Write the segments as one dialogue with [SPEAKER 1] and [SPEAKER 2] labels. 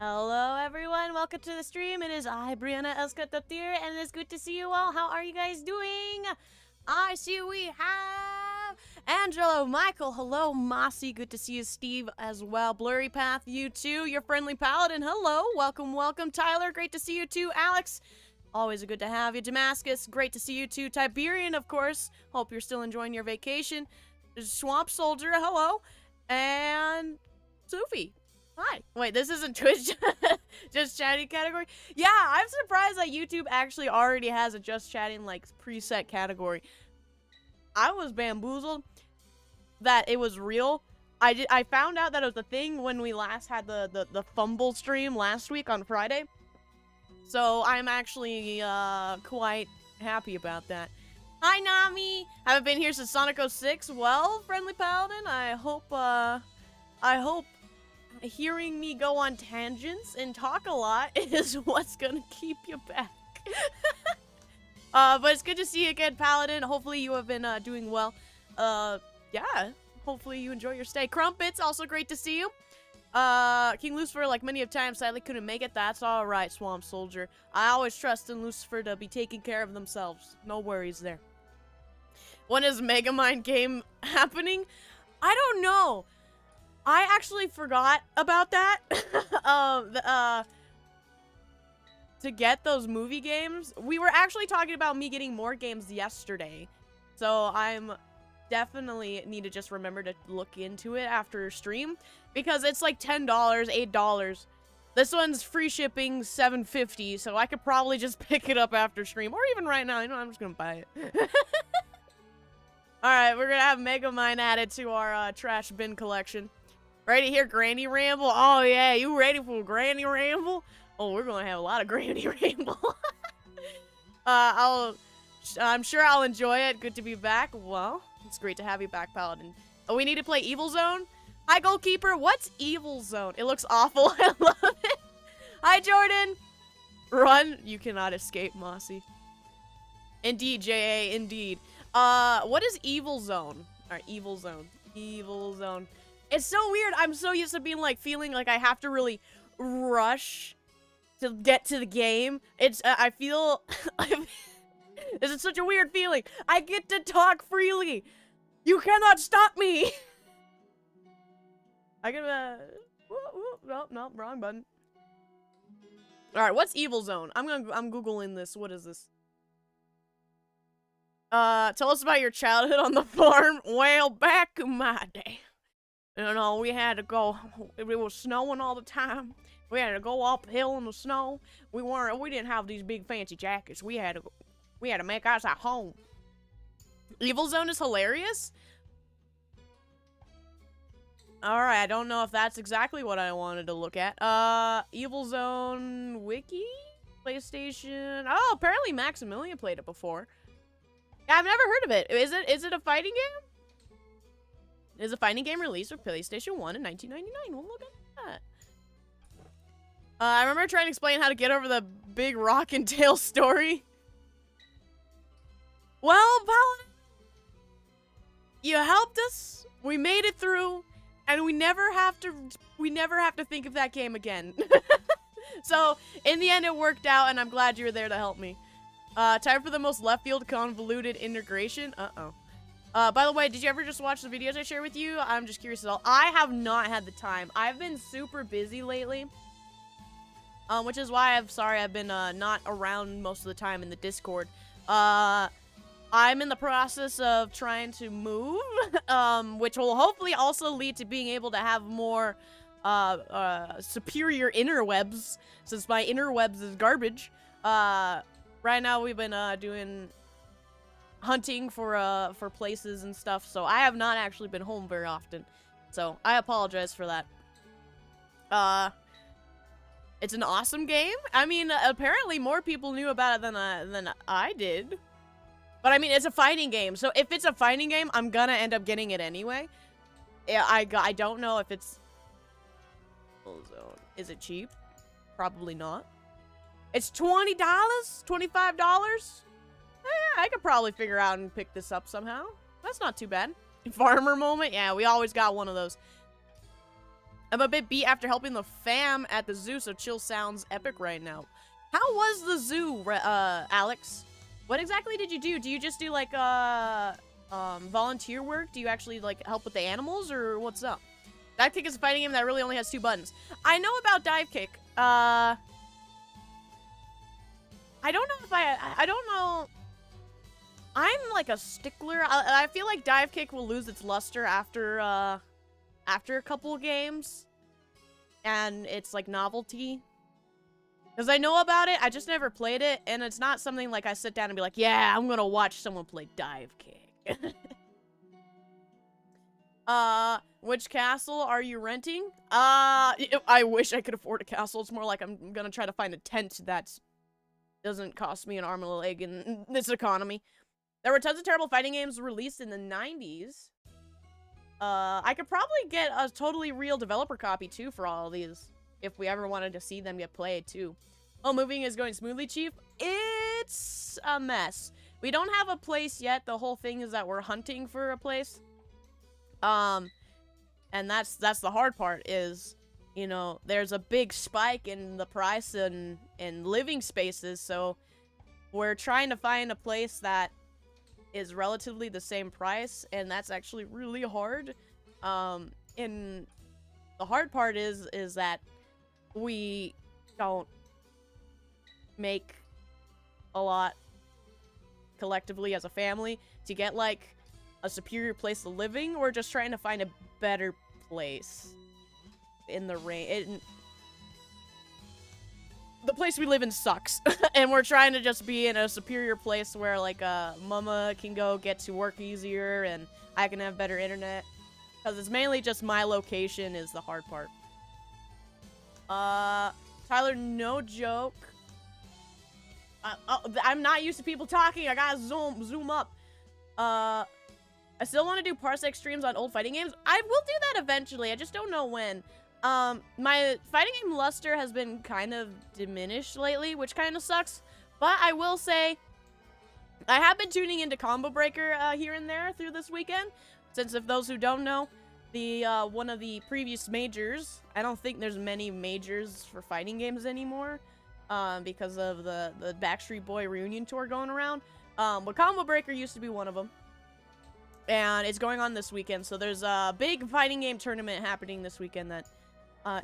[SPEAKER 1] Hello everyone, welcome to the stream. It is I, Brianna Elskatatir, and it's good to see you all. How are you guys doing? I see we have Angelo, Michael, hello, Mossy, good to see you, Steve as well. Blurry Path, you too, your friendly paladin, hello, welcome, welcome. Tyler, great to see you too. Alex, always good to have you. Damascus, great to see you too. Tiberian, of course, hope you're still enjoying your vacation. Swamp Soldier, hello. And Sophie. Hi. Wait, this isn't Twitch just chatting category? Yeah, I'm surprised that YouTube actually already has a just chatting like preset category. I was bamboozled that it was real. I found out that it was a thing when we last had the fumble stream last week on Friday. So I'm actually quite happy about that. Hi Nami! Haven't been here since Sonic 06. Well, friendly paladin, I hope hearing me go on tangents and talk a lot is what's gonna keep you back. But it's good to see you again, Paladin. Hopefully you have been doing well. Yeah, hopefully you enjoy your stay. Crumpets, also great to see you. King Lucifer, like many of times, sadly couldn't make it. That's alright, Swamp Soldier. I always trust in Lucifer to be taking care of themselves. No worries there. When is Megamind game happening? I don't know. I actually forgot about that. To get those movie games. We were actually talking about me getting more games yesterday. So I'm definitely need to just remember to look into it after stream. Because it's like $10, $8. This one's free shipping, $7.50. So I could probably just pick it up after stream. Or even right now. You know, I'm just gonna buy it. Alright, we're gonna have Megamind added to our trash bin collection. Ready to hear Granny Ramble? Oh yeah, you ready for Granny Ramble? Oh, we're gonna have a lot of Granny Ramble. I'm sure I'll enjoy it. Good to be back. Well, it's great to have you back, Paladin. Oh, we need to play Evil Zone? Hi, Goalkeeper. What's Evil Zone? It looks awful. I love it. Hi, Jordan. Run. You cannot escape, Mossy. Indeed, J.A. Indeed. What is Evil Zone? Alright, Evil Zone. Evil Zone. It's so weird. I'm so used to being like feeling like I have to really rush to get to the game. It's I feel this is such a weird feeling. I get to talk freely. You cannot stop me. I can no, wrong button. All right, what's Evil Zone? I'm googling this. What is this? Tell us about your childhood on the farm. Well, back in my day. You know, we had to go, it was snowing all the time. We had to go uphill in the snow. We didn't have these big fancy jackets. We had to make us at home. Evil Zone is hilarious? Alright, I don't know if that's exactly what I wanted to look at. Evil Zone Wiki? PlayStation. Oh, apparently Maximilian played it before. Yeah, I've never heard of it. Is it a fighting game? Is a fighting game released for PlayStation 1 in 1999. Well, look at that. I remember trying to explain how to get over the big rock and tail story. Well, Paladin, you helped us. We made it through, and we never have to think of that game again. So, in the end, it worked out, and I'm glad you were there to help me. Time for the most left field convoluted integration. By the way, did you ever just watch the videos I share with you? I'm just curious at all. I have not had the time. I've been super busy lately. Which is why I've been not around most of the time in the Discord. I'm in the process of trying to move, which will hopefully also lead to being able to have more superior interwebs, since my interwebs is garbage. Right now we've been doing hunting for places and stuff, so I have not actually been home very often. So I apologize for that. It's an awesome game. I mean, apparently more people knew about it than I did. But I mean, it's a fighting game, so if it's a fighting game, I'm gonna end up getting it anyway. Yeah, I don't know if it's... Is it cheap? Probably not. It's $20? $25? I could probably figure out and pick this up somehow. That's not too bad. Farmer moment? Yeah, we always got one of those. I'm a bit beat after helping the fam at the zoo, so chill sounds epic right now. How was the zoo, Alex? What exactly did you do? Do you just do, like, volunteer work? Do you actually, like, help with the animals, or what's up? Dive Kick is a fighting game that really only has 2 buttons. I know about Dive Kick. I don't know if I don't know. I'm, like, a stickler. I feel like Dive Kick will lose its luster after a couple games. And it's, like, novelty. Because I know about it, I just never played it, and it's not something like I sit down and be like, yeah, I'm gonna watch someone play Dive Kick. Which castle are you renting? I wish I could afford a castle. It's more like I'm gonna try to find a tent that doesn't cost me an arm and a leg in this economy. There were tons of terrible fighting games released in the 90s. I could probably get a totally real developer copy, too, for all of these. If we ever wanted to see them get played, too. Oh, moving is going smoothly, Chief? It's a mess. We don't have a place yet. The whole thing is that we're hunting for a place. And that's the hard part is, you know, there's a big spike in the price in living spaces, so we're trying to find a place that is relatively the same price, and that's actually really hard. And the hard part is that we don't make a lot collectively as a family to get, like, a superior place of living. We're just trying to find a better place in the rain. The place we live in sucks. And we're trying to just be in a superior place where, like, mama can go get to work easier and I can have better internet. Because it's mainly just my location is the hard part. Tyler, no joke. I'm not used to people talking. I gotta zoom up. I still want to do Parsec streams on old fighting games. I will do that eventually. I just don't know when. My fighting game luster has been kind of diminished lately, which kind of sucks. But I will say, I have been tuning into Combo Breaker here and there through this weekend. Since if those who don't know, the one of the previous majors, I don't think there's many majors for fighting games anymore. Because of the Backstreet Boy reunion tour going around. But Combo Breaker used to be one of them. And it's going on this weekend. So there's a big fighting game tournament happening this weekend that,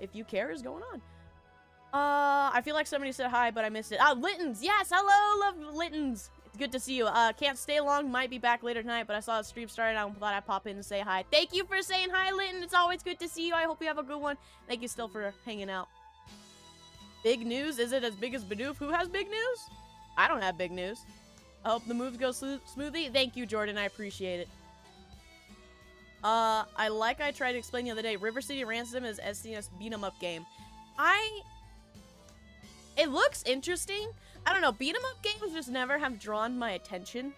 [SPEAKER 1] if you care, is going on. I feel like somebody said hi, but I missed it. Littens! Yes! Hello, love Littens! It's good to see you. Can't stay long. Might be back later tonight, but I saw the stream started. I thought I'd pop in and say hi. Thank you for saying hi, Litten. It's always good to see you. I hope you have a good one. Thank you still for hanging out. Big news? Is it as big as Bidoof? Who has big news? I don't have big news. I hope the moves go smoothly. Thank you, Jordan. I appreciate it. I tried to explain the other day, River City Ransom is SNES beat-em-up game. It looks interesting. I don't know, beat-em-up games just never have drawn my attention.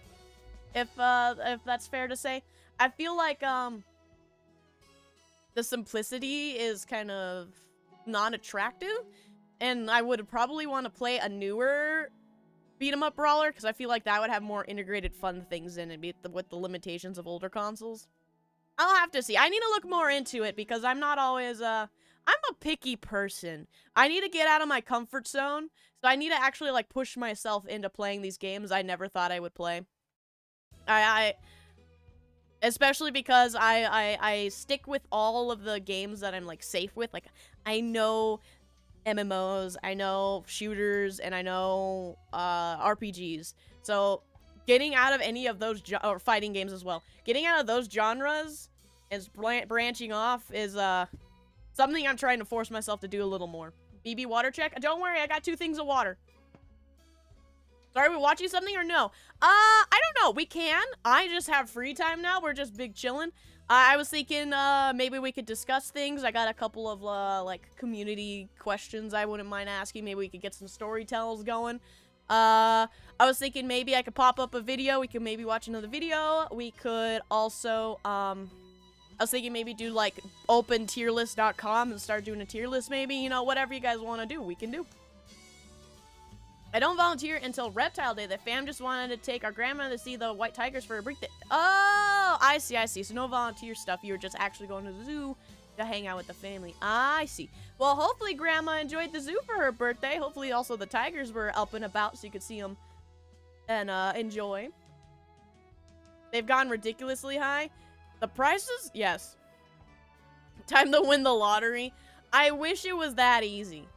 [SPEAKER 1] If that's fair to say. I feel like, the simplicity is kind of non-attractive. And I would probably want to play a newer beat-em-up brawler, because I feel like that would have more integrated fun things in it with the limitations of older consoles. I'll have to see. I need to look more into it, because I'm not always, I'm a picky person. I need to get out of my comfort zone, so I need to actually, like, push myself into playing these games I never thought I would play. Especially because I stick with all of the games that I'm, like, safe with. Like, I know MMOs, I know shooters, and I know RPGs. So getting out of any of those or fighting games as well, getting out of those genres and branching off is something I'm trying to force myself to do a little more. BB water check? Don't worry, I got 2 things of water. Sorry, we watching something or no? I don't know. We can. I just have free time now. We're just big chilling. I was thinking maybe we could discuss things. I got a couple of like community questions I wouldn't mind asking. Maybe we could get some storytells going. I was thinking maybe I could pop up a video. We could maybe watch another video. We could also I was thinking maybe do like open tierlist.com and start doing a tier list maybe. You know, whatever you guys want to do, we can do. I don't volunteer until Reptile Day. The fam just wanted to take our grandmother to see the white tigers for her birthday. Oh, I see. So no volunteer stuff. You were just actually going to the zoo to hang out with the family. I see. Well, hopefully Grandma enjoyed the zoo for her birthday. Hopefully also the tigers were up and about so you could see them and enjoy. They've gone ridiculously high. The prices? Yes. Time to win the lottery. I wish it was that easy.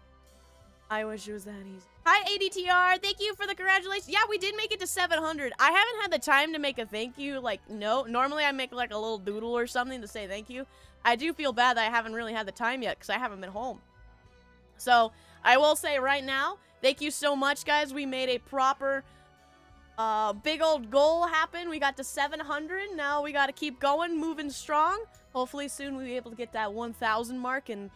[SPEAKER 1] I wish it was that easy. Hi, ADTR. Thank you for the congratulations. Yeah, we did make it to 700. I haven't had the time to make a thank you. Like, no. Normally, I make, like, a little doodle or something to say thank you. I do feel bad that I haven't really had the time yet because I haven't been home. So, I will say right now, thank you so much, guys. We made a proper, big old goal happen. We got to 700. Now we got to keep going, moving strong. Hopefully, soon we'll be able to get that 1,000 mark and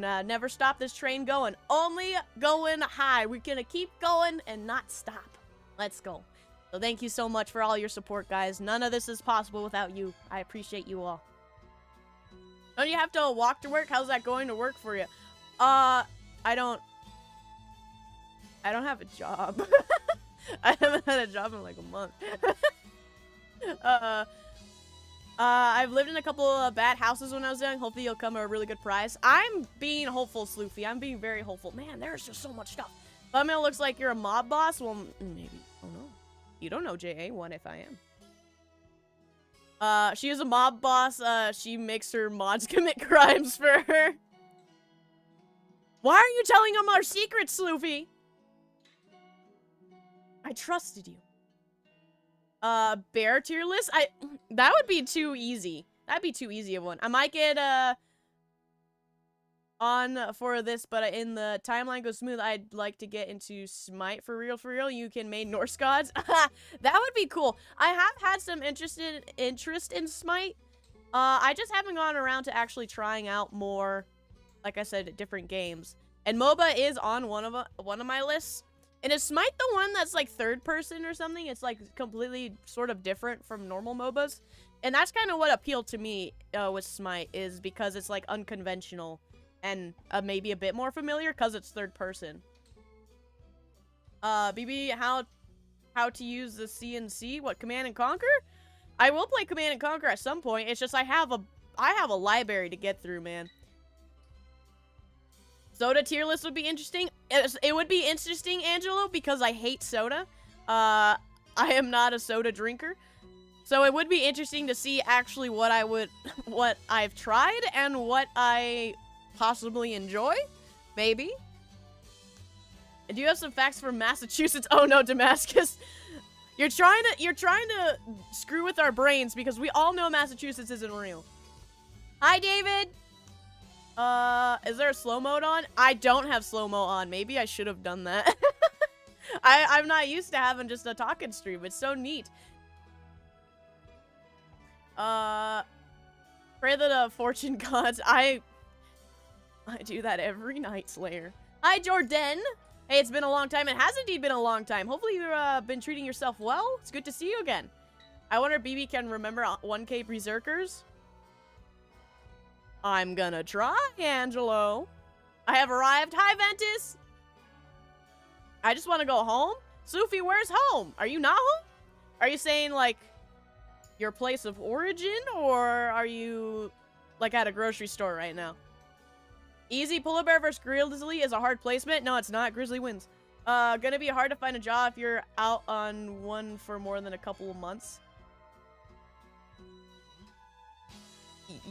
[SPEAKER 1] never stop this train going. Only going high. We're gonna keep going and not stop. Let's go. So thank you so much for all your support, guys. None of this is possible without you. I appreciate you all. Don't you have to walk to work? How's that going to work for you? I don't have a job. I haven't had a job in like a month. I've lived in a couple of bad houses when I was young. Hopefully you'll come a really good prize. I'm being hopeful, Sloofy. I'm being very hopeful. Man, there's just so much stuff. Thumbnail looks like you're a mob boss. Well, maybe. Oh, no. You don't know JA1 if I am. She is a mob boss. She makes her mods commit crimes for her. Why are you telling them our secrets, Sloofy? I trusted you. Bear tier list? That would be too easy. That'd be too easy of one. I might get, on for this, but in the timeline goes smooth, I'd like to get into Smite for real. You can main Norse gods. That would be cool. I have had some interest in Smite. I just haven't gone around to actually trying out more, like I said, different games. And MOBA is on one of my lists. And is Smite the one that's like third person or something? It's like completely sort of different from normal MOBAs. And that's kind of what appealed to me with Smite, is because it's like unconventional and maybe a bit more familiar because it's third person. BB, how to use the CNC? What, Command and Conquer? I will play Command and Conquer at some point. It's just I have a library to get through, man. Soda tier list would be interesting. It would be interesting, Angelo, because I hate soda. I am not a soda drinker. So it would be interesting to see actually what I've tried and what I possibly enjoy. Maybe. And do you have some facts from Massachusetts? Oh no, Damascus. You're trying to screw with our brains because we all know Massachusetts isn't real. Hi, David. Is there a slow mode on? I don't have slow-mo on. Maybe I should have done that. I'm not used to having just a talking stream. It's so neat. Pray the fortune gods. I do that every night, Slayer. Hi, Jordan. Hey, it's been a long time. It has indeed been a long time. Hopefully you've been treating yourself well. It's good to see you again. I wonder if BB can remember 1K Berserkers. I'm gonna try, Angelo. I have arrived. Hi, Ventus. I just want to go home. Sophie, where's home? Are you not home? Are you saying, like, your place of origin? Or are you, like, at a grocery store right now? Easy. Polar Bear vs. Grizzly is a hard placement. No, it's not. Grizzly wins. Gonna be hard to find a job if you're out on one for more than a couple of months.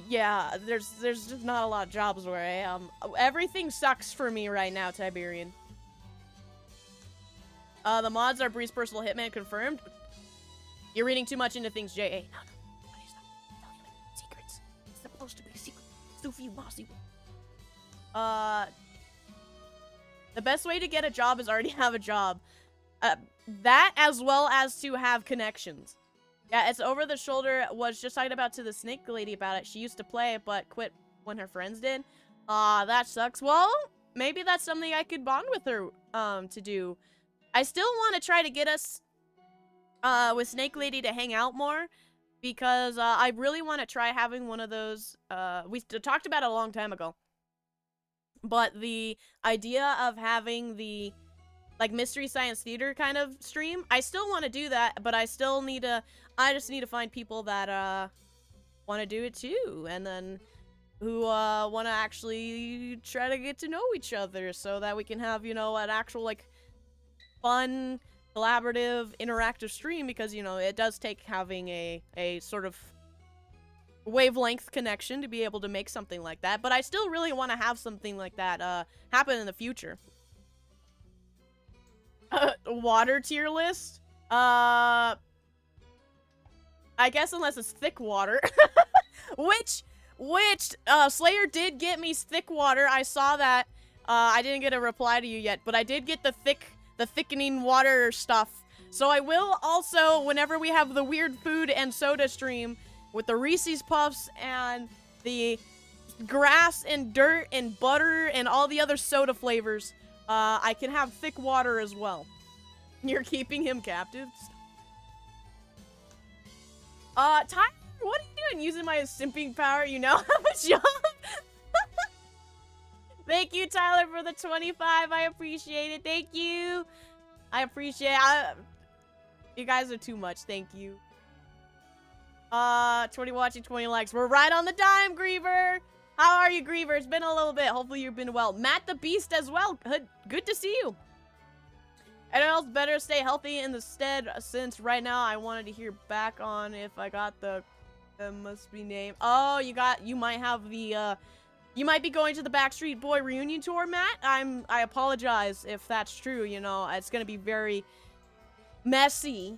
[SPEAKER 1] Yeah, there's just not a lot of jobs where I am. Everything sucks for me right now, Tiberian. The mods are Bree's personal hitman confirmed. You're reading too much into things, J.A. No, please don't tell me secrets. It's supposed to be secret. Sophie Mossy. The best way to get a job is already have a job. That as well as to have connections. Yeah, it's over the shoulder. Was just talking about to the snake lady about it. She used to play, but quit when her friends did. That sucks. Well, maybe that's something I could bond with her, to do. I still want to try to get us, with Snake Lady to hang out more. Because, I really want to try having one of those, we talked about it a long time ago. But the idea of having the, like, Mystery Science Theater kind of stream, I still want to do that, but I still need to, I just need to find people that, want to do it too. And then who want to actually try to get to know each other so that we can have, you know, an actual, like, fun, collaborative, interactive stream, because, you know, it does take having a sort of wavelength connection to be able to make something like that, but I still really want to have something like that happen in the future. Water tier list? I guess unless it's thick water. Which Slayer did get me thick water. I saw that. I didn't get a reply to you yet, but I did get the thickening water stuff. So I will also, whenever we have the weird food and soda stream with the Reese's Puffs and the grass and dirt and butter and all the other soda flavors, I can have thick water as well. You're keeping him captive? Tyler, what are you doing using my simping power? You know, have a job? Thank you, Tyler, for the 25. I appreciate it. Thank you. I appreciate it. You guys are too much. Thank you. 20 watching, 20 likes. We're right on the dime, Griever. How are you, Griever? It's been a little bit. Hopefully you've been well. Matt the Beast as well. Good to see you. Anyone else better stay healthy in the stead, since right now I wanted to hear back on if I got the must be name. Oh, you might have the, you might be going to the Backstreet Boy reunion tour, Matt. I apologize if that's true, you know, it's gonna be very messy.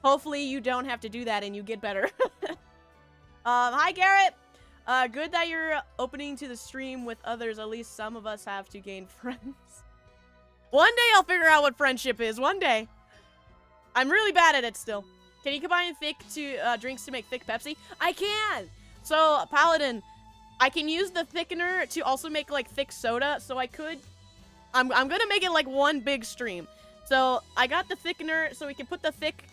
[SPEAKER 1] Hopefully you don't have to do that and you get better. Hi, Garrett. Good that you're opening to the stream with others. At least some of us have to gain friends. One day I'll figure out what friendship is. One day. I'm really bad at it still. Can you combine thick drinks to make thick Pepsi? I can! So, Paladin, I can use the thickener to also make, like, thick soda. So I could... I'm gonna make it, like, one big stream. So, I got the thickener so we can put the thick...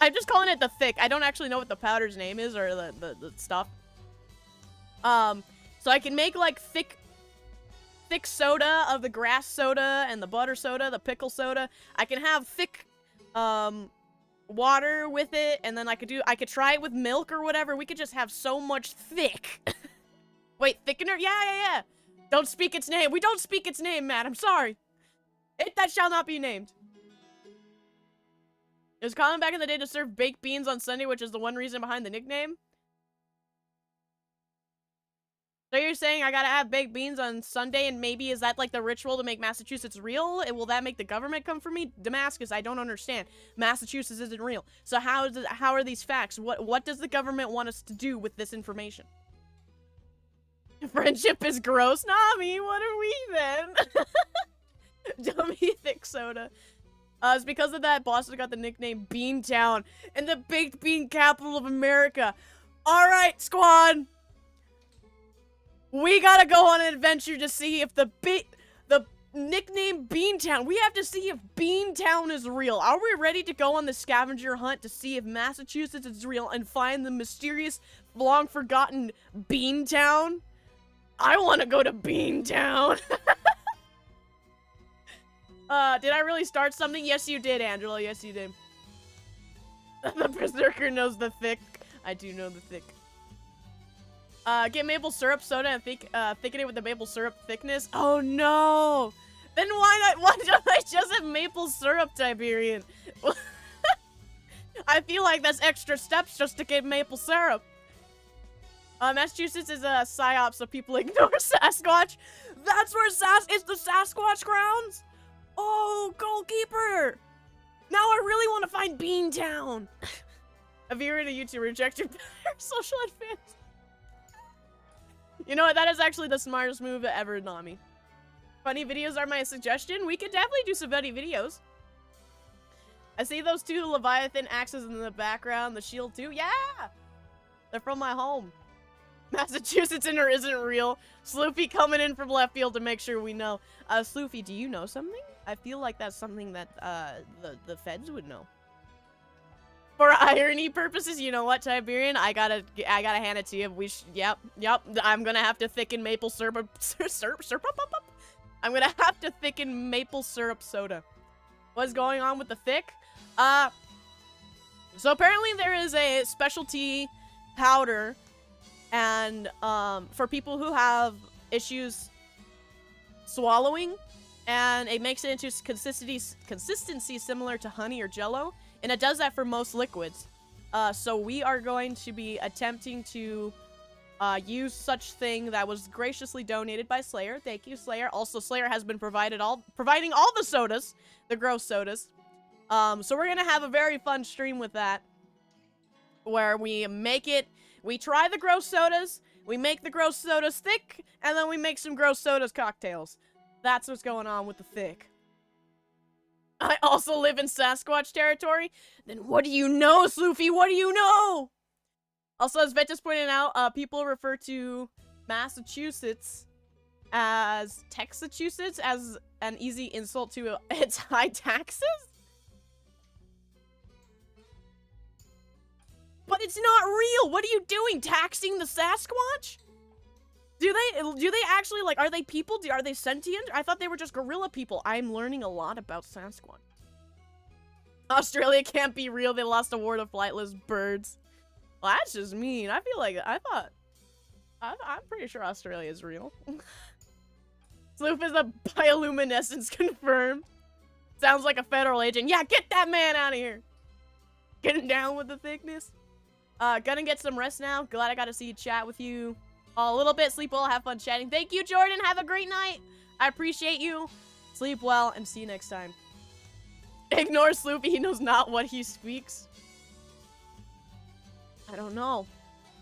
[SPEAKER 1] I'm just calling it the thick. I don't actually know what the powder's name is or the stuff. So I can make, like, thick soda of the grass soda and the butter soda, the pickle soda. I can have thick water with it, and then I could try it with milk or whatever. We could just have so much thick. Wait, thickener? Yeah. Don't speak its name. We don't speak its name, Matt. I'm sorry. That shall not be named. It was common back in the day to serve baked beans on Sunday, which is the one reason behind the nickname. So you're saying I gotta have baked beans on Sunday, and maybe is that like the ritual to make Massachusetts real? Will that make the government come for me? Damascus, I don't understand. Massachusetts isn't real. So how are these facts? What does the government want us to do with this information? Friendship is gross. Nami, what are we then? Dummy thick soda. It's because of that Boston got the nickname Beantown and the baked bean capital of America. Alright, squad. We gotta go on an adventure to see if the nickname Beantown, we have to see if Beantown is real. Are we ready to go on the scavenger hunt to see if Massachusetts is real and find the mysterious, long-forgotten Beantown? I want to go to Beantown. Did I really start something? Yes, you did, Angela. Yes, you did. The Berserker knows the thick. I do know the thick. Get maple syrup soda and thicken it with the maple syrup thickness. Oh no! Then why not? Why don't I just have maple syrup, Tiberian? I feel like that's extra steps just to get maple syrup. Massachusetts is a psyop, so people ignore Sasquatch. That's where it's the Sasquatch grounds? Oh, goalkeeper! Now I really want to find Beantown. A viewer and a YouTuber rejected social advance. You know what? That is actually the smartest move ever, Nami. Funny videos are my suggestion. We could definitely do some funny videos. I see those two Leviathan axes in the background. The shield too. Yeah! They're from my home. Massachusetts isn't real. Sloofy coming in from left field to make sure we know. Sloofy, do you know something? I feel like that's something that the feds would know. For irony purposes, you know what, Tiberian? I gotta hand it to you. Yep. I'm gonna have to thicken maple syrup. I'm gonna have to thicken maple syrup soda. What's going on with the thick? So apparently there is a specialty powder And for people who have issues swallowing, and it makes it into consistency similar to honey or jello, and it does that for most liquids. So we are going to be attempting to use such thing that was graciously donated by Slayer. Thank you, Slayer. Also, Slayer has been providing all the sodas, the gross sodas. So we're gonna have a very fun stream with that, where we try the gross sodas, we make the gross sodas thick, and then we make some gross sodas cocktails. That's what's going on with the thick. I also live in Sasquatch territory. Then what do you know, Sloofy? What do you know? Also, as Vetus pointed out, people refer to Massachusetts as Texachusetts as an easy insult to its high taxes? But it's not real! What are you doing? Taxing the Sasquatch? Do they actually, like, are they people? Are they sentient? I thought they were just gorilla people. I'm learning a lot about Sasquatch. Australia can't be real. They lost a war to flightless birds. Well, that's just mean. I feel like, I'm pretty sure Australia is real. Sloof is a bioluminescence confirmed. Sounds like a federal agent. Yeah, get that man out of here. Getting down with the thickness. Gonna get some rest now. Glad I got to see you, chat with you a little bit. Sleep well, have fun chatting. Thank you, Jordan. Have a great night. I appreciate you. Sleep well, and see you next time. Ignore Sloopy. He knows not what he speaks. I don't know.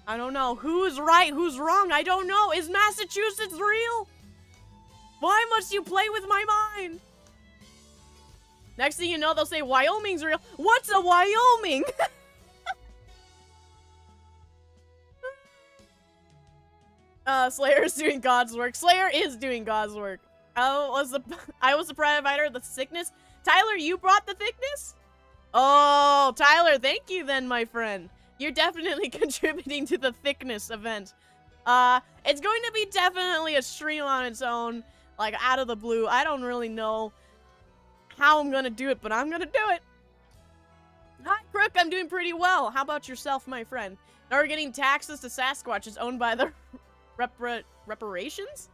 [SPEAKER 1] I don't know. Who's right? Who's wrong? I don't know. Is Massachusetts real? Why must you play with my mind? Next thing you know, they'll say Wyoming's real. What's a Wyoming? Slayer is doing God's work. Slayer is doing God's work. I was the provider of the sickness. Tyler, you brought the thickness? Oh, Tyler, thank you then, my friend. You're definitely contributing to the thickness event. It's going to be definitely a stream on its own, like out of the blue. I don't really know how I'm gonna do it, but I'm gonna do it. Hi, Crook, I'm doing pretty well. How about yourself, my friend? Now we're getting taxes to Sasquatch is owned by the reparations?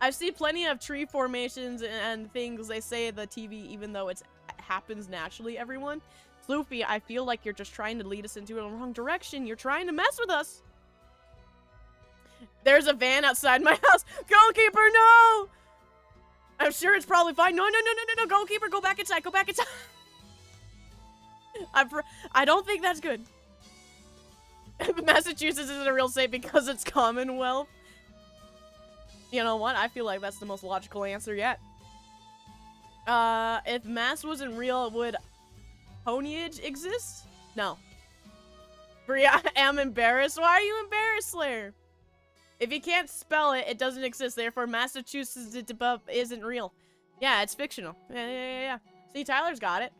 [SPEAKER 1] I've seen plenty of tree formations and things. They say the TV, even though it happens naturally, everyone. Sloopy, I feel like you're just trying to lead us into the wrong direction. You're trying to mess with us. There's a van outside my house. Goalkeeper, no! I'm sure it's probably fine. No, goalkeeper, go back inside. Go back inside. I don't think that's good. Massachusetts isn't a real state because it's Commonwealth. You know what? I feel like that's the most logical answer yet. If Mass wasn't real, would Ponyage exist? No. Brie, I am embarrassed. Why are you embarrassed, Slayer? If you can't spell it, it doesn't exist. Therefore, Massachusetts isn't real. Yeah, it's fictional. Yeah. See, Tyler's got it.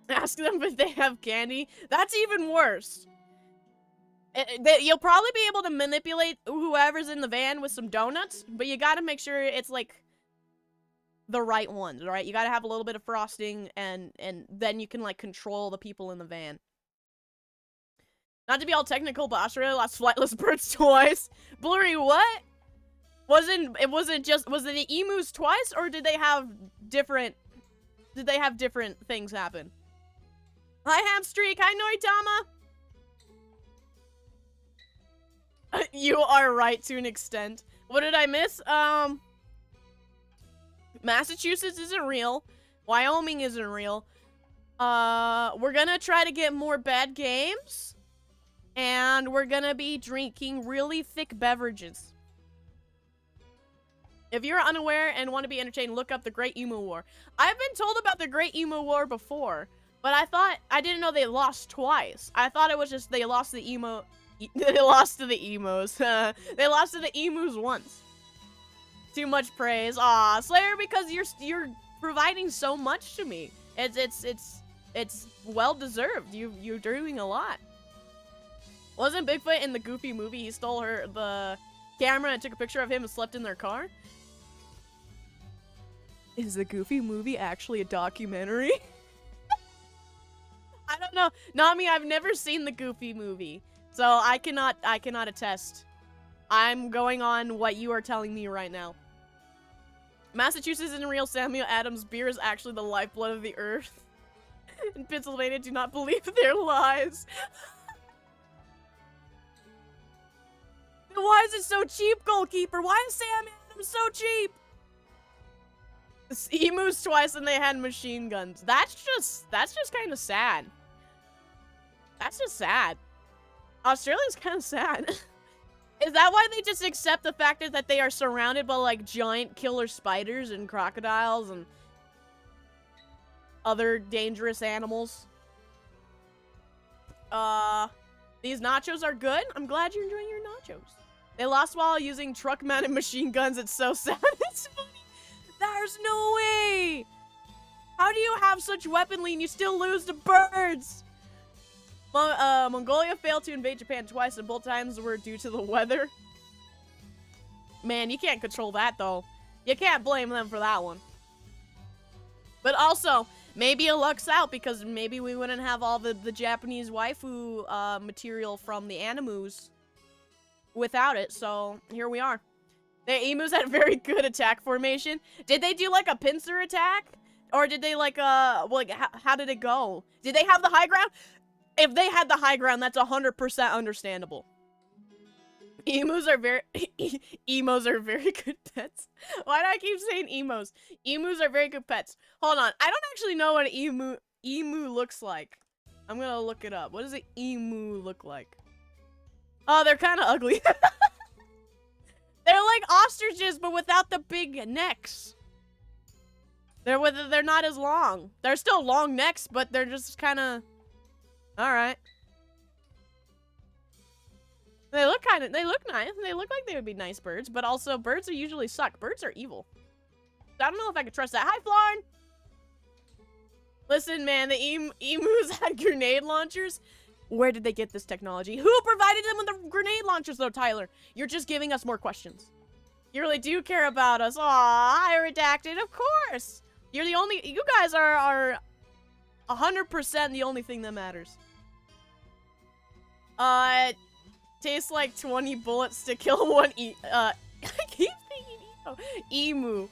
[SPEAKER 1] Ask them if they have candy. That's even worse. You'll probably be able to manipulate whoever's in the van with some donuts, but you gotta make sure it's, like, the right ones, right? You gotta have a little bit of frosting, and then you can, like, control the people in the van. Not to be all technical, but Australia lost flightless birds twice. Blurry, what? Was it the emus twice, or did they have different things happen? Hi, Hamstreak. Hi, Noitama. You are right to an extent. What did I miss? Massachusetts isn't real. Wyoming isn't real. We're gonna try to get more bad games. And we're gonna be drinking really thick beverages. If you're unaware and want to be entertained, look up the Great Emu War. I've been told about the Great Emu War before, but I didn't know they lost twice. I thought it was just they lost to the emos. They lost to the emus once. Too much praise. Aw, Slayer, because you're providing so much to me. It's well deserved. You're doing a lot. Wasn't Bigfoot in the Goofy movie? He stole the camera and took a picture of him and slept in their car? Is the Goofy movie actually a documentary? I don't know. Nami, I've never seen the Goofy movie. So I cannot attest. I'm going on what you are telling me right now. Massachusetts isn't real. Samuel Adams' beer is actually the lifeblood of the earth. In Pennsylvania, do not believe their lies. Why is it so cheap, goalkeeper? Why is Sam Adams so cheap? Emus twice and they had machine guns. That's just kind of sad. That's just sad. Australia's kind of sad. Is that why they just accept the fact that they are surrounded by, like, giant killer spiders and crocodiles and other dangerous animals? These nachos are good. I'm glad you're enjoying your nachos. They lost while using truck-mounted machine guns. It's so sad. It's funny. There's no way. How do you have such weaponry and you still lose to birds? Mongolia failed to invade Japan twice, and both times were due to the weather. Man, you can't control that, though. You can't blame them for that one. But also, maybe it lucks out, because maybe we wouldn't have all the Japanese waifu material from the animus without it, so here we are. The emus had very good attack formation. Did they do, like, a pincer attack? Or did they, like, how did it go? Did they have the high ground? If they had the high ground, that's 100% understandable. Emus are very good pets. Why do I keep saying emos? Emus are very good pets. Hold on, I don't actually know what an emu looks like. I'm gonna look it up. What does an emu look like? Oh, they're kind of ugly. They're like ostriches, but without the big necks. They're not as long. They're still long necks, but they're just kind of. All right. They look nice. They look like they would be nice birds, but also birds are usually suck. Birds are evil. So I don't know if I could trust that. Hi, Flarn. Listen, man, the emus had grenade launchers. Where did they get this technology? Who provided them with the grenade launchers, though, Tyler? You're just giving us more questions. You really do care about us. Aw, I redacted, of course. You're the only. You guys are 100% the only thing that matters. Tastes like 20 bullets to kill one I keep thinking emu.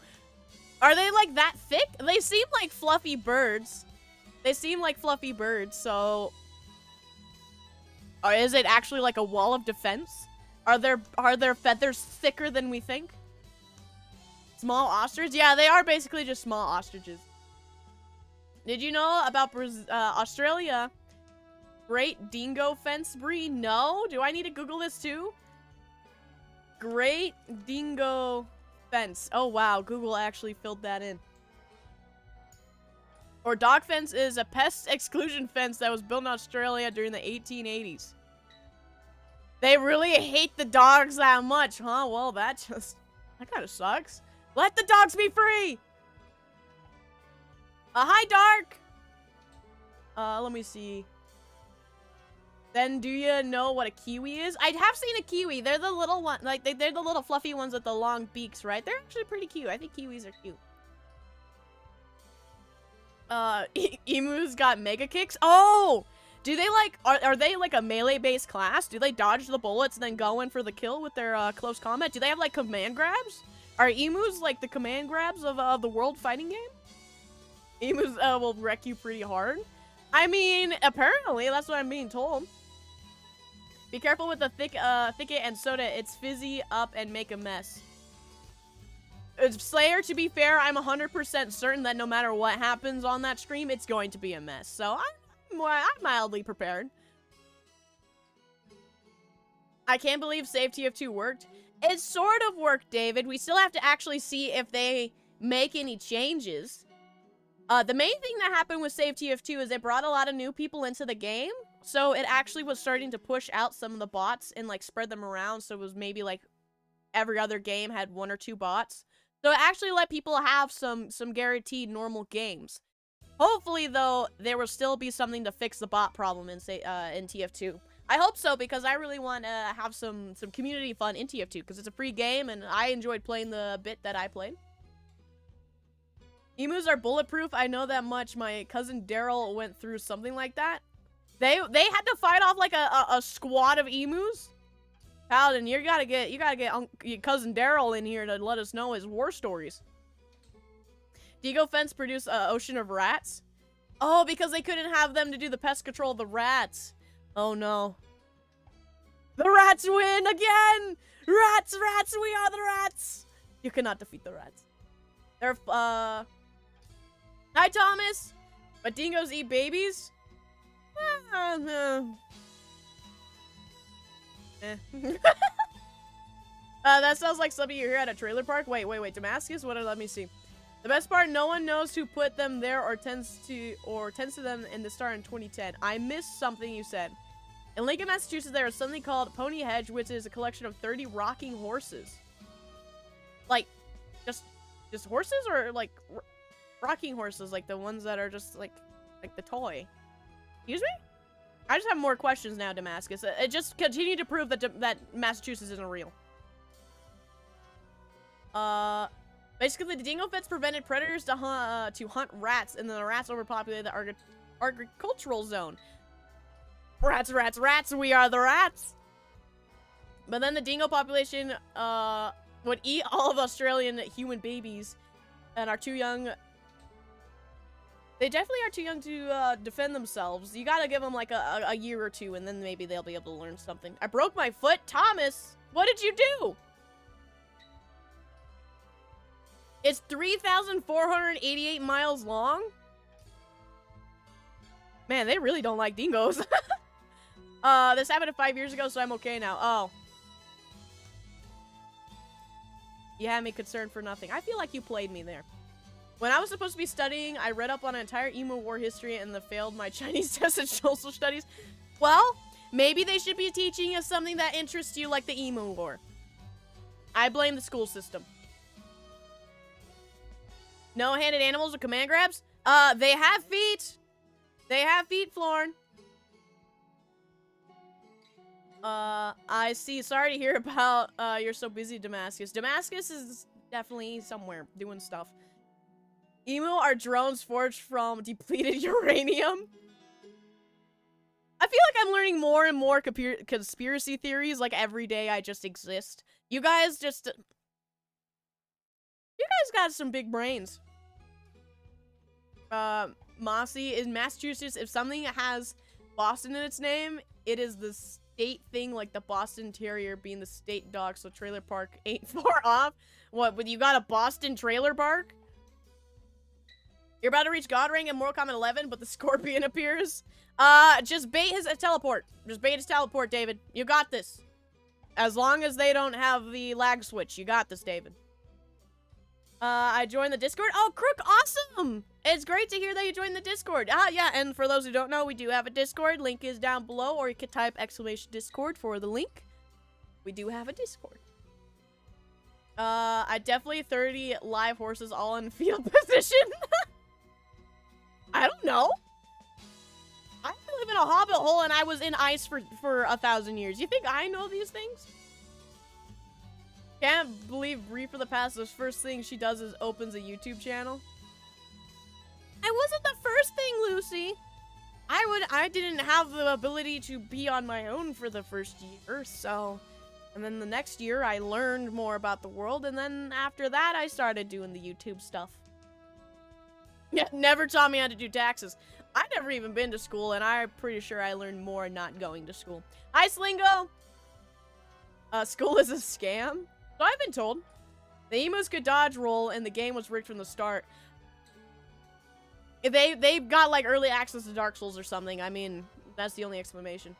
[SPEAKER 1] Are they like that thick? They seem like fluffy birds. So or is it actually like a wall of defense? Are their feathers thicker than we think? Small ostriches? Yeah, they are basically just small ostriches. Did you know about Australia? Great dingo fence, Brie? No? Do I need to Google this too? Great dingo fence. Oh, wow. Google actually filled that in. Or dog fence is a pest exclusion fence that was built in Australia during the 1880s. They really hate the dogs that much, huh? Well, that kind of sucks. Let the dogs be free! Hi, Dark! Let me see. Then, do you know what a kiwi is? I have seen a kiwi. They're the little one, like, they're the little fluffy ones with the long beaks, right? They're actually pretty cute. I think kiwis are cute. Emus got mega kicks? Oh! Do they, like, are they, like, a melee-based class? Do they dodge the bullets and then go in for the kill with their, close combat? Do they have, like, command grabs? Are emus, like, the command grabs of the world fighting game? Emus, will wreck you pretty hard. I mean, apparently, that's what I'm being told. Be careful with the thicket and soda. It's fizzy up and make a mess. Slayer, to be fair, I'm 100% certain that no matter what happens on that stream, it's going to be a mess. So I'm mildly prepared. I can't believe Save TF2 worked. It sort of worked, David. We still have to actually see if they make any changes. The main thing that happened with Save TF2 is it brought a lot of new people into the game. So it actually was starting to push out some of the bots and, like, spread them around. So it was maybe, like, every other game had 1 or 2 bots. So it actually let people have some guaranteed normal games. Hopefully, though, there will still be something to fix the bot problem in TF2. I hope so, because I really want to have some community fun in TF2, because it's a free game, and I enjoyed playing the bit that I played. Emus are bulletproof. I know that much. My cousin Daryl went through something like that. They had to fight off like a squad of emus. Paladin, you gotta get your cousin Daryl in here to let us know his war stories. Dingo Fence produced an ocean of rats. Oh, because they couldn't have them to do the pest control of the rats. Oh no. The rats win again! Rats, rats, we are the rats! You cannot defeat the rats. They're, Hi, Thomas! But dingoes eat babies? That sounds like something you hear at a trailer park. Wait, Damascus? Let me see. The best part, no one knows who put them there or tends to them in the star in 2010. I missed something you said. In Lincoln, Massachusetts, there is something called Pony Hedge, which is a collection of 30 rocking horses. Like, just horses, or like rocking horses, like the ones that are just like the toy. Excuse me? I just have more questions now, Damascus. It just continue to prove that Massachusetts isn't real. Basically, the dingo fence prevented predators to hunt rats, and then the rats overpopulated the agricultural zone. Rats, rats, rats, we are the rats! But then the dingo population, would eat all of Australian human babies and are too young. They definitely are too young to, defend themselves. You gotta give them, like, a year or two, and then maybe they'll be able to learn something. I broke my foot? Thomas! What did you do? It's 3,488 miles long? Man, they really don't like dingoes. This happened 5 years ago, so I'm okay now. Oh. You had me concerned for nothing. I feel like you played me there. When I was supposed to be studying, I read up on an entire emo war history and failed my Chinese test in social studies. Well, maybe they should be teaching us something that interests you, like the emo war. I blame the school system. No-handed animals with command grabs? They have feet. They have feet, Florn. I see. Sorry to hear about, you're so busy, Damascus. Damascus is definitely somewhere doing stuff. Emu are drones forged from depleted uranium. I feel like I'm learning more and more conspiracy theories, like, every day I just exist. You guys got some big brains. Mossy, in Massachusetts, if something has Boston in its name, it is the state thing, like the Boston Terrier being the state dog, so trailer park ain't far off. What, but you got a Boston trailer park? You're about to reach God Ring in Mortal Kombat 11, but the scorpion appears. Just bait his teleport. Just bait his teleport, David. You got this. As long as they don't have the lag switch, you got this, David. I joined the Discord. Oh, Crook, awesome! It's great to hear that you joined the Discord. Yeah, and for those who don't know, we do have a Discord. Link is down below, or you can type !Discord for the link. We do have a Discord. I definitely 30 live horses all in field position. I don't know. I live in a hobbit hole and I was in ice for 1,000 years. You think I know these things? Can't believe Brie for the past, the first thing she does is opens a YouTube channel. I wasn't the first thing, Lucy. I didn't have the ability to be on my own for the first year, so... And then the next year, I learned more about the world, and then after that, I started doing the YouTube stuff. Yeah, never taught me how to do taxes. I've never even been to school, and I'm pretty sure I learned more not going to school. Hi, Slingo! School is a scam? So I've been told. The emus could dodge roll, and the game was rigged from the start. They got, like, early access to Dark Souls or something. I mean, that's the only explanation.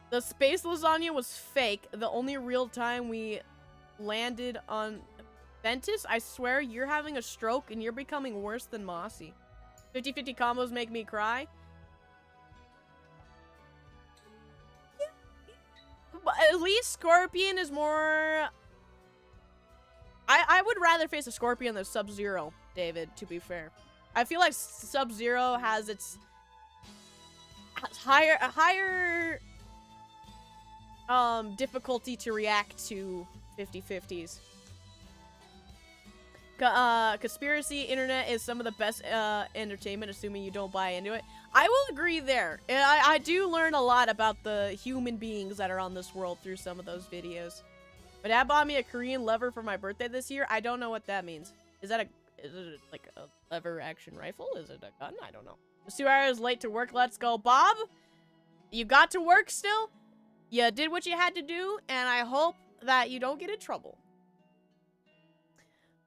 [SPEAKER 1] The space lasagna was fake. The only real time we landed on Ventus, I swear you're having a stroke and you're becoming worse than Mossy. 50-50 combos make me cry. Yeah. But at least Scorpion is more... I would rather face a Scorpion than Sub-Zero, David, to be fair. I feel like Sub-Zero has its... higher difficulty to react to 50-50s. Conspiracy internet is some of the best entertainment, assuming you don't buy into it. I will agree there. I do learn a lot about the human beings that are on this world through some of those videos. My dad bought me a Korean lever for my birthday this year. I don't know what that means. Is it like a lever action rifle? Is it a gun? I don't know. It's 2 hours late to work. Let's go, Bob. You got to work still. You did what you had to do, and I hope that you don't get in trouble.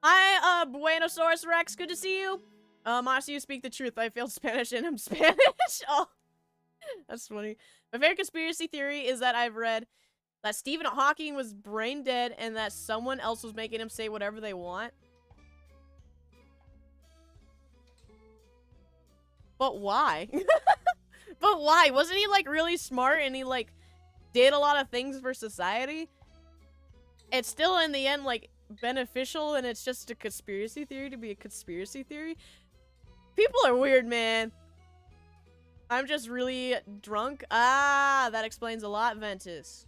[SPEAKER 1] Hi, Buenosaurus Rex. Good to see you. Mossy, you speak the truth. I failed Spanish and I'm Spanish. Oh, that's funny. My favorite conspiracy theory is that I've read that Stephen Hawking was brain dead and that someone else was making him say whatever they want. But why? But why? Wasn't he, like, really smart and he, like, did a lot of things for society? It's still, in the end, like, beneficial, and it's just a conspiracy theory to be a conspiracy theory. People are weird, man. I'm just really drunk. Ah, that explains a lot, Ventus.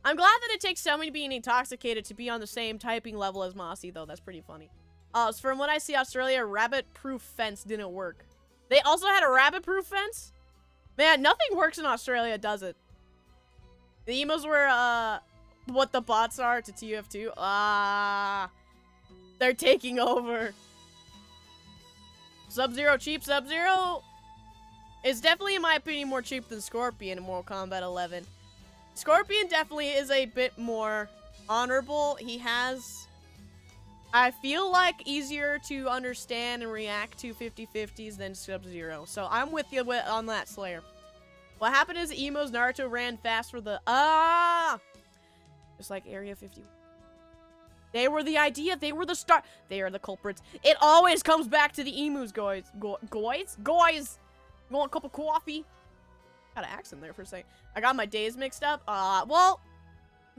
[SPEAKER 1] I'm glad that it takes somebody being intoxicated to be on the same typing level as Mossy, though. That's pretty funny. So from what I see, Australia, rabbit-proof fence didn't work. They also had a rabbit-proof fence? Man, nothing works in Australia, does it? The emos were, what the bots are to TF2. Ah, they're taking over. Sub-Zero cheap. Sub-Zero is definitely, in my opinion, more cheap than Scorpion in Mortal Kombat 11. Scorpion definitely is a bit more honorable. He has, I feel like, easier to understand and react to 50-50s than Sub-Zero. So I'm with you on that, Slayer. What happened is emos Naruto ran fast for the just like Area 51. They were the idea. They were the start. They are the culprits. It always comes back to the emus, guys. Guys. You want a cup of coffee? Got an accent there for a second. I got my days mixed up. Well,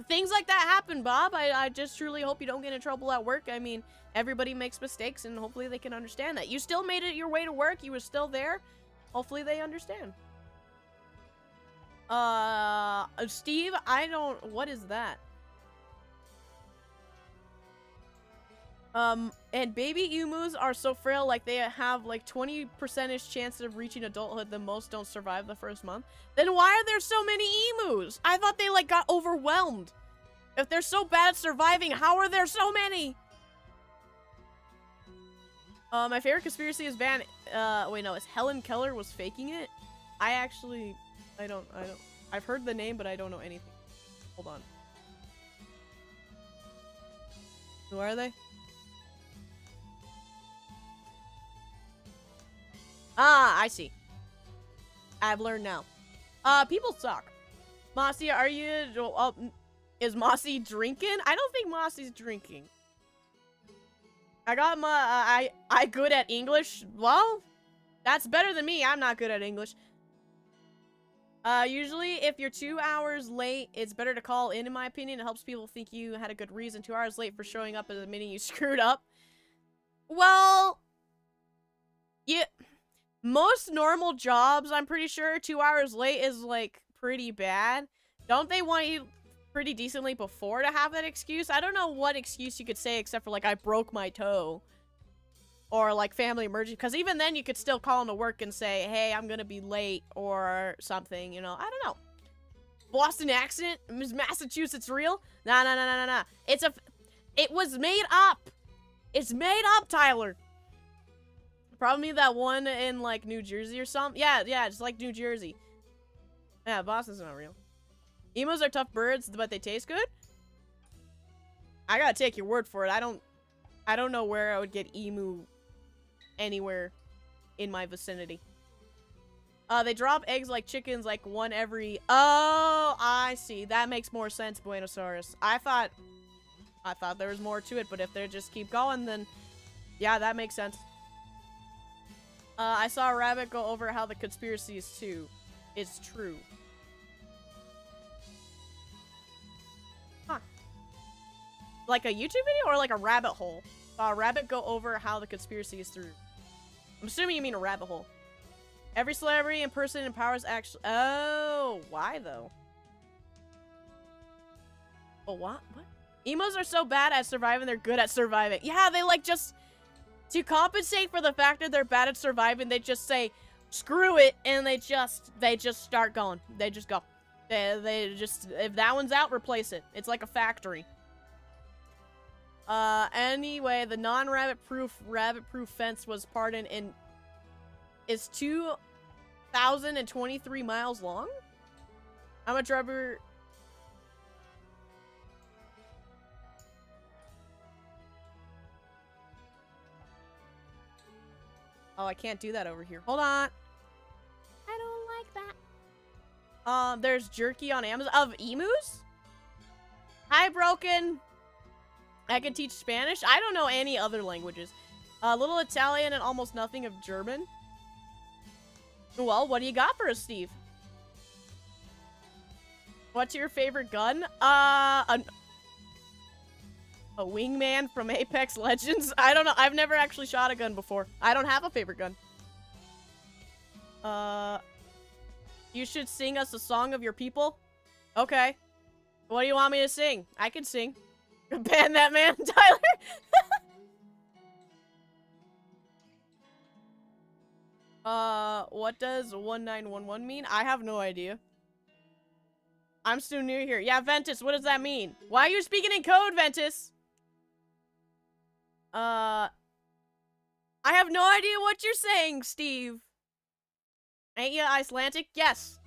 [SPEAKER 1] things like that happen, Bob. I just truly hope you don't get in trouble at work. I mean, everybody makes mistakes, and hopefully they can understand that. You still made it your way to work. You were still there. Hopefully they understand. Steve, what is that? And baby emus are so frail, like they have like 20% chance of reaching adulthood. The most don't survive the first month. Then why are there so many emus? I thought they like got overwhelmed. If they're so bad at surviving, how are there so many? My favorite conspiracy is wait, no, it's Helen Keller was faking it. I've heard the name, but I don't know anything. Hold on. Who are they? Ah, I see. I've learned now. People suck. Mossy, are you... is Mossy drinking? I don't think Mossy's drinking. I got my... I good at English? Well, that's better than me. I'm not good at English. Usually, if you're 2 hours late, it's better to call in my opinion. It helps people think you had a good reason. 2 hours late for showing up at the minute you screwed up. Well... yeah... most normal jobs, I'm pretty sure, 2 hours late is, like, pretty bad. Don't they want you pretty decently before to have that excuse? I don't know what excuse you could say except for, like, I broke my toe. Or, like, family emergency. Because even then, you could still call into work and say, hey, I'm gonna be late or something, you know? I don't know. Boston accident? Is Massachusetts real? Nah. It was made up. It's made up, Tyler. Probably that one in, like, New Jersey or something. Yeah, it's like New Jersey. Yeah, Boston's not real. Emos are tough birds, but they taste good? I gotta take your word for it. I don't know where I would get emu anywhere in my vicinity. They drop eggs like chickens, like one every... oh, I see. That makes more sense, Buenosaurus. I thought there was more to it, but if they just keep going, then... yeah, that makes sense. I saw a rabbit go over how the conspiracy is true. Huh. Like a YouTube video or like a rabbit hole? Saw a rabbit go over how the conspiracy is true. I'm assuming you mean a rabbit hole. Every celebrity and person in power is actually... oh, why though? Oh, what? Emos are so bad at surviving, they're good at surviving. Yeah, they like just... To compensate for the fact that they're bad at surviving, they just say, screw it, and they just start going. They just go. They just... If that one's out, replace it. It's like a factory. Anyway, the non-rabbit-proof fence was pardoned in... Is 2,023 miles long? How much rubber... Oh, I can't do that over here. Hold on. I don't like that. There's jerky on Amazon. Of emus? Hi, Broken. I can teach Spanish. I don't know any other languages. Little Italian and almost nothing of German. Well, what do you got for us, Steve? What's your favorite gun? A wingman from Apex Legends? I don't know. I've never actually shot a gun before. I don't have a favorite gun. You should sing us a song of your people. Okay. What do you want me to sing? I can sing. Ban that man, Tyler. What does 1911 mean? I have no idea. I'm still new here. Yeah, Ventus, what does that mean? Why are you speaking in code, Ventus? I have no idea what you're saying, Steve. Ain't you Icelandic? Yes.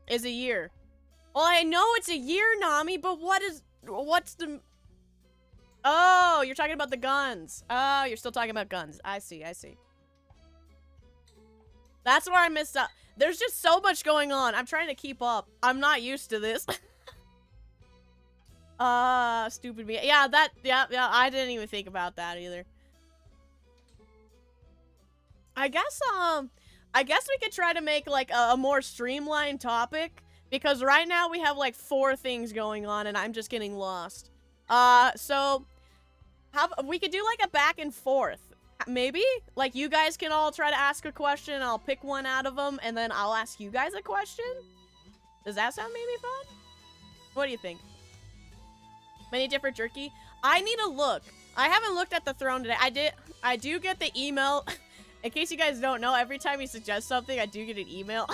[SPEAKER 1] Is a year. Well, I know it's a year, Nami, but what's the... Oh, you're talking about the guns. Oh, you're still talking about guns. I see, I see. That's where I missed up. There's just so much going on. I'm trying to keep up. I'm not used to this. Stupid me. Yeah, yeah, I didn't even think about that either. I guess we could try to make, like, a more streamlined topic, because right now we have, like, 4 things going on, and I'm just getting lost. So, we could do, like, a back and forth. Maybe? Like, you guys can all try to ask a question, I'll pick one out of them, and then I'll ask you guys a question? Does that sound maybe fun? What do you think? Many different jerky? I need to look. I haven't looked at the throne today. I do get the email. In case you guys don't know, every time you suggest something, I do get an email.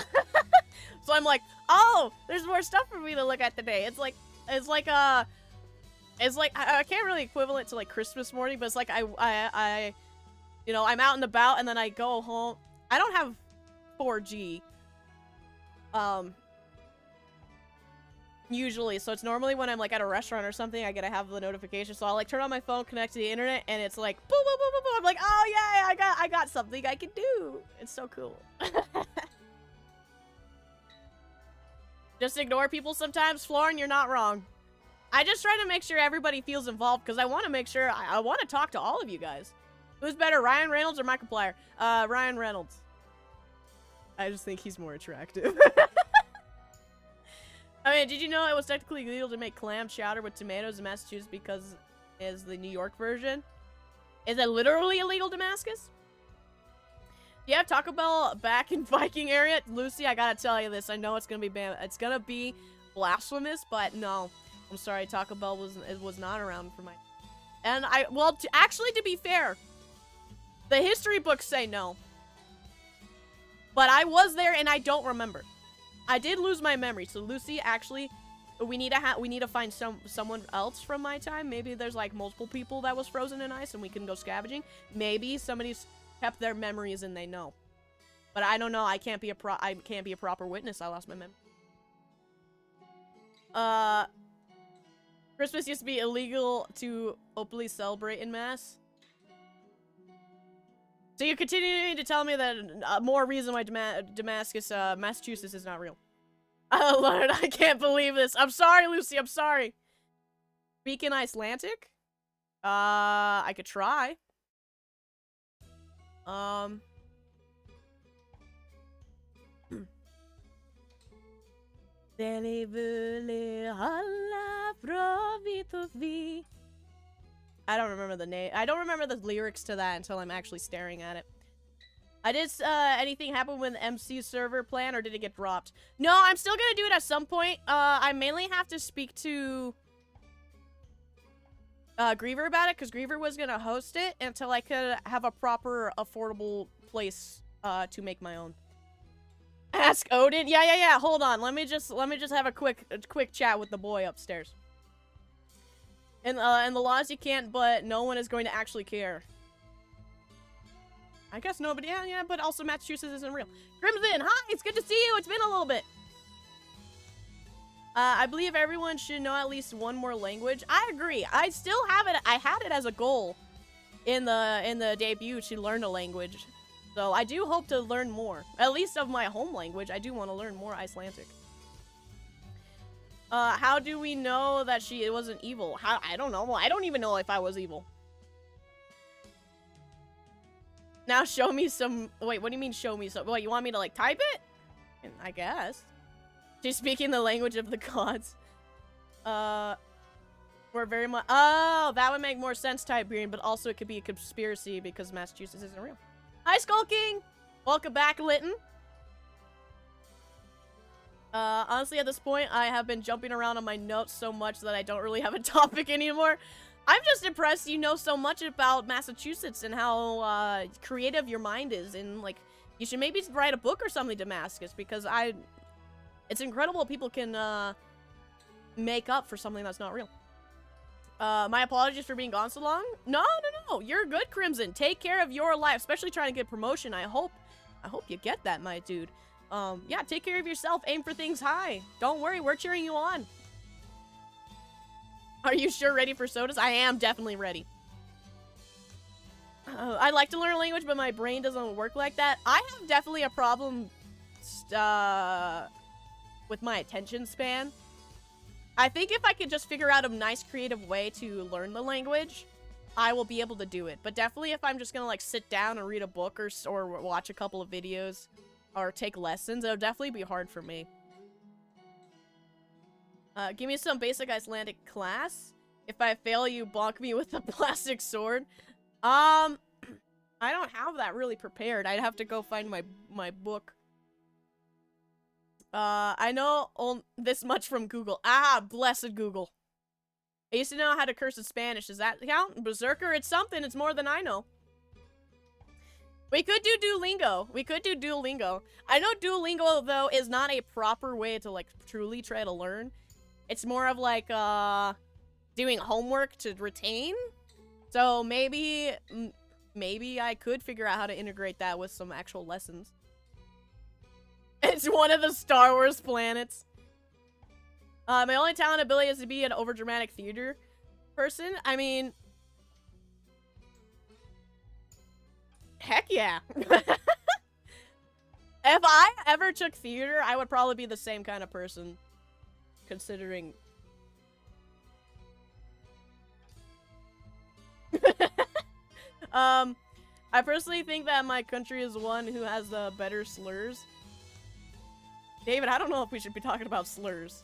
[SPEAKER 1] So I'm like, oh, there's more stuff for me to look at today. It's like, I can't really equivalent to, like, Christmas morning, but it's like, you know, I'm out and about, and then I go home. I don't have 4G. Usually, so it's normally when I'm, like, at a restaurant or something, I gotta have the notification, so I'll, like, turn on my phone, connect to the internet, and it's like, boom, boom, boom, boom, boom. I'm like, oh, yeah, I got something I can do. It's so cool. Just ignore people sometimes, Florin, you're not wrong. I just try to make sure everybody feels involved, because I want to make sure, I want to talk to all of you guys. Who's better, Ryan Reynolds or Markiplier? Ryan Reynolds. I just think he's more attractive. I mean, did you know it was technically illegal to make clam chowder with tomatoes in Massachusetts because it's the New York version? Is it literally illegal, Damascus? Do you have Taco Bell back in Viking area? Lucy, I gotta tell you this. I know it's gonna be it's gonna be blasphemous, but no. I'm sorry, Taco Bell was not around for my... And well, actually, to be fair, the history books say no. But I was there and I don't remember. I did lose my memory, so Lucy, actually, we need to find someone else from my time. Maybe there's, like, multiple people that was frozen in ice and we can go scavenging. Maybe somebody's kept their memories and they know. But I don't know. I can't be a proper witness. I lost my memory. Christmas used to be illegal to openly celebrate in Mass. So you're continuing to tell me that more reason why Damascus, Massachusetts is not real. Oh, Lord, I can't believe this. I'm sorry, Lucy, I'm sorry. Speak in Icelandic? I could try. I don't remember the name. I don't remember the lyrics to that until I'm actually staring at it. Did anything happen with the MC server plan, or did it get dropped? No, I'm still gonna do it at some point. I mainly have to speak to Griever about it, because Griever was gonna host it until I could have a proper, affordable place to make my own. Ask Odin. Yeah. Hold on. Let me just have a quick chat with the boy upstairs. And the laws you can't, but no one is going to actually care. I guess nobody. Yeah. But also Massachusetts isn't real. Crimson, hi. It's good to see you. It's been a little bit. I believe everyone should know at least one more language. I agree. I still have it. I had it as a goal in the debut to learn a language. So I do hope to learn more. At least of my home language. I do want to learn more Icelandic. How do we know that she wasn't evil? I don't know. I don't even know if I was evil. Now show me some... Wait, what do you mean show me some... What, you want me to, like, type it? I guess. She's speaking the language of the gods. We're very much... Oh, that would make more sense, Tiberian, but also it could be a conspiracy because Massachusetts isn't real. Hi, Skull King! Welcome back, Lytton. Honestly, at this point, I have been jumping around on my notes so much that I don't really have a topic anymore. I'm just impressed you know so much about Massachusetts and how, creative your mind is. And, like, you should maybe write a book or something, Damascus, because it's incredible people can, make up for something that's not real. My apologies for being gone so long. No. You're good, Crimson. Take care of your life, especially trying to get promotion. I hope you get that, my dude. Yeah, take care of yourself. Aim for things high. Don't worry, we're cheering you on. Are you sure ready for sodas? I am definitely ready. I'd like to learn a language, but my brain doesn't work like that. I have definitely a problem with my attention span. I think if I could just figure out a nice creative way to learn the language, I will be able to do it. But definitely if I'm just gonna like sit down and read a book or watch a couple of videos or take lessons, it'll definitely be hard for me. Give me some basic Icelandic class. If I fail, you bonk me with a plastic sword. I don't have that really prepared. I'd have to go find my book. I know this much from Google. Ah, blessed Google. I used to know how to curse in Spanish. Does that count? Berserker, it's something. It's more than I know. We could do Duolingo. I know Duolingo, though, is not a proper way to, like, truly try to learn. It's more of, like, doing homework to retain. So maybe I could figure out how to integrate that with some actual lessons. It's one of the Star Wars planets. My only talent ability is to be an overdramatic theater person. I mean... Heck yeah. If I ever took theater, I would probably be the same kind of person. Considering... I personally think that my country is one who has the better slurs. David, I don't know if we should be talking about slurs.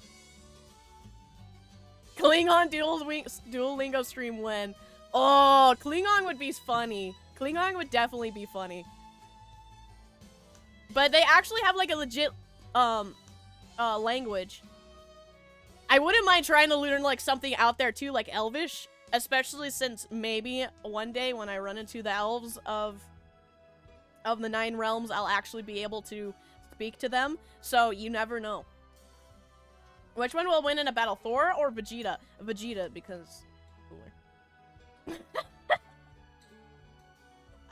[SPEAKER 1] Klingon Duolingo stream when? Oh, Klingon would be funny. Klingon would definitely be funny. But they actually have like a legit language. I wouldn't mind trying to learn like something out there too, like Elvish. Especially since maybe one day when I run into the elves of the 9 realms, I'll actually be able to speak to them. So you never know. Which one will win in a battle, Thor or Vegeta? Vegeta, because cooler.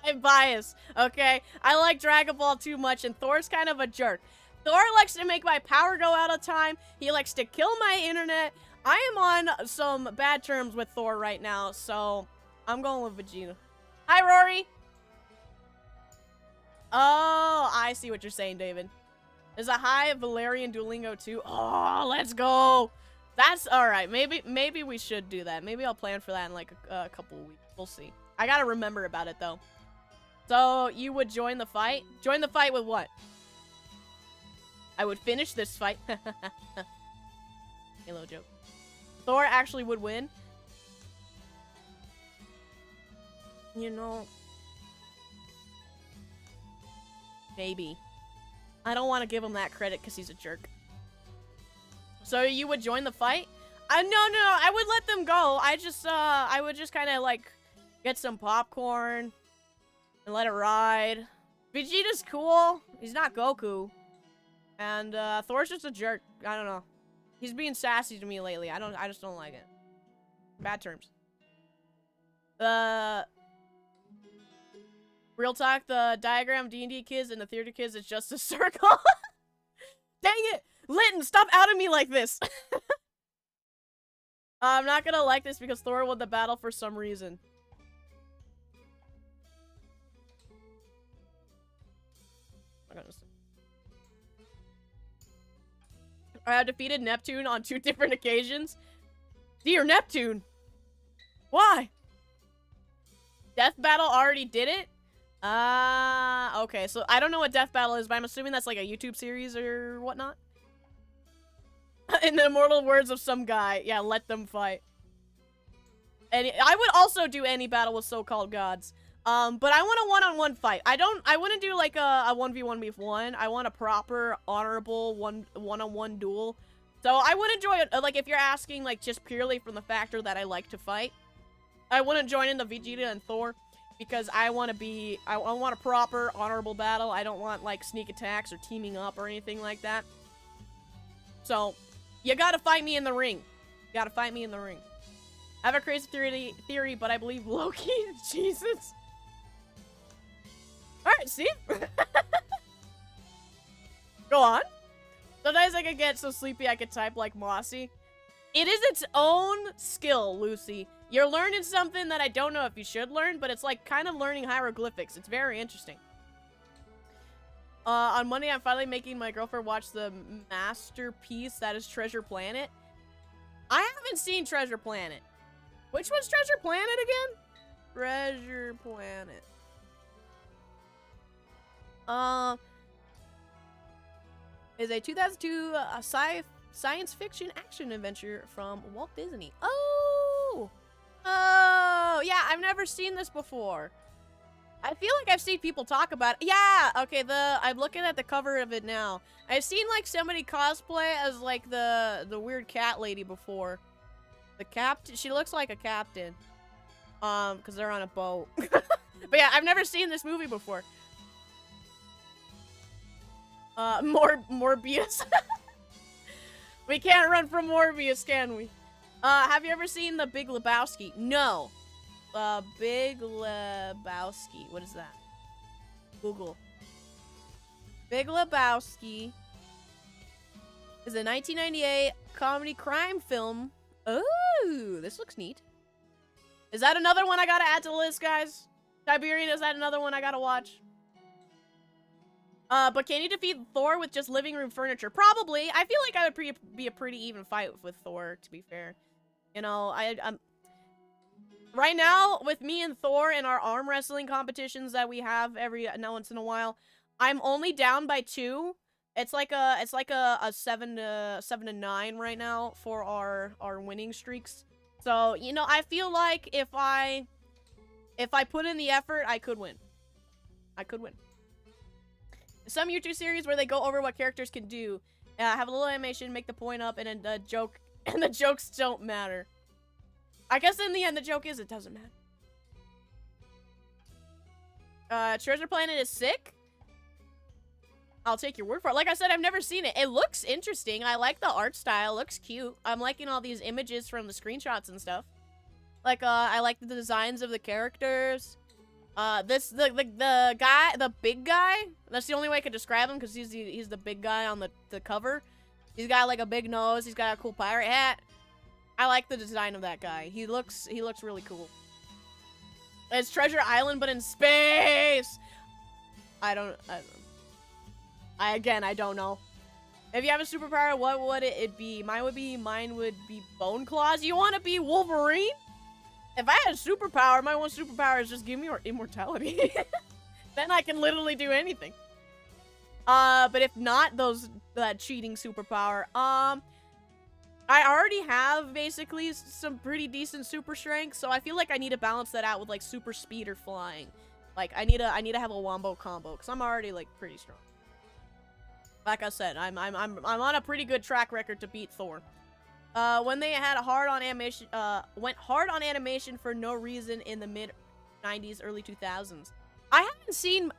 [SPEAKER 1] I'm biased, okay? I like Dragon Ball too much, and Thor's kind of a jerk. Thor likes to make my power go out of time. He likes to kill my internet. I am on some bad terms with Thor right now, so I'm going with Vegeta. Hi, Rory! Oh, I see what you're saying, David. There's a high Valerian Duolingo too. Oh, let's go! That's alright. Maybe we should do that. Maybe I'll plan for that in like a couple of weeks. We'll see. I gotta remember about it, though. So, you would join the fight? Join the fight with what? I would finish this fight. Halo joke. Thor actually would win. You know. Maybe. I don't want to give him that credit because he's a jerk. So you would join the fight? No, I would let them go. I would just kind of, like, get some popcorn and let it ride. Vegeta's cool. He's not Goku. And, Thor's just a jerk. I don't know. He's being sassy to me lately. I just don't like it. Bad terms. Real talk, the diagram D&D kids and the theater kids is just a circle. Dang it! Linton, stop outing me like this! I'm not gonna like this because Thor won the battle for some reason. I have defeated Neptune on 2 different occasions. Dear Neptune! Why? Death Battle already did it? Okay, so I don't know what Death Battle is, but I'm assuming that's like a YouTube series or whatnot. In the immortal words of some guy, yeah, let them fight. And I would also do any battle with so-called gods. But I want a one-on-one fight. I wouldn't do like a 1v1v1. I want a proper, honorable one-on-one duel. So I wouldn't join, like, if you're asking, like, just purely from the factor that I like to fight, I wouldn't join in the Vegeta and Thor, because I want a proper, honorable battle. I don't want, like, sneak attacks or teaming up or anything like that. So, you gotta fight me in the ring. You gotta fight me in the ring. I have a crazy theory, but I believe Loki. Jesus. Alright, see? Go on. Sometimes I could get so sleepy I could type like Mossy. It is its own skill, Lucy. You're learning something that I don't know if you should learn, but it's like kind of learning hieroglyphics. It's very interesting. On Monday, I'm finally making my girlfriend watch the masterpiece that is Treasure Planet. I haven't seen Treasure Planet. Which one's Treasure Planet again? Treasure Planet. Is a 2002 science fiction action adventure from Walt Disney. Oh! Oh! Yeah, I've never seen this before. I feel like I've seen people talk about it. Yeah! Okay, I'm looking at the cover of it now. I've seen, like, somebody cosplay as, like, the weird cat lady before. The captain. She looks like a captain. Because they're on a boat. But yeah, I've never seen this movie before. Morbius. We can't run from Morbius, can we? Have you ever seen The Big Lebowski? No. Big Lebowski. What is that? Google. Big Lebowski is a 1998 comedy crime film. Oh, this looks neat. Is that another one I gotta add to the list, guys? Tiberian, is that another one I gotta watch? But can you defeat Thor with just living room furniture? Probably. I feel like I would be a pretty even fight with Thor, to be fair. You know, I'm... Right now, with me and Thor in our arm wrestling competitions that we have every now once in a while, I'm only down by 2. It's like a 7 to 9 right now for our winning streaks. So, you know, I feel like if I put in the effort, I could win. I could win. Some YouTube series where they go over what characters can do, have a little animation, make the point up, and then the joke, and the jokes don't matter. I guess in the end, the joke is it doesn't matter. Treasure Planet is sick. I'll take your word for it. Like I said, I've never seen it. It looks interesting. I like the art style. It looks cute. I'm liking all these images from the screenshots and stuff. Like, I like the designs of the characters. The guy, the big guy, that's the only way I could describe him because he's the big guy on the cover. He's got like a big nose. He's got a cool pirate hat. I like the design of that guy. He looks really cool. It's Treasure Island, but in space. I don't know. If you have a superpower, what would it be? Mine would be Bone Claws. You want to be Wolverine? If I had a superpower, my one superpower is just give me immortality. Then I can literally do anything. But if not, that cheating superpower. I already have basically some pretty decent super strength, so I feel like I need to balance that out with like super speed or flying. Like, I need to have a wombo combo, because I'm already, like, pretty strong. Like I said, I'm on a pretty good track record to beat Thor. When they had went hard on animation for no reason in the mid-90s, early 2000s. I think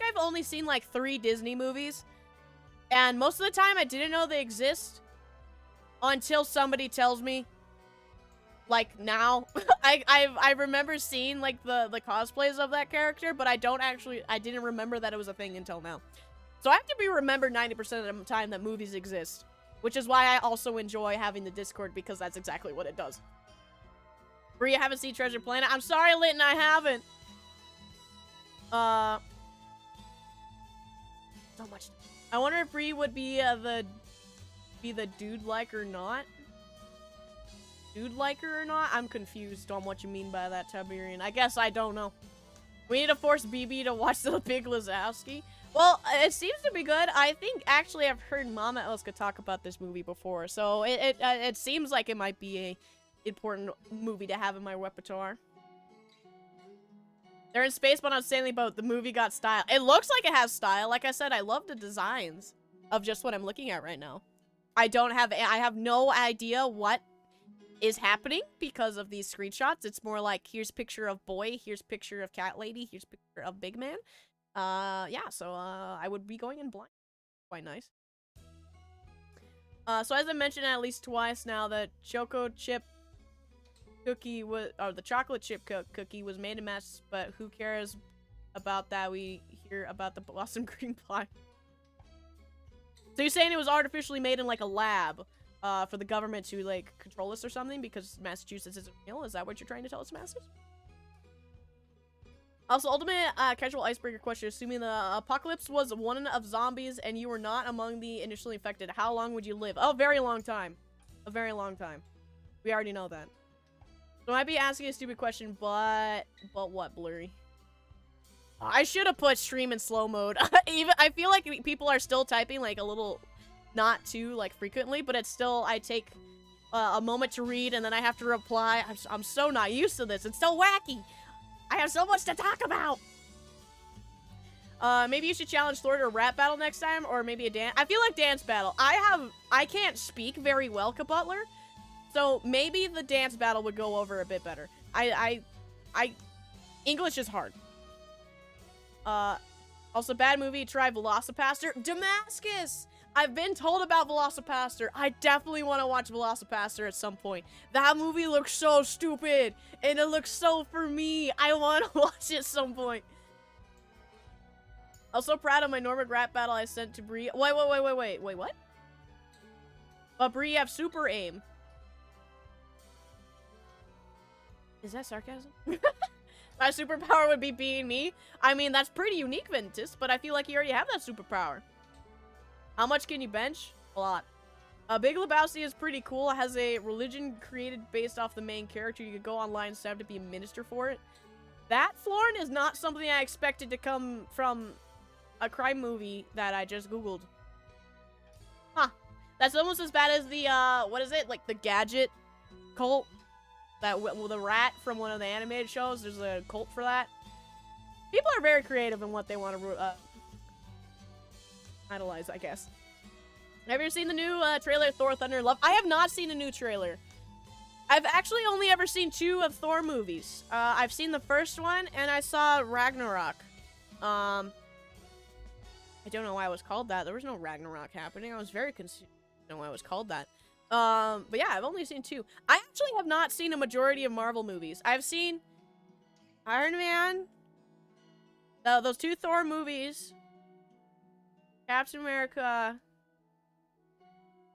[SPEAKER 1] I've only seen, like, 3 Disney movies. And most of the time, I didn't know they exist until somebody tells me. Like, now. I remember seeing, like, the cosplays of that character, but I didn't remember that it was a thing until now. So I have to be remembered 90% of the time that movies exist. Which is why I also enjoy having the Discord, because that's exactly what it does. Brie, I haven't seen Treasure Planet. I'm sorry, Linton, I haven't. So much. I wonder if Brie would be the dude-like or not. Dude-liker or not? I'm confused on what you mean by that, Tiberian. I guess I don't know. We need to force BB to watch The Big Lebowski. Well, it seems to be good. I think, actually, I've heard Mama Elska talk about this movie before, so it seems like it might be a important movie to have in my repertoire. They're in space, but on a sailing boat. The movie got style. It looks like it has style. Like I said, I love the designs of just what I'm looking at right now. I have no idea what is happening because of these screenshots. It's more like, here's picture of boy, here's picture of cat lady, here's picture of big man. Yeah, so, I would be going in blind. Quite nice. So as I mentioned at least twice now, the choco chip cookie was, or the chocolate chip cookie was made in mess, but who cares about that? We hear about the blossom green pie. So you're saying it was artificially made in, like, a lab, for the government to, like, control us or something because Massachusetts isn't real? Is that what you're trying to tell us, Masters? Also, ultimate casual icebreaker question. Assuming the apocalypse was one of zombies and you were not among the initially infected, how long would you live? Oh, very long time. A very long time. We already know that. So I might be asking a stupid question, but what, Blurry? I should have put stream in slow mode. I feel like people are still typing, like, a little, not too, like, frequently, but it's still, I take a moment to read and then I have to reply. I'm so not used to this. It's so wacky. I have so much to talk about! Maybe you should challenge Thor to a rap battle next time, or maybe a dance. I feel like dance battle. I can't speak very well, Kabutler, so maybe the dance battle would go over a bit better. English is hard. Also, bad movie, try Velocipaster. Damascus! I've been told about Velocipaster. I definitely want to watch Velocipaster at some point. That movie looks so stupid, and it looks so for me. I want to watch it at some point. I'm so proud of my Norman rap battle I sent to Brie. Wait, what? But Brie, you have super aim. Is that sarcasm? My superpower would be being me. I mean, that's pretty unique, Ventus, but I feel like you already have that superpower. How much can you bench? A lot. Big Lebowski is pretty cool. It has a religion created based off the main character. You could go online and have to be a minister for it. That, Florin, is not something I expected to come from a crime movie that I just Googled. Huh. That's almost as bad as the, what is it? Like, the Gadget cult? The rat from one of the animated shows. There's a cult for that. People are very creative in what they want to, idolize, I guess. Have you ever seen the new trailer, Thor Thunder and Love? I have not seen a new trailer. I've actually only ever seen 2 of Thor movies. I've seen the first one, and I saw Ragnarok. I don't know why it was called that. There was no Ragnarok happening. I was very confused. I don't know why it was called that. But yeah, I've only seen 2. I actually have not seen a majority of Marvel movies. I've seen Iron Man, those 2 Thor movies, Captain America,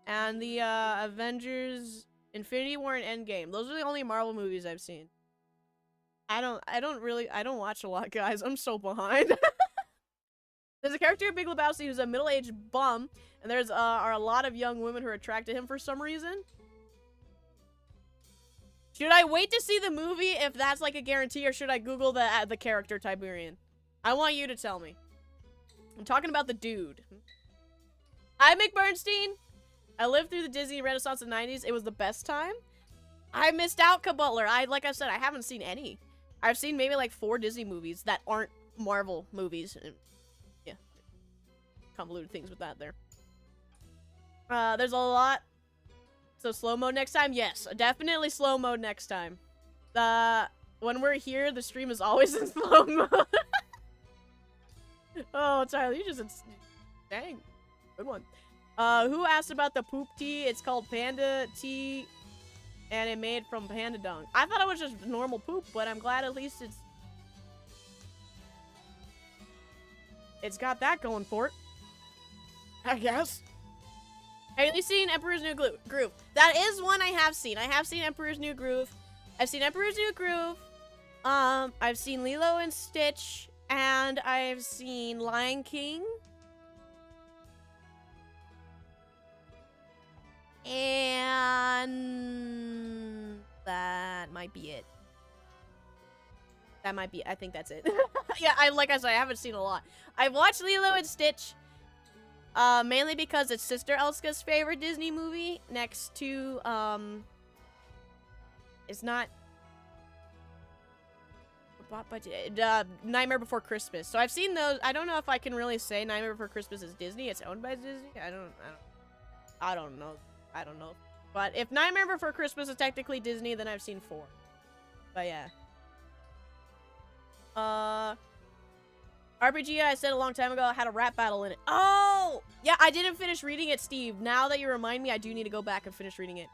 [SPEAKER 1] and the Avengers, Infinity War, and Endgame. Those are the only Marvel movies I've seen. I don't watch a lot, guys. I'm so behind. There's a character in Big Lebowski who's a middle-aged bum, and there's are a lot of young women who are attracted to him for some reason. Should I wait to see the movie if that's like a guarantee, or should I Google the character Tiberian? I want you to tell me. I'm talking about the dude. Hi, Mick Bernstein. I lived through the Disney Renaissance in the 90s. It was the best time. I missed out, Kabutler. Like I said, I haven't seen any. I've seen maybe like 4 Disney movies that aren't Marvel movies. And, yeah. Convoluted things with that there. There's a lot. So slow mode next time? Yes, definitely slow mode next time. When we're here, the stream is always in slow mode. Oh, Tyler, you just... Dang. Good one. Who asked about the poop tea? It's called panda tea, and it made from panda dung. I thought it was just normal poop, but I'm glad at least it's got that going for it, I guess. Have you seen Emperor's New Groove? That is one I have seen. I have seen Emperor's New Groove. I've seen Emperor's New Groove. I've seen Lilo and Stitch, and I've seen Lion King. And that might be it. That might be, I think that's it. Yeah, like I said, I haven't seen a lot. I've watched Lilo and Stitch, mainly because it's Sister Elska's favorite Disney movie, next to, it's not, Nightmare Before Christmas. So I've seen those. I don't know if I can really say Nightmare Before Christmas is Disney. It's owned by Disney. I don't know. But if Nightmare Before Christmas is technically Disney, then I've seen 4. But yeah. RPG, I said a long time ago, had a rap battle in it. Oh! Yeah, I didn't finish reading it, Steve. Now that you remind me, I do need to go back and finish reading it.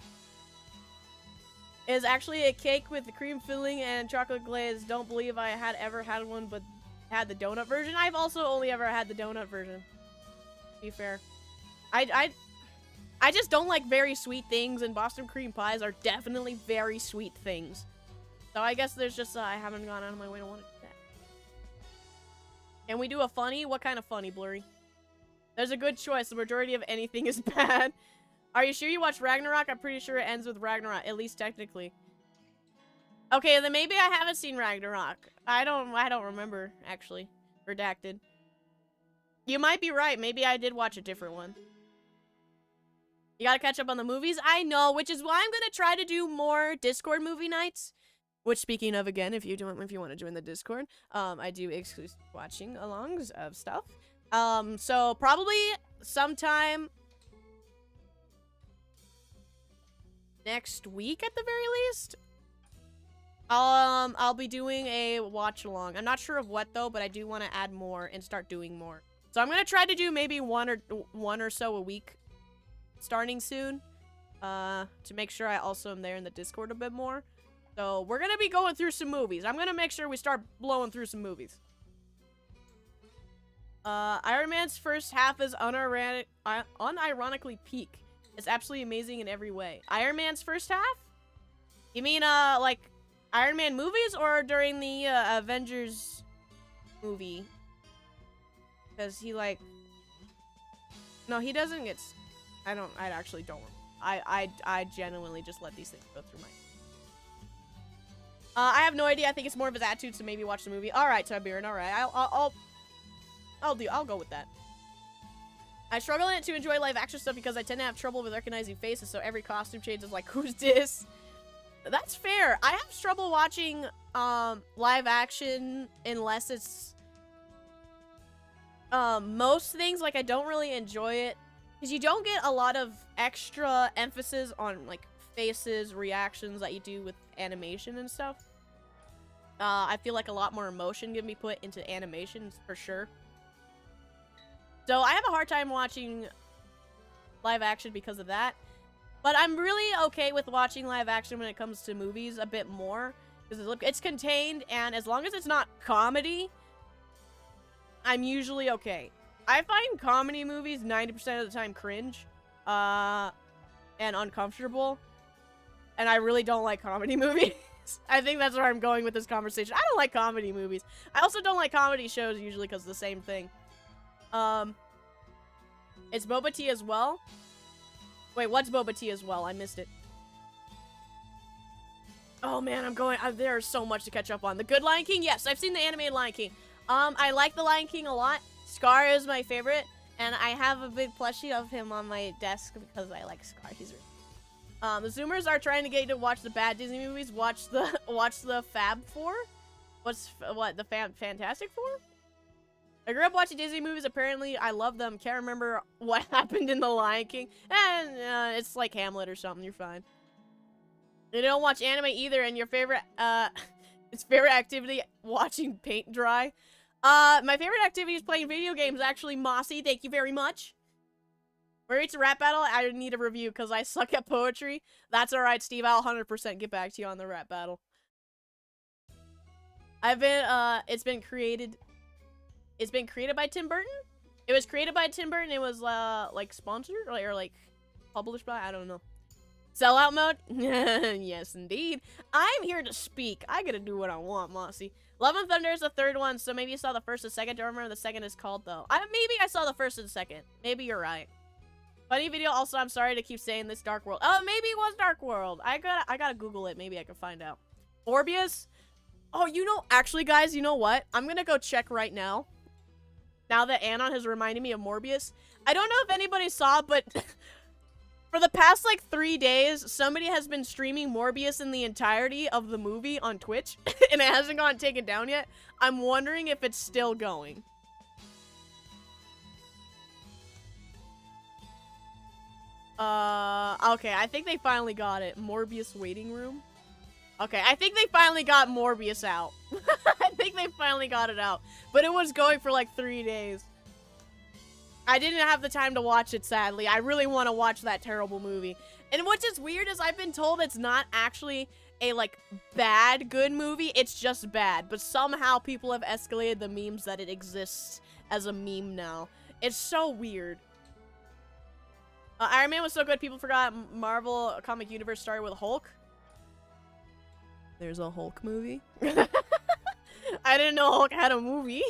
[SPEAKER 1] It is actually a cake with the cream filling and chocolate glaze. Don't believe I had ever had one, but had the donut version. I've also only ever had the donut version. To be fair. I just don't like very sweet things, and Boston cream pies are definitely very sweet things. So I guess there's just, I haven't gone out of my way to want to do that. Can we do a funny? What kind of funny, Blurry? There's a good choice. The majority of anything is bad. Are you sure you watched Ragnarok? I'm pretty sure it ends with Ragnarok, at least technically. Okay, then maybe I haven't seen Ragnarok. I don't remember, actually. Redacted. You might be right. Maybe I did watch a different one. You gotta catch up on the movies. I know, which is why I'm gonna try to do more Discord movie nights. Which, speaking of, again, if you want to join the Discord, I do exclusive watching alongs of stuff. So probably sometime next week at the very least. I'll be doing a watch along. I'm not sure of what though, but I do want to add more and start doing more. So I'm gonna try to do maybe one or so a week. Starting soon, to make sure I also am there in the Discord a bit more. So we're gonna be going through some movies. I'm gonna make sure we start blowing through some movies. Iron Man's first half is unironically peak. It's absolutely amazing in every way. Iron Man's first half? You mean like Iron Man movies, or during the Avengers movie? Because he like, no, he doesn't get. I actually don't. I genuinely just let these things go through my. I have no idea. I think it's more of his attitude, so maybe watch the movie. All right, Tiberian. All right, I'll go with that. I struggle to enjoy live action stuff because I tend to have trouble with recognizing faces. So every costume change is like, who's this? That's fair. I have trouble watching live action unless it's most things. Like, I don't really enjoy it. Because you don't get a lot of extra emphasis on, like, faces, reactions that you do with animation and stuff. I feel like a lot more emotion can be put into animations, for sure. So I have a hard time watching live action because of that. But I'm really okay with watching live action when it comes to movies a bit more. Because it's contained, and as long as it's not comedy, I'm usually okay. I find comedy movies 90% of the time cringe, and uncomfortable, and I really don't like comedy movies. I think that's where I'm going with this conversation. I don't like comedy movies. I also don't like comedy shows usually because of the same thing. It's boba tea as well? Wait, what's boba tea as well? I missed it. Oh man, there's so much to catch up on. The Good Lion King? Yes, I've seen the animated Lion King. I like the Lion King a lot. Scar is my favorite, and I have a big plushie of him on my desk because I like Scar. He's really the Zoomers are trying to get you to watch the bad Disney movies. Watch the Fab Four. What the Fantastic Four? I grew up watching Disney movies. Apparently, I love them. Can't remember what happened in The Lion King. And it's like Hamlet or something. You're fine. You don't watch anime either, and your favorite, it's favorite activity, watching paint dry. My favorite activity is playing video games, actually, Mossy. Thank you very much. Where it's a rap battle, I need a review, because I suck at poetry. That's alright, Steve. I'll 100% get back to you on the rap battle. It's been created by Tim Burton? It was created by Tim Burton. It was, like, sponsored? Or like, published by? I don't know. Sellout mode? Yes, indeed. I'm here to speak. I gotta do what I want, Mossy. Love and Thunder is the third one, so maybe you saw the first and second. Don't remember the second is called, though. Maybe I saw the first and second. Maybe you're right. Funny video. Also, I'm sorry to keep saying this, Dark World. Oh, maybe it was Dark World. I gotta Google it. Maybe I can find out. Morbius? Oh, you know, actually, guys, you know what? I'm gonna go check right now. Now that Anon has reminded me of Morbius. I don't know if anybody saw, but for the past, like, 3 days, somebody has been streaming Morbius in the entirety of the movie on Twitch, and it hasn't gotten taken down yet. I'm wondering if it's still going. Okay, I think they finally got it. Morbius waiting room. Okay, I think they finally got Morbius out. I think they finally got it out. But it was going for like 3 days. I didn't have the time to watch it, sadly. I really want to watch that terrible movie. And what's just weird is I've been told it's not actually a, like, bad, good movie. It's just bad. But somehow people have escalated the memes that it exists as a meme now. It's so weird. Iron Man was so good, people forgot Marvel Comic Universe started with Hulk. There's a Hulk movie. I didn't know Hulk had a movie.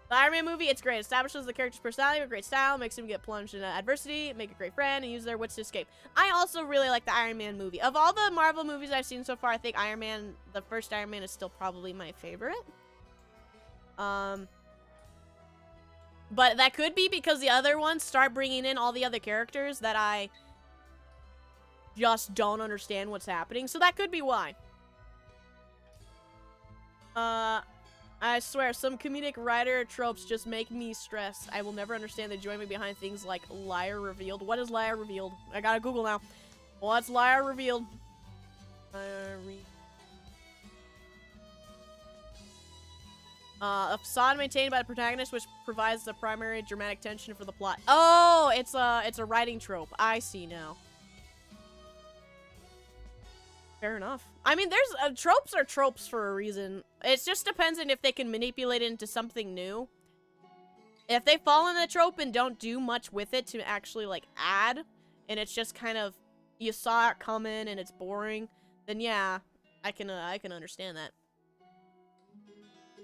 [SPEAKER 1] The Iron Man movie, it's great. Establishes the character's personality with great style, makes him get plunged into adversity, make a great friend, and use their wits to escape. I also really like the Iron Man movie. Of all the Marvel movies I've seen so far, I think Iron Man, the first Iron Man, is still probably my favorite. But that could be because the other ones start bringing in all the other characters that I just don't understand what's happening. So that could be why. I swear, some comedic writer tropes just make me stressed. I will never understand the enjoyment behind things like liar revealed. What is liar revealed? I gotta Google now. What's liar revealed? A facade maintained by the protagonist, which provides the primary dramatic tension for the plot. Oh, it's a writing trope. I see now. Fair enough. I mean, there's tropes are tropes for a reason. It just depends on if they can manipulate it into something new. If they fall in the trope and don't do much with it to actually, like, add, and it's just kind of, you saw it coming and it's boring, then yeah, I can understand that.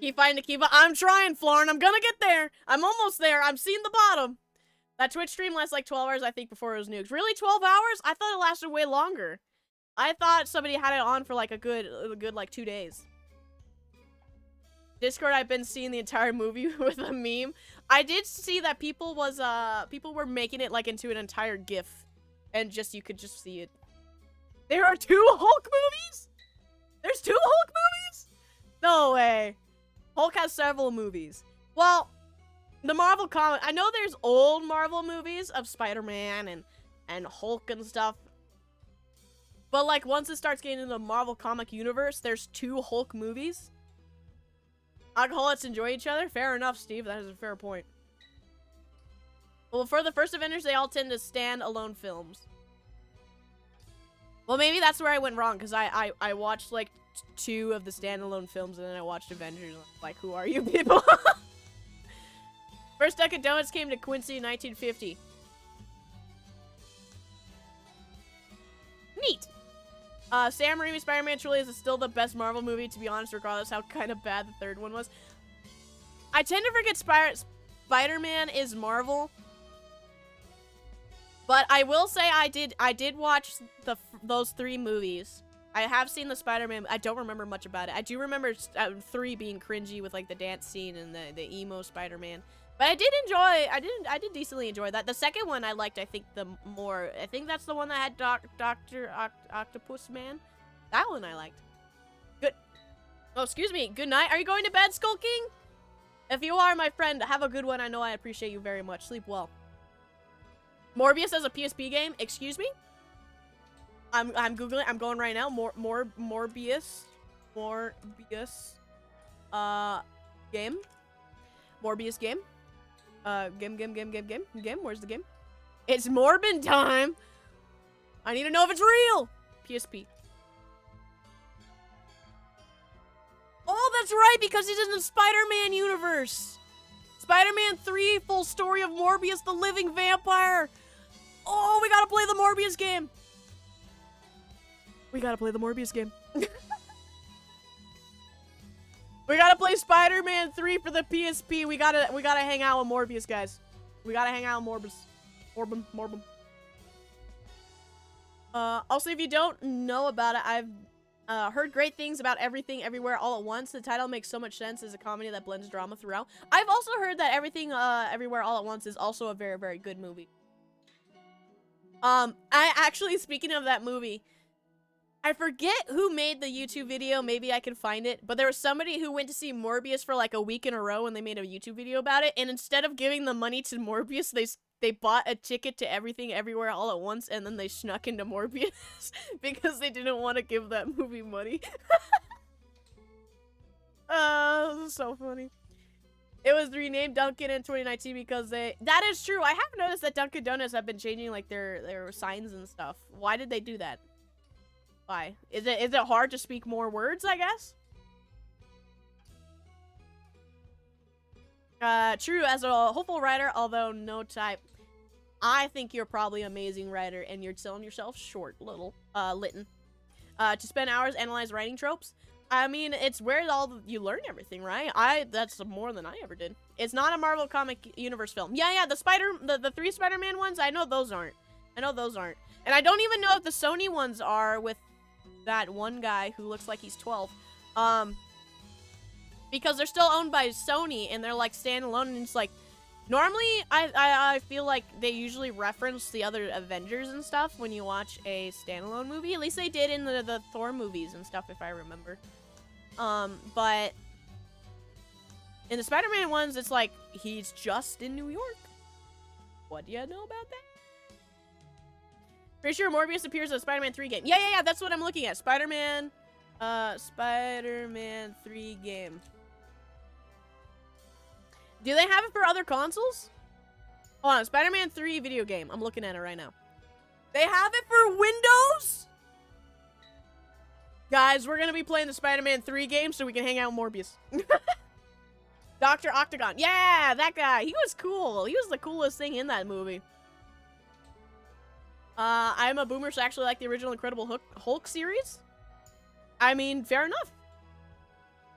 [SPEAKER 1] Keep fighting to keep up. I'm trying, Florin. I'm gonna get there. I'm almost there. I'm seeing the bottom. That Twitch stream lasts like 12 hours, I think, before it was nuked. Really, 12 hours? I thought it lasted way longer. I thought somebody had it on for like a good like 2 days. Discord, I've been seeing the entire movie with a meme. I did see that people were making it like into an entire GIF, and you could just see it. There are 2 Hulk movies? There's 2 Hulk movies? No way. Hulk has several movies. Well, the Marvel comic, I know there's old Marvel movies of Spider-Man and Hulk and stuff. But like once it starts getting into the Marvel comic universe, there's 2 Hulk movies. Alcoholics enjoy each other? Fair enough, Steve. That is a fair point. Well, for the first Avengers, they all tend to stand-alone films. Well, maybe that's where I went wrong, because I watched like 2 of the standalone films, and then I watched Avengers. Like, who are you people? First Dunkin' Donuts came to Quincy in 1950. Neat. Sam Raimi's Spider-Man truly is still the best Marvel movie, to be honest, regardless how kind of bad the third one was. I tend to forget Spider-Man is Marvel. But I will say I did watch those 3 movies. I have seen the Spider-Man. I don't remember much about it. I do remember 3 being cringy with like the dance scene and the emo Spider-Man. But I did enjoy. I did decently enjoy that. The second one I liked. I think the more. I think that's the one that had Dr. Octopus Man. That one I liked. Good. Oh, excuse me. Good night. Are you going to bed, Skull King? If you are my friend, have a good one. I know I appreciate you very much. Sleep well. Morbius as a PSP game? Excuse me? I'm Googling. I'm going right now. Morbius. Game. Morbius game. Game. Where's the game? It's Morbin time. I need to know if it's real. PSP. Oh, that's right, because he's in the Spider-Man universe. Spider-Man 3, full story of Morbius the living vampire. Oh, we gotta play the Morbius game. We gotta play the Morbius game. We gotta play Spider-Man 3 for the PSP. We gotta hang out with Morbius, guys. We gotta hang out with Morbin. Also, if you don't know about it, I've heard great things about Everything Everywhere All at Once. The title makes so much sense as a comedy that blends drama throughout. I've also heard that Everything Everywhere All at Once is also a very, very good movie. I actually, speaking of that movie, I forget who made the YouTube video. Maybe I can find it. But there was somebody who went to see Morbius for like a week in a row and they made a YouTube video about it. And instead of giving the money to Morbius, they bought a ticket to Everything Everywhere All at Once and then they snuck into Morbius because they didn't want to give that movie money. This is so funny. It was renamed Dunkin' in 2019 because that is true. I have noticed that Dunkin' Donuts have been changing like their signs and stuff. Why did they do that? Why? Is it hard to speak more words, I guess? True, as a hopeful writer, although no type. I think you're probably an amazing writer, and you're selling yourself short, Litten. To spend hours analyze writing tropes. I mean, it's where you learn everything, right? That's more than I ever did. It's not a Marvel comic universe film. Yeah, the 3 Spider-Man ones, I know those aren't. And I don't even know if the Sony ones are with that one guy who looks like he's 12. Because they're still owned by Sony and they're like standalone, and it's like normally I feel like they usually reference the other Avengers and stuff when you watch a standalone movie. At least they did in the Thor movies and stuff, if I remember. But in the Spider-Man ones, it's like he's just in New York. What do you know about that? Pretty sure Morbius appears in a Spider-Man 3 game. Yeah, that's what I'm looking at. Spider-Man 3 game. Do they have it for other consoles? Hold on, Spider-Man 3 video game. I'm looking at it right now. They have it for Windows? Guys, we're gonna be playing the Spider-Man 3 game so we can hang out with Morbius. Dr. Octagon. Yeah, that guy. He was cool. He was the coolest thing in that movie. I'm a boomer, so I actually like the original Incredible Hulk series. I mean, fair enough.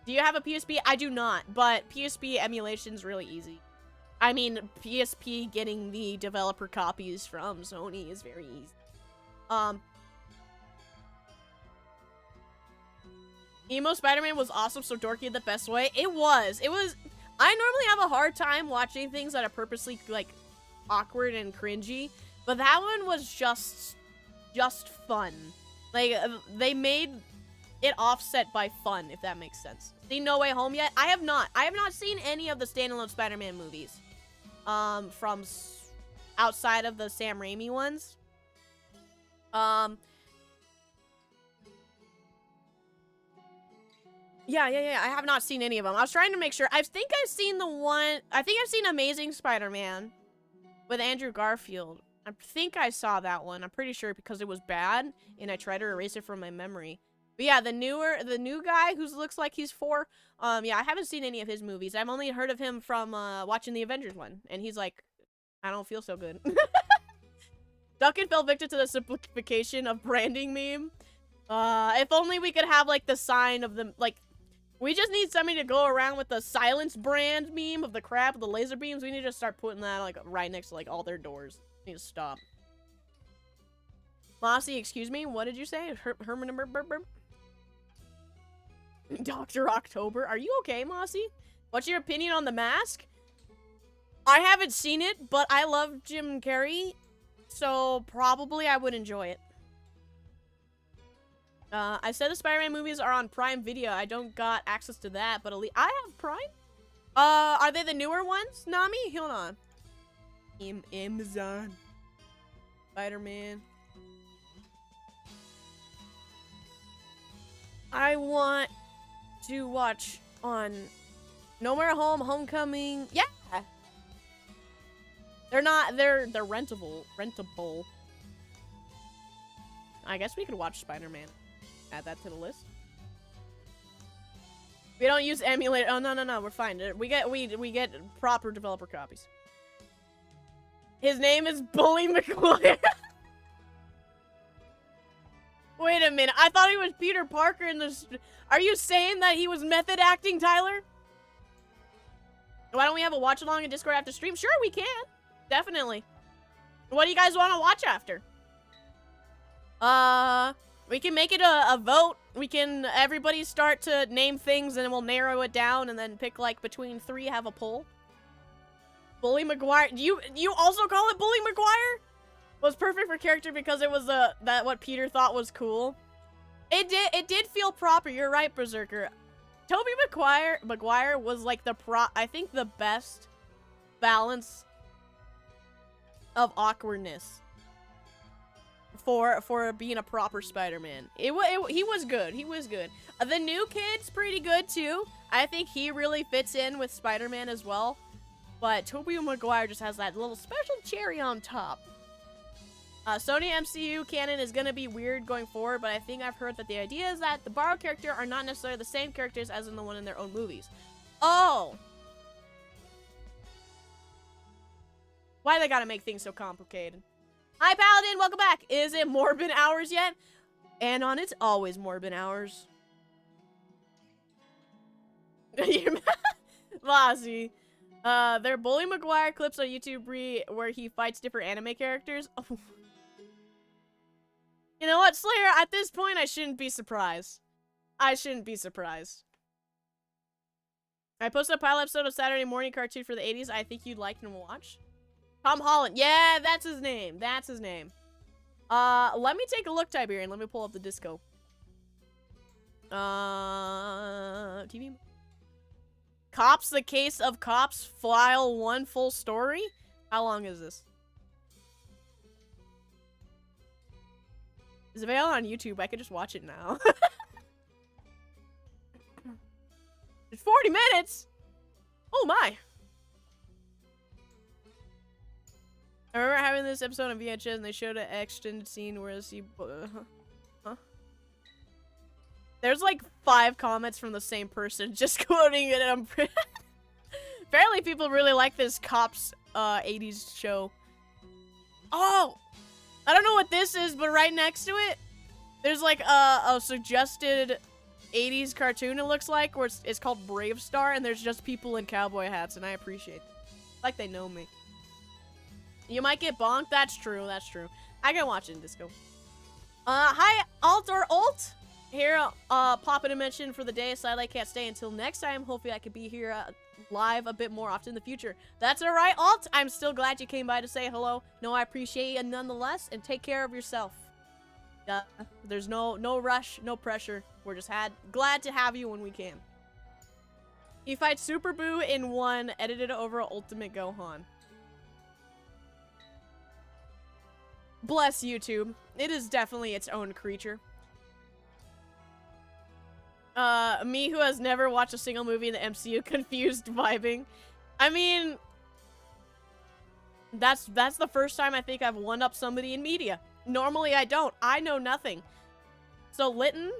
[SPEAKER 1] Do you have a PSP? I do not, but PSP emulation is really easy. I mean, PSP getting the developer copies from Sony is very easy. Emo Spider-Man was awesome, so dorky in the best way. It was. I normally have a hard time watching things that are purposely, like, awkward and cringy. But that one was just fun. Like, they made it offset by fun, if that makes sense. Seen No Way Home yet? I have not. I have not seen any of the standalone Spider-Man movies. From outside of the Sam Raimi ones. Yeah. I have not seen any of them. I was trying to make sure. I think I've seen Amazing Spider-Man with Andrew Garfield. I think I saw that one. I'm pretty sure because it was bad, and I tried to erase it from my memory. But yeah, the new guy who looks like he's 4. Yeah, I haven't seen any of his movies. I've only heard of him from watching the Avengers one, and he's like, I don't feel so good. Duncan fell victim to the simplification of branding meme. If only we could have like the sign of the we just need somebody to go around with the silence brand meme of the crap with the laser beams. We need to start putting that like right next to like all their doors. Need to stop. Mossy, excuse me, what did you say? Herman Dr. October, are you okay, Mossy? What's your opinion on The Mask? I haven't seen it, but I love Jim Carrey, so probably I would enjoy it. I said the Spider-Man movies are on Prime Video. I don't got access to that, but at least I have Prime. Are they the newer ones, Nami? Hold on. Amazon. Spider-Man. I want to watch on No More Home, Homecoming. Yeah. They're not, they're rentable. I guess we could watch Spider-Man. Add that to the list. We don't use emulator. Oh, no, we're fine. We get proper developer copies. His name is Bully McGuire. Wait a minute. I thought he was Peter Parker in this. Are you saying that he was method acting, Tyler? Why don't we have a watch along in Discord after stream? Sure, we can. Definitely. What do you guys want to watch after? We can make it a vote. We can everybody start to name things and then we'll narrow it down and then pick like between 3, have a poll. Bully McGuire. You also call it Bully McGuire? Was perfect for character because it was that what Peter thought was cool. It did feel proper. You're right, Berserker. Tobey Maguire was like I think the best balance of awkwardness for being a proper Spider-Man. He was good. He was good. The new kid's pretty good too. I think he really fits in with Spider-Man as well. But Tobey Maguire just has that little special cherry on top. Sony MCU canon is gonna be weird going forward, but I think I've heard that the idea is that the borrowed character are not necessarily the same characters as in the one in their own movies. Oh! Why they gotta make things so complicated? Hi, Paladin! Welcome back! Is it Morbin Hours yet? Anon, it's always Morbin Hours. Lassie. There are Bully McGuire clips on YouTube, Brie, where he fights different anime characters. Oh. You know what, Slayer? At this point, I shouldn't be surprised. I shouldn't be surprised. I posted a pilot episode of Saturday morning cartoon for the 80s. I think you'd like to watch. Tom Holland. Yeah, that's his name. That's his name. Let me take a look, Tiberian. Let me pull up the disco. TV. Cops, the Case of Cops, File 1, full story? How long is this? It's available on YouTube. I could just watch it now. It's 40 minutes! Oh my! I remember having this episode on VHS and they showed an extended scene where he... huh? There's like 5 comments from the same person just quoting it. Apparently people really like this Cops 80s show. Oh! I don't know what this is, but right next to it, there's like a suggested 80s cartoon, it looks like, where it's called Brave Star, and there's just people in cowboy hats, and I appreciate it. Like they know me. You might get bonked. That's true. That's true. I can watch it in disco. Hi, Alt or Alt. Here, popping a mention for the day. Sadly, I can't stay until next time. Hopefully, I could be here live a bit more often in the future. That's all right, Alt. I'm still glad you came by to say hello. No, I appreciate you nonetheless, and take care of yourself. There's no rush, no pressure. We're just glad to have you when we can. He fights Super Boo in 1, edited over Ultimate Gohan. Bless YouTube. It is definitely its own creature. Me who has never watched a single movie in the MCU, confused vibing. I mean, that's the first time I think I've one-upped somebody in media. Normally I don't. I know nothing. So Lytton,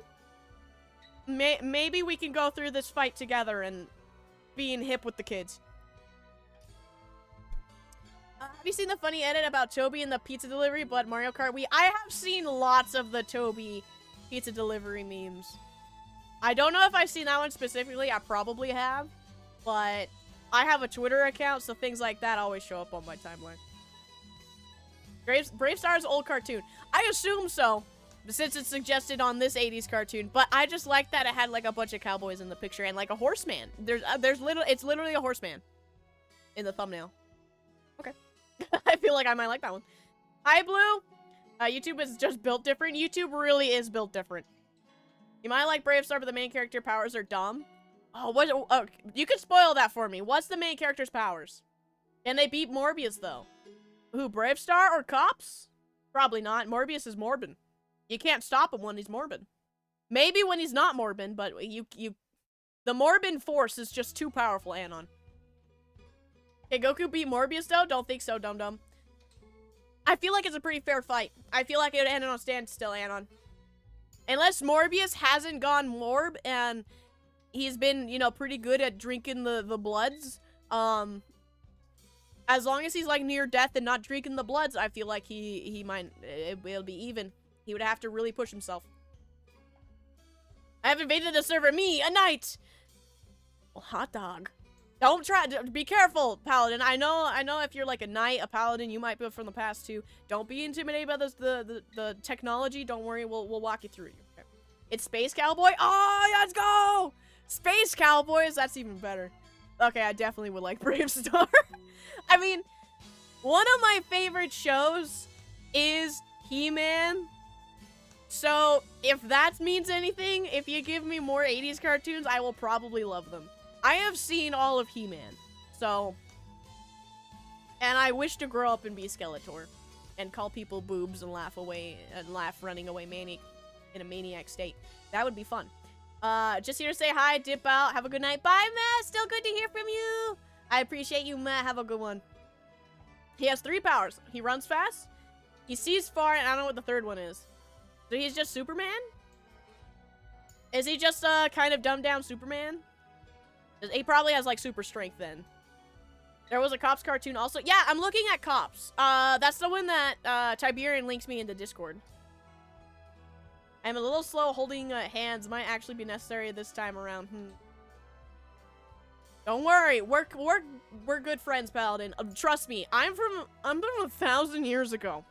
[SPEAKER 1] maybe we can go through this fight together and being hip with the kids. Have you seen the funny edit about Toby and the pizza delivery but Mario Kart Wii? I have seen lots of the Toby pizza delivery memes. I don't know if I've seen that one specifically. I probably have. But I have a Twitter account, so things like that always show up on my timeline. Brave Star's old cartoon. I assume so, since it's suggested on this 80s cartoon. But I just like that it had like a bunch of cowboys in the picture and like a horseman. It's literally a horseman in the thumbnail. Okay. I feel like I might like that one. Hi, Blue. YouTube is just built different. YouTube really is built different. You might like Brave Star, but the main character powers are dumb. Oh, what? Oh, you could spoil that for me. What's the main character's powers? Can they beat Morbius, though? Who, Brave Star or Cops? Probably not. Morbius is Morbin. You can't stop him when he's Morbin. Maybe when he's not Morbin, but the Morbin force is just too powerful, Anon. Can Goku beat Morbius, though? Don't think so, dum-dum. I feel like it's a pretty fair fight. I feel like it would end on a standstill, Anon. Unless Morbius hasn't gone Morb, and he's been, you know, pretty good at drinking the bloods. As long as he's, like, near death and not drinking the bloods, I feel like he might, it'll be even. He would have to really push himself. I have invaded the server. Me, a knight. Well, hot dog. Don't try. Be careful, paladin. I know. If you're like a knight, a paladin, you might be from the past too. Don't be intimidated by the technology. Don't worry. We'll walk you through it. Okay. It's Space Cowboy. Oh, let's go. Space Cowboys. That's even better. Okay, I definitely would like Brave Star. I mean, one of my favorite shows is He-Man. So, if that means anything, if you give me more 80s cartoons, I will probably love them. I have seen all of He-Man, so... And I wish to grow up and be Skeletor. And call people boobs and laugh running away in a maniac state. That would be fun. Just here to say hi, dip out, have a good night. Bye, Matt! Still good to hear from you! I appreciate you, Matt. Have a good one. He has 3 powers. He runs fast, he sees far, and I don't know what the third one is. So he's just Superman? Is he just kind of dumbed down Superman? He probably has like super strength then. There was a Cops cartoon also. Yeah, I'm looking at Cops. That's the one that Tiberian links me into Discord. I'm a little slow holding hands. Might actually be necessary this time around. Don't worry, we're good friends, Paladin. Trust me, I'm from 1,000 years ago.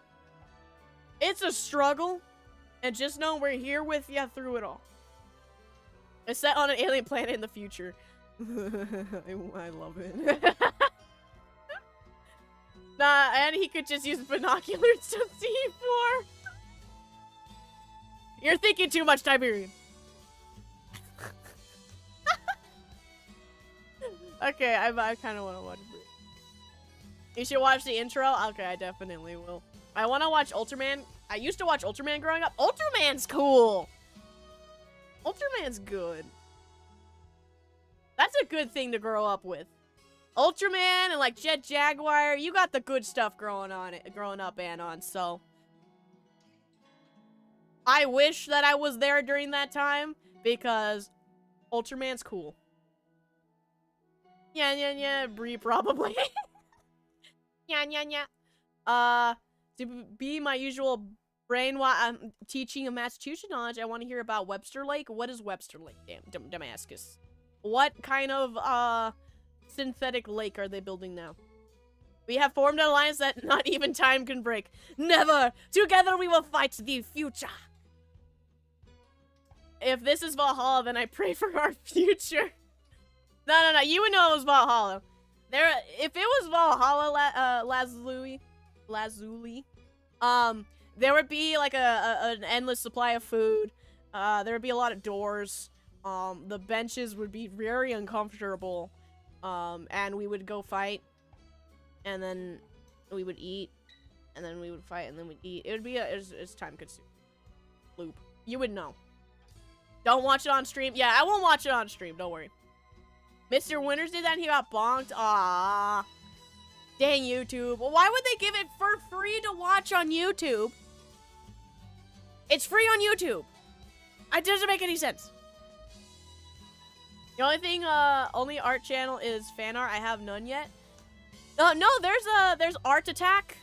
[SPEAKER 1] It's a struggle. And just know we're here with you through it all. It's set on an alien planet in the future. I love it. Nah, and he could just use binoculars to see more. You're thinking too much, Tiberian. Okay, I kind of want to watch Brie. You should watch the intro? Okay, I definitely will. I want to watch Ultraman. I used to watch Ultraman growing up. Ultraman's cool. Ultraman's good. That's a good thing to grow up with. Ultraman and like Jet Jaguar. You got the good stuff growing up, Anon. So I wish that I was there during that time because Ultraman's cool. Yeah. Brie probably. Yeah. To be my usual brain while I'm teaching a Massachusetts knowledge, I want to hear about Webster Lake. What is Webster Lake, Damascus? What kind of synthetic lake are they building now? We have formed an alliance that not even time can break. Never! Together we will fight the future! If this is Valhalla, then I pray for our future. No. You would know it was Valhalla. If it was Valhalla, Lazuli, there would be like an endless supply of food. There would be a lot of doors. The benches would be very uncomfortable. And we would go fight, and then we would eat, and then we would fight, and then we'd eat. It would be it's time consuming loop. You would know. Don't watch it on stream. Yeah, I won't watch it on stream. Don't worry. Mr. Winters did that and he got bonked. Ah, dang YouTube. Well, why would they give it for free to watch on YouTube? It's free on YouTube. It doesn't make any sense. The only thing, only art channel is fan art. I have none yet. No, there's Art Attack.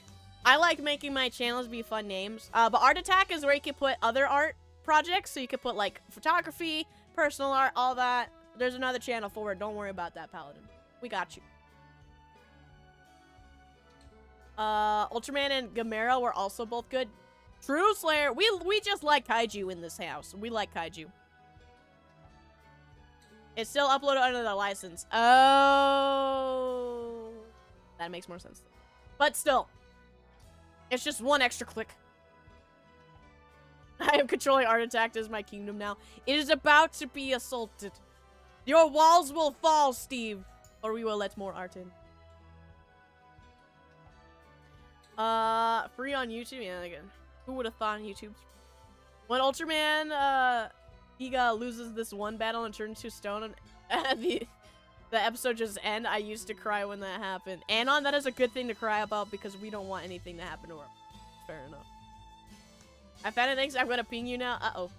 [SPEAKER 1] I like making my channels be fun names. But Art Attack is where you can put other art projects. So you can put like photography, personal art, all that. There's another channel for it. Don't worry about that, Paladin. We got you. Ultraman and Gamera were also both good. True Slayer. We just like kaiju in this house. We like kaiju. It's still uploaded under the license. Oh, that makes more sense. But still, it's just one extra click. I am controlling Art Attack as my kingdom now. It is about to be assaulted. Your walls will fall, Steve. Or we will let more art in. Free on YouTube? Yeah, again. Who would have thought on YouTube? When Ultraman, Giga loses this one battle and turns to stone, and the episode just ends, I used to cry when that happened. Anon, that is a good thing to cry about because we don't want anything to happen to her. Fair enough. I found it, thanks. I'm gonna ping you now. Uh-oh.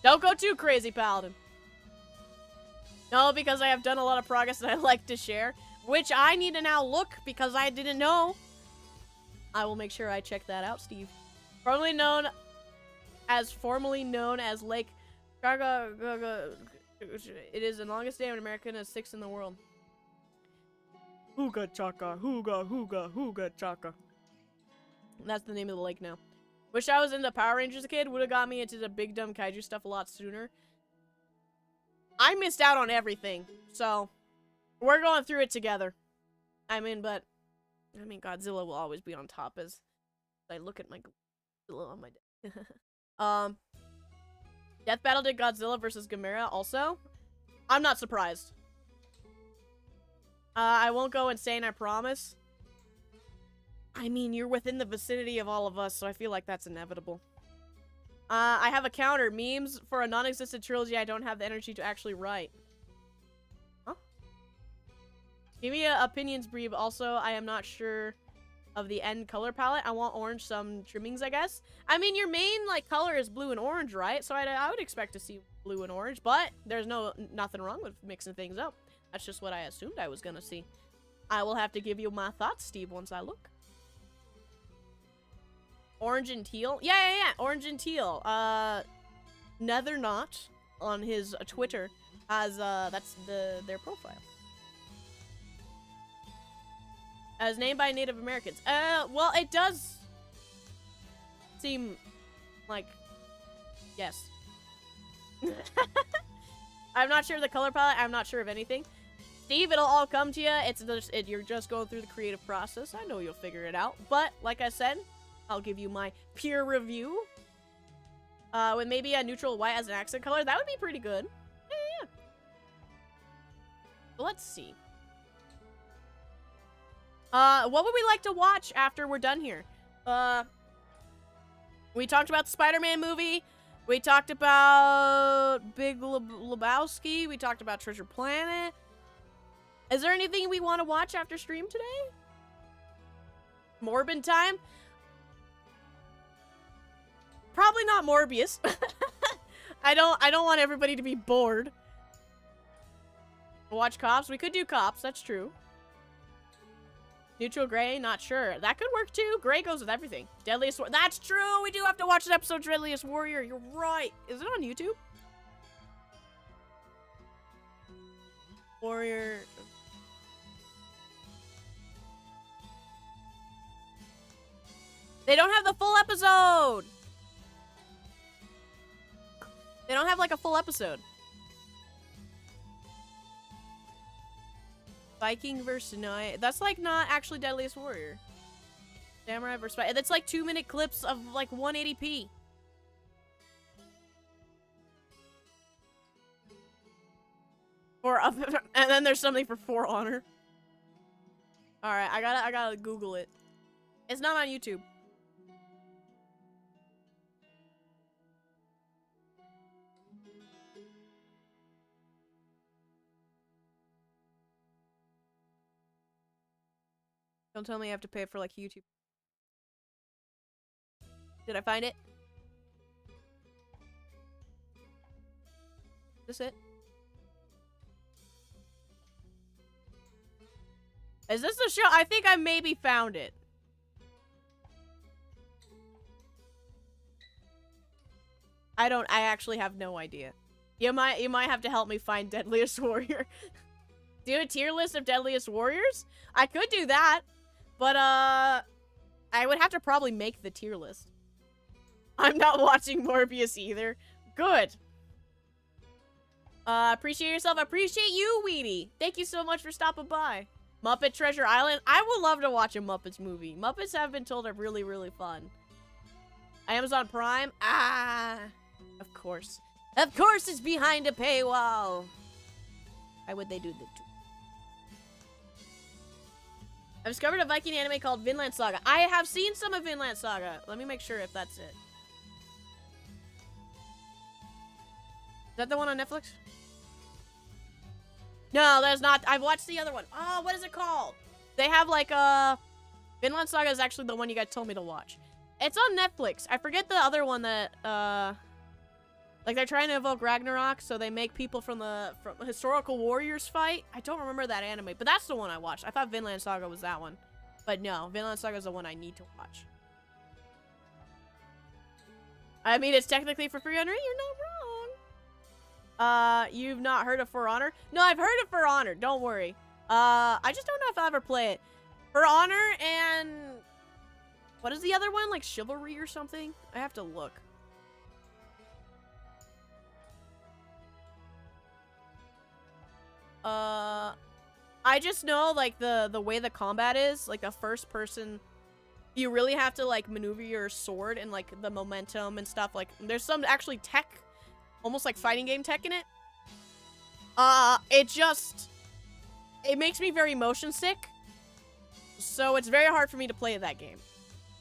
[SPEAKER 1] Don't go too crazy, Paladin. No, because I have done a lot of progress that I like to share, which I need to now look because I didn't know. I will make sure I check that out, Steve. Formerly known as Lake Gaga. It is the longest dam in America and is 6th in the world. Hooga chaka, hooga, hooga, hooga chaka. That's the name of the lake now. Wish I was into Power Rangers as a kid. Would have got me into the big dumb kaiju stuff a lot sooner. I missed out on everything, so we're going through it together. Godzilla will always be on top as I look at my Godzilla on my desk. Death Battle did Godzilla versus Gamera also. I'm not surprised. I won't go insane, I promise. I mean, you're within the vicinity of all of us, so I feel like that's inevitable. I have a counter. Memes for a non-existent trilogy I don't have the energy to actually write. Huh? Give me opinions, Brie. Also, I am not sure of the end color palette. I want orange, some trimmings, I guess. I mean, your main, like, color is blue and orange, right? So I would expect to see blue and orange, but there's nothing wrong with mixing things up. That's just what I assumed I was gonna see. I will have to give you my thoughts, Steve, once I look. Orange and teal? Yeah. Orange and teal. Nether Knot on his Twitter has, that's their profile. As named by Native Americans. Well, it does seem like, yes. I'm not sure of the color palette. I'm not sure of anything. Steve, it'll all come to you. You're just going through the creative process. I know you'll figure it out. But, like I said, I'll give you my peer review. With maybe a neutral white as an accent color. That would be pretty good. Yeah. Let's see. What would we like to watch after we're done here? We talked about the Spider-Man movie. We talked about Big Lebowski. We talked about Treasure Planet. Is there anything we want to watch after stream today? Morbid time? Probably not Morbius. I don't want everybody to be bored. Watch Cops? We could do Cops, that's true. Neutral Gray? Not sure. That could work too. Gray goes with everything. Deadliest Warrior. That's true! We do have to watch an episode of Deadliest Warrior. You're right. Is it on YouTube? Warrior... They don't have the full episode! They don't have, like, a full episode. Viking versus... No, that's, like, not actually Deadliest Warrior. Samurai versus... That's, like, 2-minute clips of, like, 180p. And then there's something for For Honor. Alright, I gotta Google it. It's not on YouTube. Don't tell me I have to pay for, like, YouTube. Did I find it? Is this it? Is this the show? I think I maybe found it. I actually have no idea. You might have to help me find Deadliest Warrior. Do a tier list of Deadliest Warriors? I could do that. But, I would have to probably make the tier list. I'm not watching Morbius either. Good. Appreciate yourself. Appreciate you, Weenie. Thank you so much for stopping by. Muppet Treasure Island. I would love to watch a Muppets movie. Muppets have been told are really, really fun. Amazon Prime. Ah, of course. Of course it's behind a paywall. Why would they do that? I've discovered a Viking anime called Vinland Saga. I have seen some of Vinland Saga. Let me make sure if that's it. Is that the one on Netflix? No, that's not. I've watched the other one. Oh, what is it called? They have like Vinland Saga is actually the one you guys told me to watch. It's on Netflix. I forget the other one that like they're trying to evoke Ragnarok, so they make people from historical warriors fight. I don't remember that anime, but that's the one I watched. I thought Vinland Saga was that one. But no, Vinland Saga is the one I need to watch. I mean, it's technically for free on You're not wrong. You've not heard of For Honor? No, I've heard of For Honor. Don't worry. I just don't know if I'll ever play it. For Honor and... What is the other one? Like Chivalry or something? I have to look. I just know, like, the way the combat is, like, a first person, you really have to, like, maneuver your sword and, like, the momentum and stuff. Like, there's some actually tech, almost like fighting game tech in it. It makes me very motion sick. So it's very hard for me to play that game.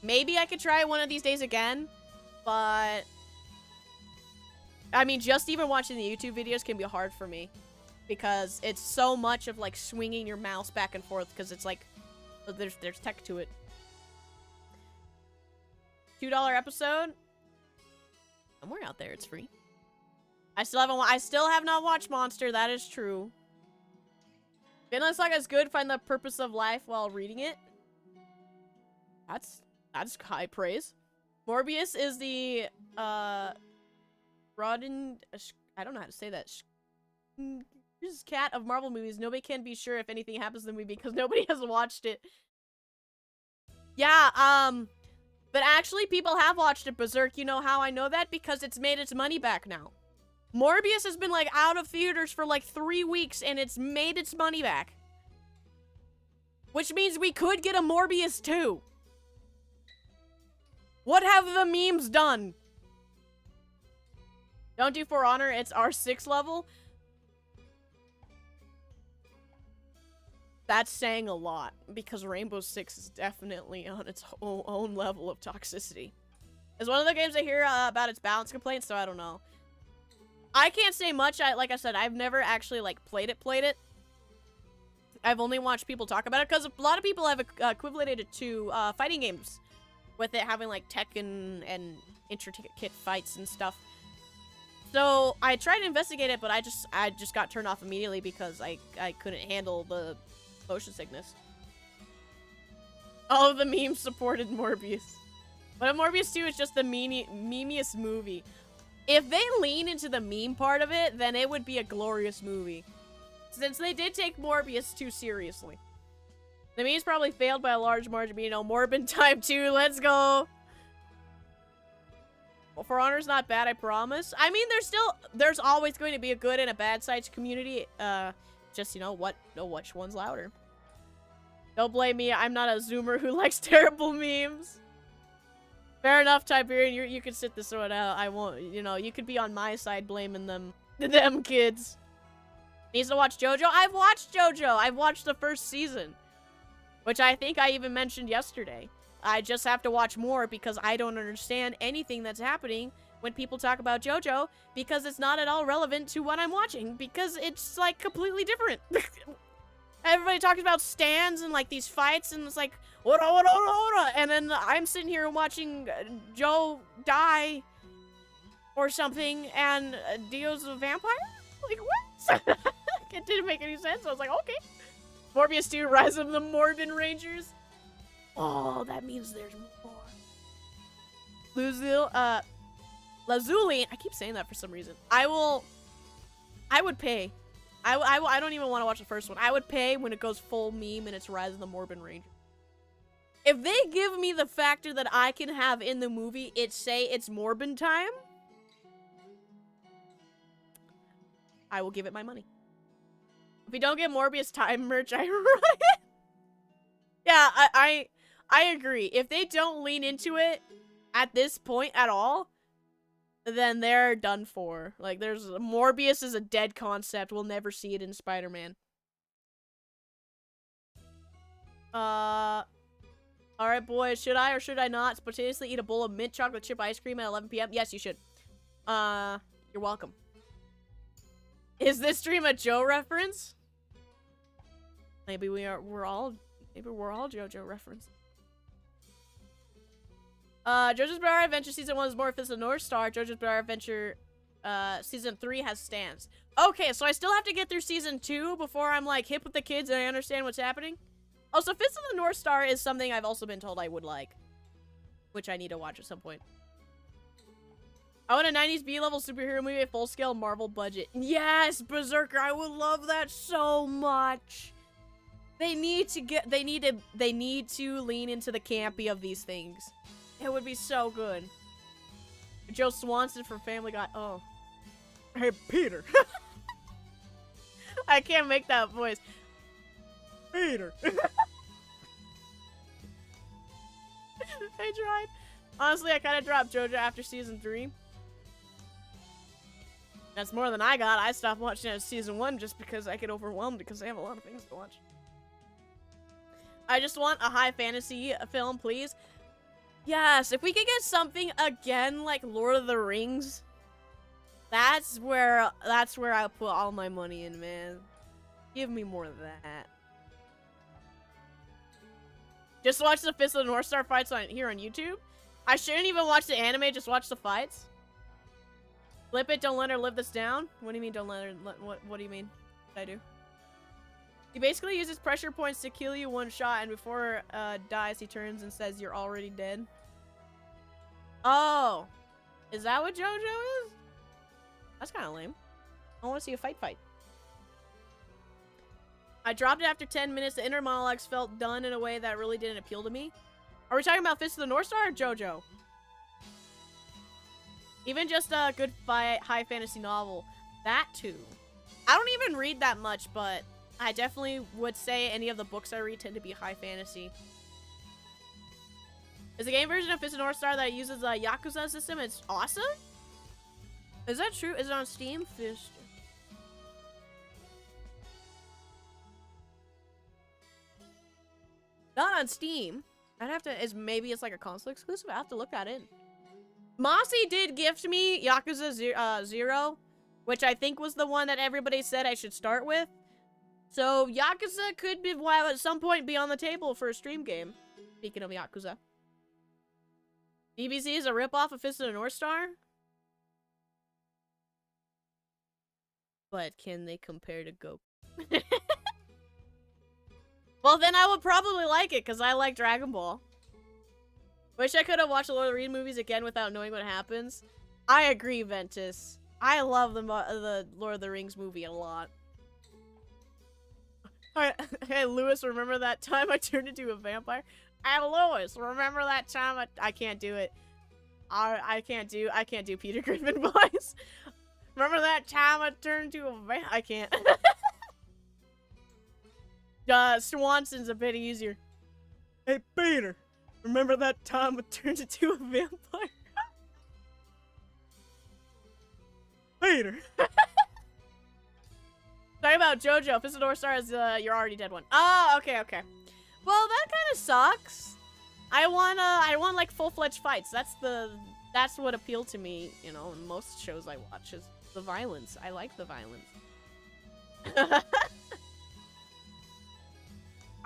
[SPEAKER 1] Maybe I could try it one of these days again, but I mean, just even watching the YouTube videos can be hard for me because it's so much of like swinging your mouse back and forth because it's like there's tech to it. $2 episode. Somewhere out there, it's free. I still have not watched Monster. That is true. Vinland Saga is good. Find the purpose of life while reading it. That's high praise. Morbius is the Rodin. I don't know how to say that. This cat of Marvel movies. Nobody can be sure if anything happens in the movie because nobody has watched it. Yeah. But actually, people have watched it. Berserk. You know how I know that? Because it's made its money back now. Morbius has been like out of theaters for like 3 weeks and it's made its money back. Which means we could get a Morbius 2. What have the memes done? Don't do For Honor, it's R6 level. That's saying a lot because Rainbow Six is definitely on its own level of toxicity. It's one of the games I hear about its balance complaints, so I don't know. I can't say much. Like I said, I've never actually like played it. I've only watched people talk about it because a lot of people have equated it to fighting games, with it having like tech and intricate fights and stuff. So I tried to investigate it, but I just got turned off immediately because I couldn't handle the motion sickness. All of the memes supported Morbius, but Morbius 2 is just the memeiest movie. If they lean into the meme part of it, then it would be a glorious movie. Since they did take Morbius too seriously. The memes probably failed by a large margin, but you know, Morbin Time 2, let's go! Well, For Honor's not bad, I promise. I mean, there's always going to be a good and a bad side to community. Just, you know, which one's louder. Don't blame me, I'm not a zoomer who likes terrible memes. Fair enough, Tiberian, you can sit this one out. I won't, you know, you could be on my side blaming them kids. Needs to watch JoJo? I've watched JoJo! I've watched the first season. Which I think I even mentioned yesterday. I just have to watch more because I don't understand anything that's happening when people talk about JoJo because it's not at all relevant to what I'm watching because it's like completely different. Everybody talks about stands and like these fights and it's like, ora, and then I'm sitting here watching Joe die or something and Dio's a vampire? Like, what? It didn't make any sense. I was like, okay. Morbius 2, Rise of the Morbin Rangers. Oh, that means there's more. Lazuli. I keep saying that for some reason. I would pay. I don't even want to watch the first one. I would pay when it goes full meme and it's Rise of the Morbin Ranger. If they give me the factor that I can have in the movie, say it's Morbin time, I will give it my money. If we don't get Morbius time merch, I riot. Yeah, I agree. If they don't lean into it at this point at all, then they're done for. Like, there's Morbius is a dead concept. We'll never see it in Spider-Man. Alright, boys. Should I or should I not spontaneously eat a bowl of mint chocolate chip ice cream at 11 p.m.? Yes, you should. You're welcome. Is this stream a Joe reference? Maybe we're all JoJo reference. JoJo's Bizarre Adventure Season 1 is more Fist of the North Star. JoJo's Bizarre Adventure Season 3 has stands. Okay, so I still have to get through Season 2 before I'm like hip with the kids and I understand what's happening. Oh, so Fist of the North Star is something I've also been told I would like, which I need to watch at some point. I want a 90s B-level superhero movie at full-scale Marvel budget. Yes, Berserker, I would love that so much. They need to lean into the campy of these things. It would be so good. Joe Swanson from Family Guy. Oh. Hey, Peter. I can't make that voice. Peter. I tried. Honestly, I kind of dropped JoJo after Season 3. That's more than I got. I stopped watching at Season 1 just because I get overwhelmed because I have a lot of things to watch. I just want a high fantasy film, please. Yes, if we could get something again like Lord of the Rings, that's where I put all my money in, man. Give me more of that. Just watch the Fist of the North Star fights here on YouTube. I shouldn't even watch the anime, just watch the fights. Flip it, don't let her live this down. What do you mean don't let her, what do you mean? What did I do? He basically uses pressure points to kill you one shot, and before dies, he turns and says you're already dead. Oh, is that what JoJo is? That's kind of lame. I want to see a fight. I dropped it after 10 minutes. The inner monologues felt done in a way that really didn't appeal to me. Are we talking about Fist of the North Star or JoJo? Even just a good high fantasy novel. That too. I don't even read that much, but I definitely would say any of the books I read tend to be high fantasy. Is the game version of Fist of the North Star that uses a Yakuza system? It's awesome? Is that true? Is it on Steam? Fist. Not on Steam. I'd have to, maybe it's like a console exclusive? I have to look that in. Mossy did gift me Yakuza 0, which I think was the one that everybody said I should start with. So Yakuza could be, well, at some point be on the table for a stream game. Speaking of Yakuza. DBZ is a ripoff of Fist of the North Star? But can they compare to Goku? Well, then I would probably like it, because I like Dragon Ball. Wish I could have watched the Lord of the Rings movies again without knowing what happens. I agree, Ventus. I love the Lord of the Rings movie a lot. Hey, Lewis, remember that time I turned into a vampire? Hey, Lewis, remember that time I can't do it. I can't do Peter Griffin voice. Remember that time I turned into a vampire? I can't. Swanson's a bit easier. Hey, Peter, remember that time I turned into a vampire? Peter. Talking about JoJo, Fist of the North Star is you're already dead one. Oh, okay. Well, that kind of sucks. I want like full-fledged fights. That's what appealed to me, you know, in most shows I watch is the violence. I like the violence.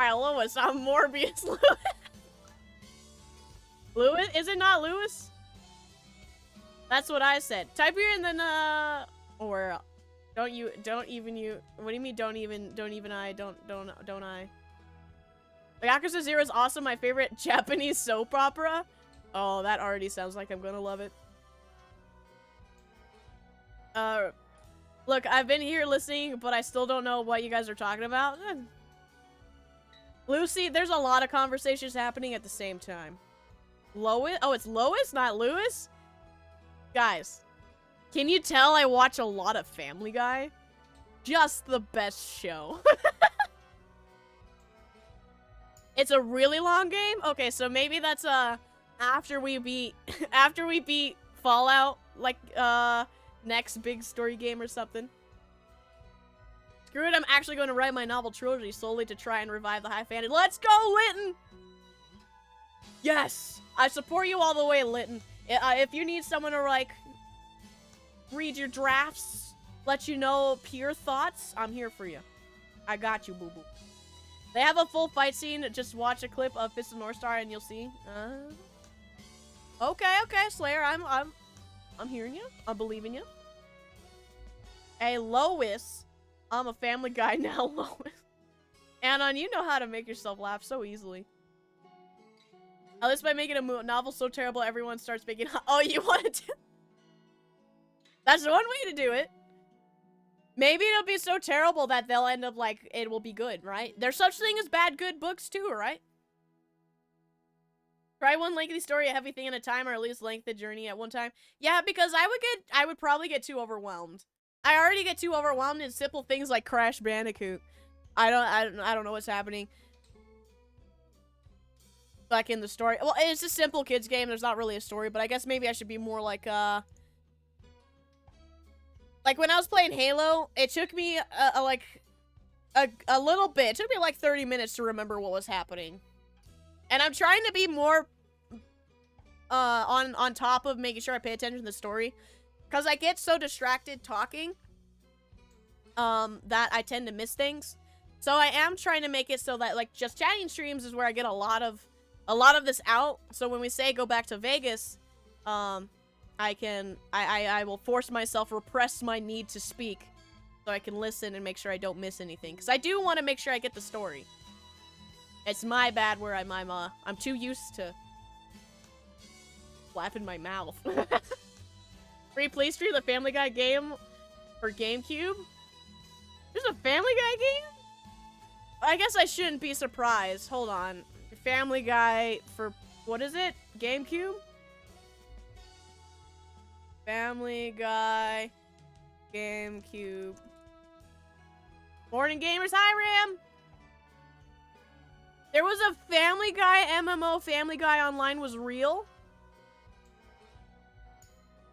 [SPEAKER 1] Alright, Lewis, I'm Morbius Lewis. Lewis? Is it not Lewis? That's what I said. Type here and then or don't even you what do you mean don't I? Yakuza 0 is awesome, my favorite Japanese soap opera. Oh, that already sounds like I'm gonna love it. Look, I've been here listening, but I still don't know what you guys are talking about. Lucy, there's a lot of conversations happening at the same time. Lois? Oh, it's Lois, not Lewis? Guys, can you tell I watch a lot of Family Guy? Just the best show. It's a really long game? Okay, so maybe that's after we beat Fallout, like, next big story game or something. Screw it, I'm actually going to write my novel trilogy solely to try and revive the high fantasy. Let's go, Litton! Yes! I support you all the way, Litton. If you need someone to, like, read your drafts, let you know pure thoughts, I'm here for you. I got you, boo-boo. They have a full fight scene. Just watch a clip of Fist of North Star and you'll see. Okay, Slayer, I'm hearing you. I'm believing you. Hey, Lois. I'm a Family Guy now, Lois. Anon, you know how to make yourself laugh so easily. At least by making a novel so terrible, everyone starts making. Oh, you want to? That's one way to do it. Maybe it'll be so terrible that they'll end up like it will be good, right? There's such thing as bad good books too, right? Try one lengthy story, a heavy thing at a time, or at least length the journey at one time. Yeah, because I would probably get too overwhelmed. I already get too overwhelmed in simple things like Crash Bandicoot. I don't know what's happening. Like in the story. Well, it's a simple kids game. There's not really a story, but I guess maybe I should be more like when I was playing Halo, it took me a little bit. It took me like 30 minutes to remember what was happening. And I'm trying to be more on top of making sure I pay attention to the story. Because I get so distracted talking that I tend to miss things. So I am trying to make it so that like just chatting streams is where I get a lot of this out. So when we say go back to Vegas, I will force myself, repress my need to speak so I can listen and make sure I don't miss anything. Because I do want to make sure I get the story. It's my bad where I'm too used to flapping my mouth. Free play stream, the Family Guy game for GameCube? There's a Family Guy game? I guess I shouldn't be surprised. Hold on. Family Guy for, what is it? GameCube? Family Guy, GameCube. Morning gamers, hi Ram! There was a Family Guy MMO, Family Guy Online was real?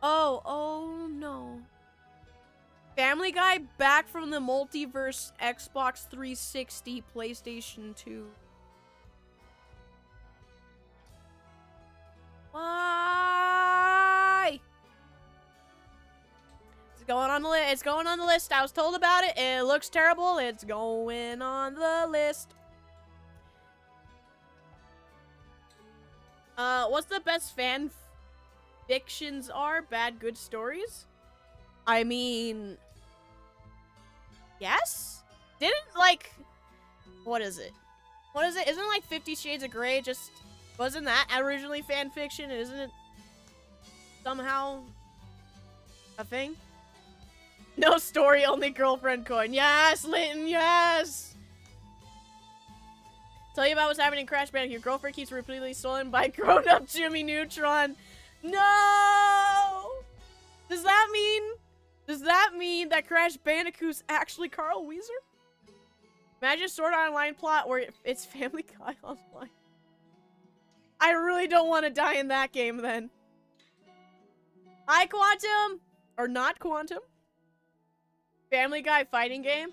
[SPEAKER 1] Oh no. Family Guy back from the multiverse, Xbox 360, PlayStation 2. Why? It's going on the list. It's going on the list. I was told about it. It looks terrible. It's going on the list. What's the best fan fictions are? Bad, good stories? I mean, yes? Didn't, like, what is it? What is it? Isn't, like, 50 Shades of Grey just, wasn't that originally fan fiction? Isn't it somehow a thing? No story, only girlfriend coin. Yes, Linton, yes! Tell you about what's happening in Crash Bandicoot. Your girlfriend keeps repeatedly stolen by grown-up Jimmy Neutron. No! Does that mean that Crash Bandicoot's actually Carl Weezer? Imagine Sword Art Online plot where it's Family Guy Online. I really don't want to die in that game then. Hi, Quantum! Or not Quantum? Family Guy fighting game?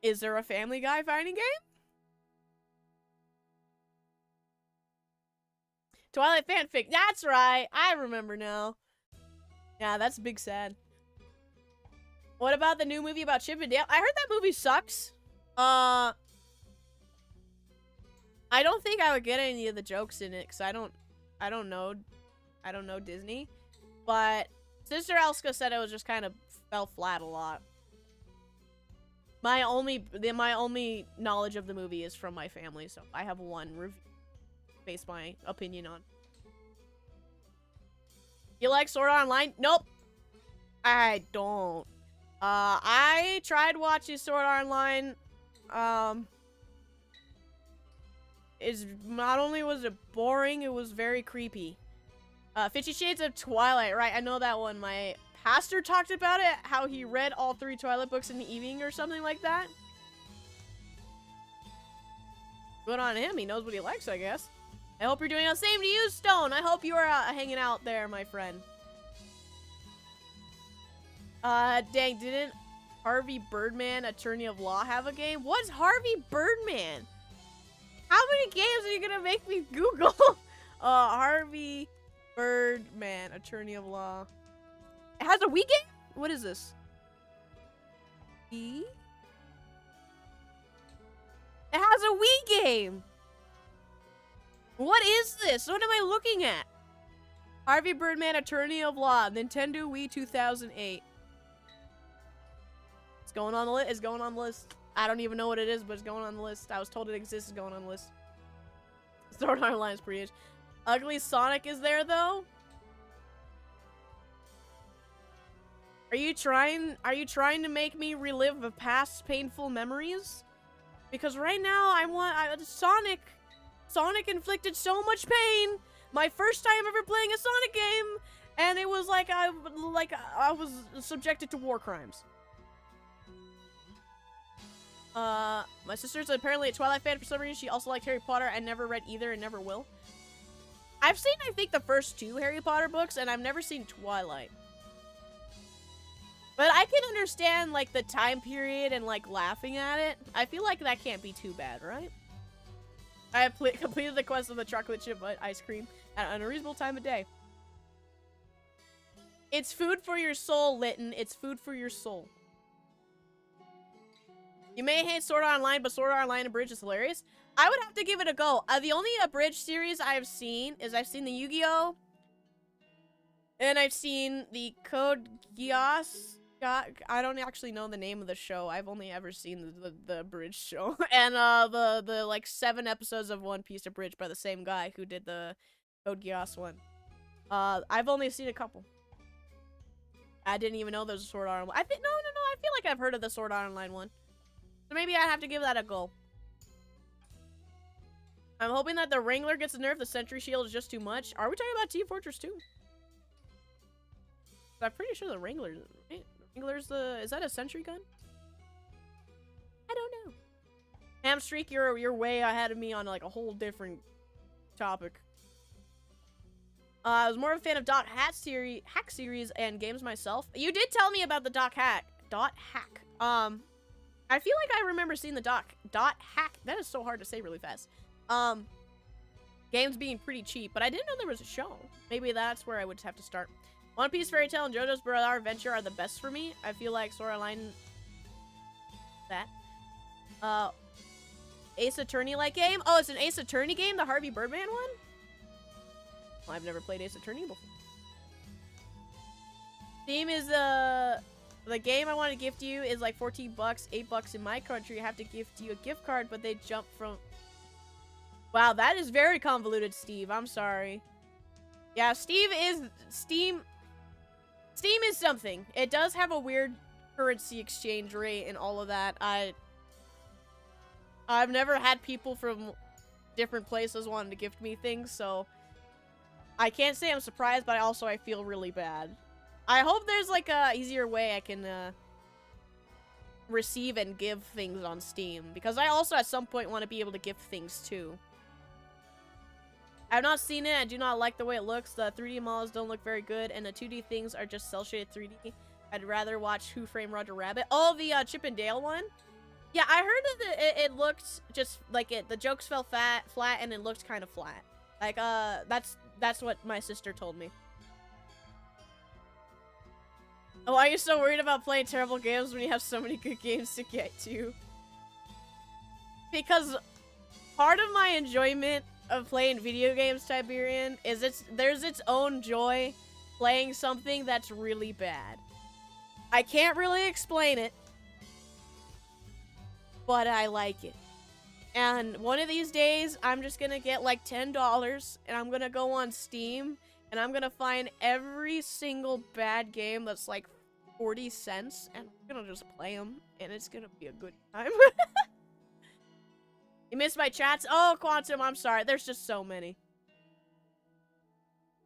[SPEAKER 1] Is there a Family Guy fighting game? Twilight fanfic. That's right. I remember now. Yeah, that's big sad. What about the new movie about Chip and Dale? I heard that movie sucks. I don't think I would get any of the jokes in it because I don't know Disney. But Sister Elska said it was just kind of fell flat a lot. My only knowledge of the movie is from my family, so I have one review. Base my opinion on. You like Sword Art Online? Nope. I don't. I tried watching Sword Art Online. Not only was it boring, it was very creepy. 50 Shades of Twilight, right? I know that one. My pastor talked about it, how he read all 3 Twilight books in the evening or something like that. Good on him. He knows what he likes, I guess. I hope you're doing the same to you, Stone. I hope you are hanging out there, my friend. Dang, didn't Harvey Birdman, Attorney of Law, have a game? What's Harvey Birdman? How many games are you gonna make me Google? Harvey Birdman, Attorney of Law. It has a Wii game? What is this? E? It has a Wii game! What is this? What am I looking at? Harvey Birdman, Attorney of Law, Nintendo Wii 2008. It's going on the list. It's going on the list. I don't even know what it is, but it's going on the list. I was told it exists. It's going on the list. Sword Art Online is pretty itch. Ugly Sonic is there though. Are you trying to make me relive the past painful memories? Because right now Sonic inflicted so much pain. My first time ever playing a Sonic game, and it was like I was subjected to war crimes. My sister's apparently a Twilight fan for some reason. She also liked Harry Potter. I never read either and never will. I've seen, I think, the first 2 Harry Potter books, and I've never seen Twilight. But I can understand, like, the time period and, like, laughing at it. I feel like that can't be too bad, right? I have completed the quest of the chocolate chip ice cream at an unreasonable time of day. It's food for your soul, Litton. It's food for your soul. You may hate Sword Art Online, but Sword Art Online Abridged is hilarious. I would have to give it a go. The only Abridged series I've seen is I've seen the Yu-Gi-Oh! And I've seen the Code Geass. I don't actually know the name of the show. I've only ever seen the Abridged show. And the like 7 episodes of One Piece Abridged by the same guy who did the Code Geass one. I've only seen a couple. I didn't even know there was a Sword Art Online. I think no. I feel like I've heard of the Sword Art Online one. So maybe I'd have to give that a go. I'm hoping that the Wrangler gets nerfed. The Sentry Shield is just too much. Are we talking about Team Fortress 2? I'm pretty sure the Wrangler, right? Wrangler's is that a sentry gun? I don't know. Hamstreak, you're way ahead of me on like a whole different topic. I was more of a fan of Hack series and games myself. You did tell me about the Hack. I feel like I remember seeing the Hack. That is so hard to say really fast. Games being pretty cheap, but I didn't know there was a show. Maybe that's where I would have to start. One Piece, Fairy Tail, and JoJo's Bizarre Adventure are the best for me. I feel like Sword Art Online. That. Ace Attorney-like game. Oh, it's an Ace Attorney game, the Harvey Birdman one. Well, I've never played Ace Attorney before. Steam is the game I want to gift you is like 14 bucks, 8 bucks in my country. I have to gift you a gift card, but they jump from. Wow, that is very convoluted, Steve. I'm sorry. Yeah, Steam is something. It does have a weird currency exchange rate and all of that. I've never had people from different places wanting to gift me things, so I can't say I'm surprised, but I feel really bad. I hope there's like a easier way I can receive and give things on Steam, because I also at some point want to be able to gift things too. I've not seen it. I do not like the way it looks. The 3D models don't look very good, and the 2D things are just cel-shaded 3D. I'd rather watch Who Framed Roger Rabbit. Oh, the Chip and Dale one? Yeah, I heard that it looked just like it. The jokes fell flat, and it looked kind of flat. Like, that's what my sister told me. Oh, why are you so worried about playing terrible games when you have so many good games to get to? Because part of my enjoyment of playing video games, Tiberian, is there's its own joy playing something that's really bad. I can't really explain it, but I like it. And one of these days, I'm just gonna get like $10, and I'm gonna go on Steam, and I'm gonna find every single bad game that's like 40 cents, and I'm gonna just play them, and it's gonna be a good time. You missed my chats? Oh, Quantum, I'm sorry. There's just so many.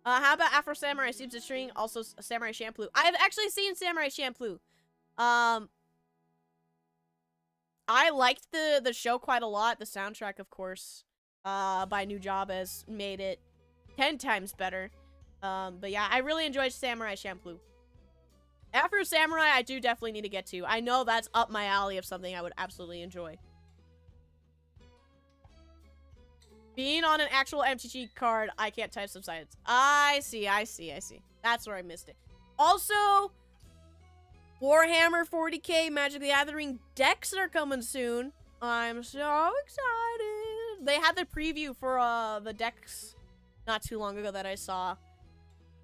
[SPEAKER 1] How about Afro Samurai Seems a String? Also, Samurai Champloo. I've actually seen Samurai Champloo. I liked the show quite a lot. The soundtrack, of course, by New Job has made it 10 times better. But yeah, I really enjoyed Samurai Champloo. Afro Samurai, I do definitely need to get to. I know that's up my alley of something I would absolutely enjoy. Being on an actual MTG card, I can't type subsistence. I see. That's where I missed it. Also, Warhammer 40k Magic the Gathering decks are coming soon. I'm so excited. They had the preview for the decks not too long ago that I saw.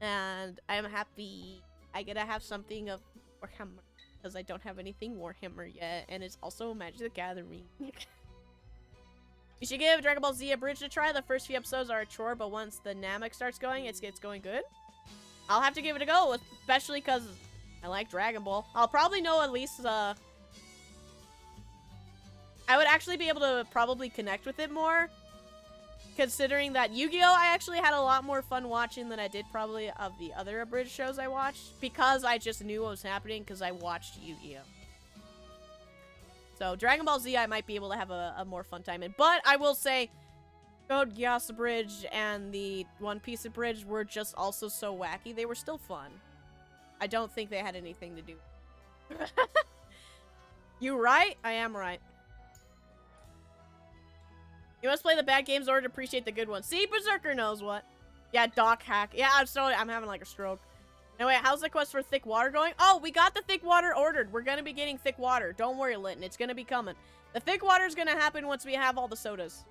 [SPEAKER 1] And I'm happy I get to have something of Warhammer. Because I don't have anything Warhammer yet. And it's also Magic the Gathering. You should give Dragon Ball Z Abridged a try. The first few episodes are a chore, but once the Namek starts going, it's going good. I'll have to give it a go, especially because I like Dragon Ball. I'll probably know at least, I would actually be able to probably connect with it more. Considering that Yu-Gi-Oh! I actually had a lot more fun watching than I did probably of the other Abridged shows I watched. Because I just knew what was happening because I watched Yu-Gi-Oh! So, Dragon Ball Z, I might be able to have a more fun time in. But I will say, Code Geass Abridged and the One Piece Abridged were just also so wacky. They were still fun. I don't think they had anything to do. You right? I am right. You must play the bad games in order to appreciate the good ones. See, Berserker knows what. Yeah, Doc Hack. Yeah, I'm having like a stroke. Anyway, how's the quest for thick water going? Oh, we got the thick water ordered. We're gonna be getting thick water. Don't worry, Linton. It's gonna be coming. The thick water is gonna happen once we have all the sodas.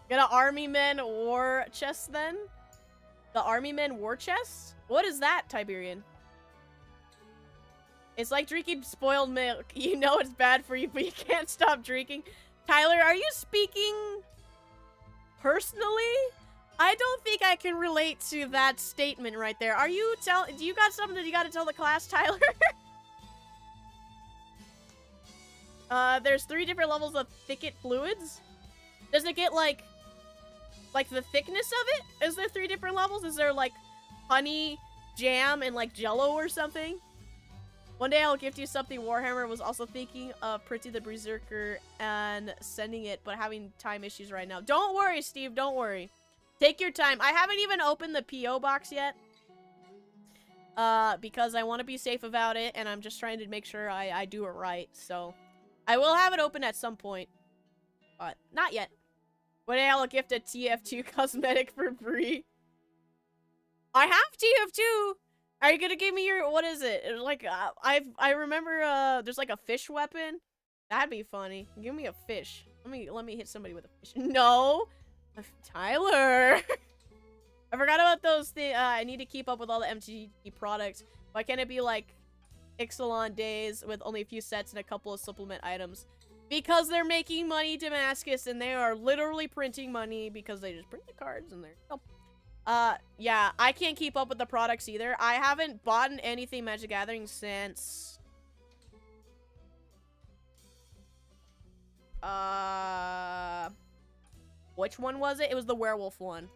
[SPEAKER 1] Get an Army Men War Chest then? The Army Men War Chest? What is that, Tiberian? It's like drinking spoiled milk. You know it's bad for you, but you can't stop drinking. Tyler, are you speaking personally? I don't think I can relate to that statement right there. Are you do you got something that you gotta tell the class, Tyler? There's 3 different levels of thicket fluids. Does it get like the thickness of it? Is there 3 different levels? Is there like honey, jam, and like jello or something? One day I'll gift you something. Warhammer was also thinking of printing the Berserker and sending it, but having time issues right now. Don't worry, Steve, don't worry. Take your time. I haven't even opened the P.O. box yet. Because I want to be safe about it, and I'm just trying to make sure I do it right. So, I will have it open at some point. But, not yet. One day I'll gift a TF2 cosmetic for Brie. I have TF2! Are you gonna give me your, what is it? Like, I remember, there's like a fish weapon. That'd be funny. Give me a fish. Let me hit somebody with a fish. No! Tyler! I forgot about those things. I need to keep up with all the MTG products. Why can't it be like Ixalan days with only a few sets and a couple of supplement items? Because they're making money, Damascus, and they are literally printing money because they just print the cards and they're... Oh. Yeah, I can't keep up with the products either. I haven't bought anything Magic Gathering since... Which one was it? It was the werewolf one.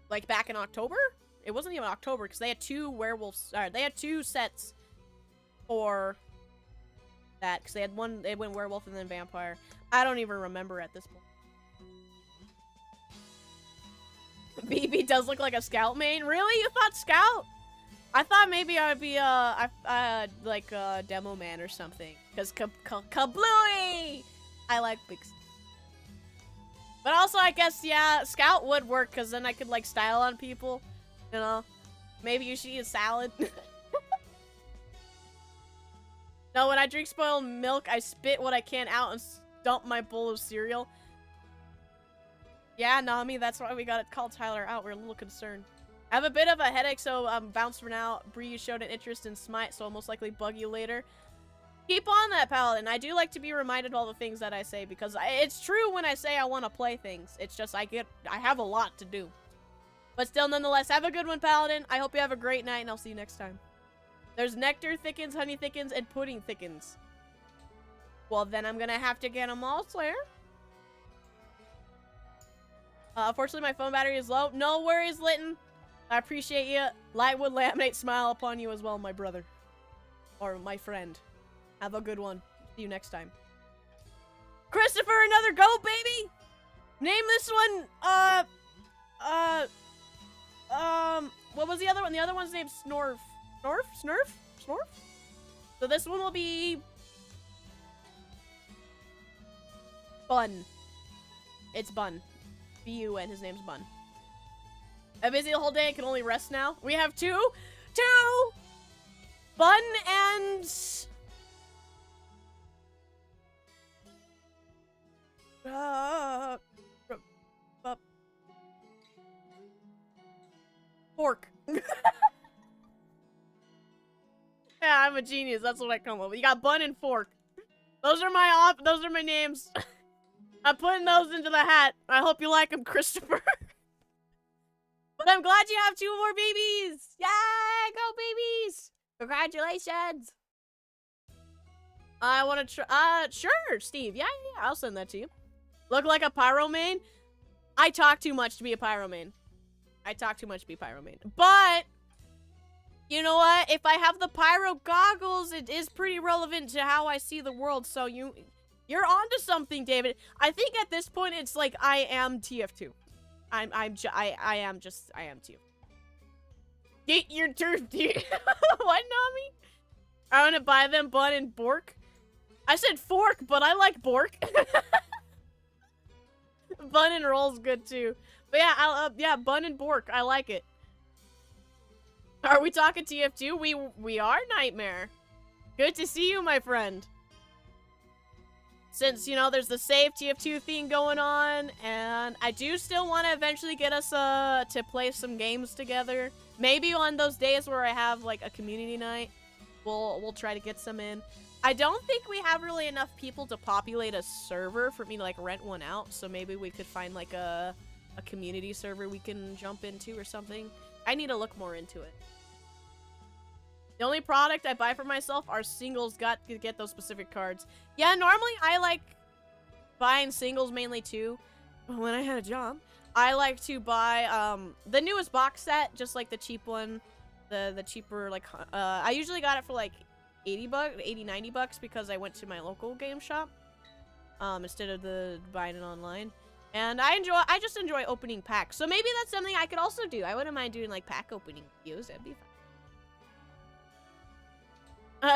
[SPEAKER 1] Like, back in October? It wasn't even October, because they had 2 werewolves. They had 2 sets for that, because they went werewolf and then vampire. I don't even remember at this point. BB does look like a scout main. Really? You thought scout? I thought maybe I'd be, like a demo man or something. Because kablooey! I like big... But also, I guess, yeah, scout would work, because then I could, like, style on people. You know? Maybe you should eat a salad. No, when I drink spoiled milk, I spit what I can out and dump my bowl of cereal. Yeah, Nami, that's why we got it called Tyler out. We're a little concerned. I have a bit of a headache, so I'm bounced for now. Brie, you showed an interest in Smite, so I'll most likely bug you later. Keep on that, Paladin. I do like to be reminded of all the things that I say, because it's true when I say I want to play things. It's just I have a lot to do. But still, nonetheless, have a good one, Paladin. I hope you have a great night, and I'll see you next time. There's nectar thickens, honey thickens, and pudding thickens. Well, then I'm gonna have to get them all, Slayer. Unfortunately, my phone battery is low. No worries, Litton. I appreciate you. Lightwood laminate smile upon you as well, my brother. Or my friend. Have a good one. See you next time. Christopher, another go, baby! Name this one, what was the other one? The other one's named Snorf. Snorf, snurf, snorf. So this one will be Bun. It's Bun. B-U-N. His name's Bun. I'm busy the whole day. I can only rest now. We have two Bun and Pork. Yeah, I'm a genius. That's what I come up with. You got Bun and Fork. Those are my names. I'm putting those into the hat. I hope you like them, Christopher. But I'm glad you have 2 more babies. Yay, go babies. Congratulations. I want to try. Sure, Steve. Yeah, I'll send that to you. Look like a pyro main? I talk too much to be a pyro main. But you know what? If I have the pyro goggles, it is pretty relevant to how I see the world. So you're onto something, David. I think at this point it's like I am TF2. I am TF2. Get your turf, dude. What, Nami? I want to buy them Bun and Bork. I said fork, but I like Bork. Bun and Roll's good too. But yeah, yeah, Bun and Bork. I like it. Are we talking TF2? We are, Nightmare. Good to see you, my friend. Since, you know, there's the Save TF2 thing going on, and I do still want to eventually get us to play some games together. Maybe on those days where I have like a community night, we'll try to get some in. I don't think we have really enough people to populate a server for me to like rent one out, so maybe we could find like a community server we can jump into or something. I need to look more into it. The only product I buy for myself are singles. Got to get those specific cards. Yeah, normally I like buying singles mainly too. But when I had a job, I like to buy the newest box set, just like the cheap one, the cheaper like I usually got it for like 80 bucks, 80, 90 bucks because I went to my local game shop instead of buying it online. And I just enjoy opening packs. So maybe that's something I could also do. I wouldn't mind doing like pack opening videos. That'd be fun.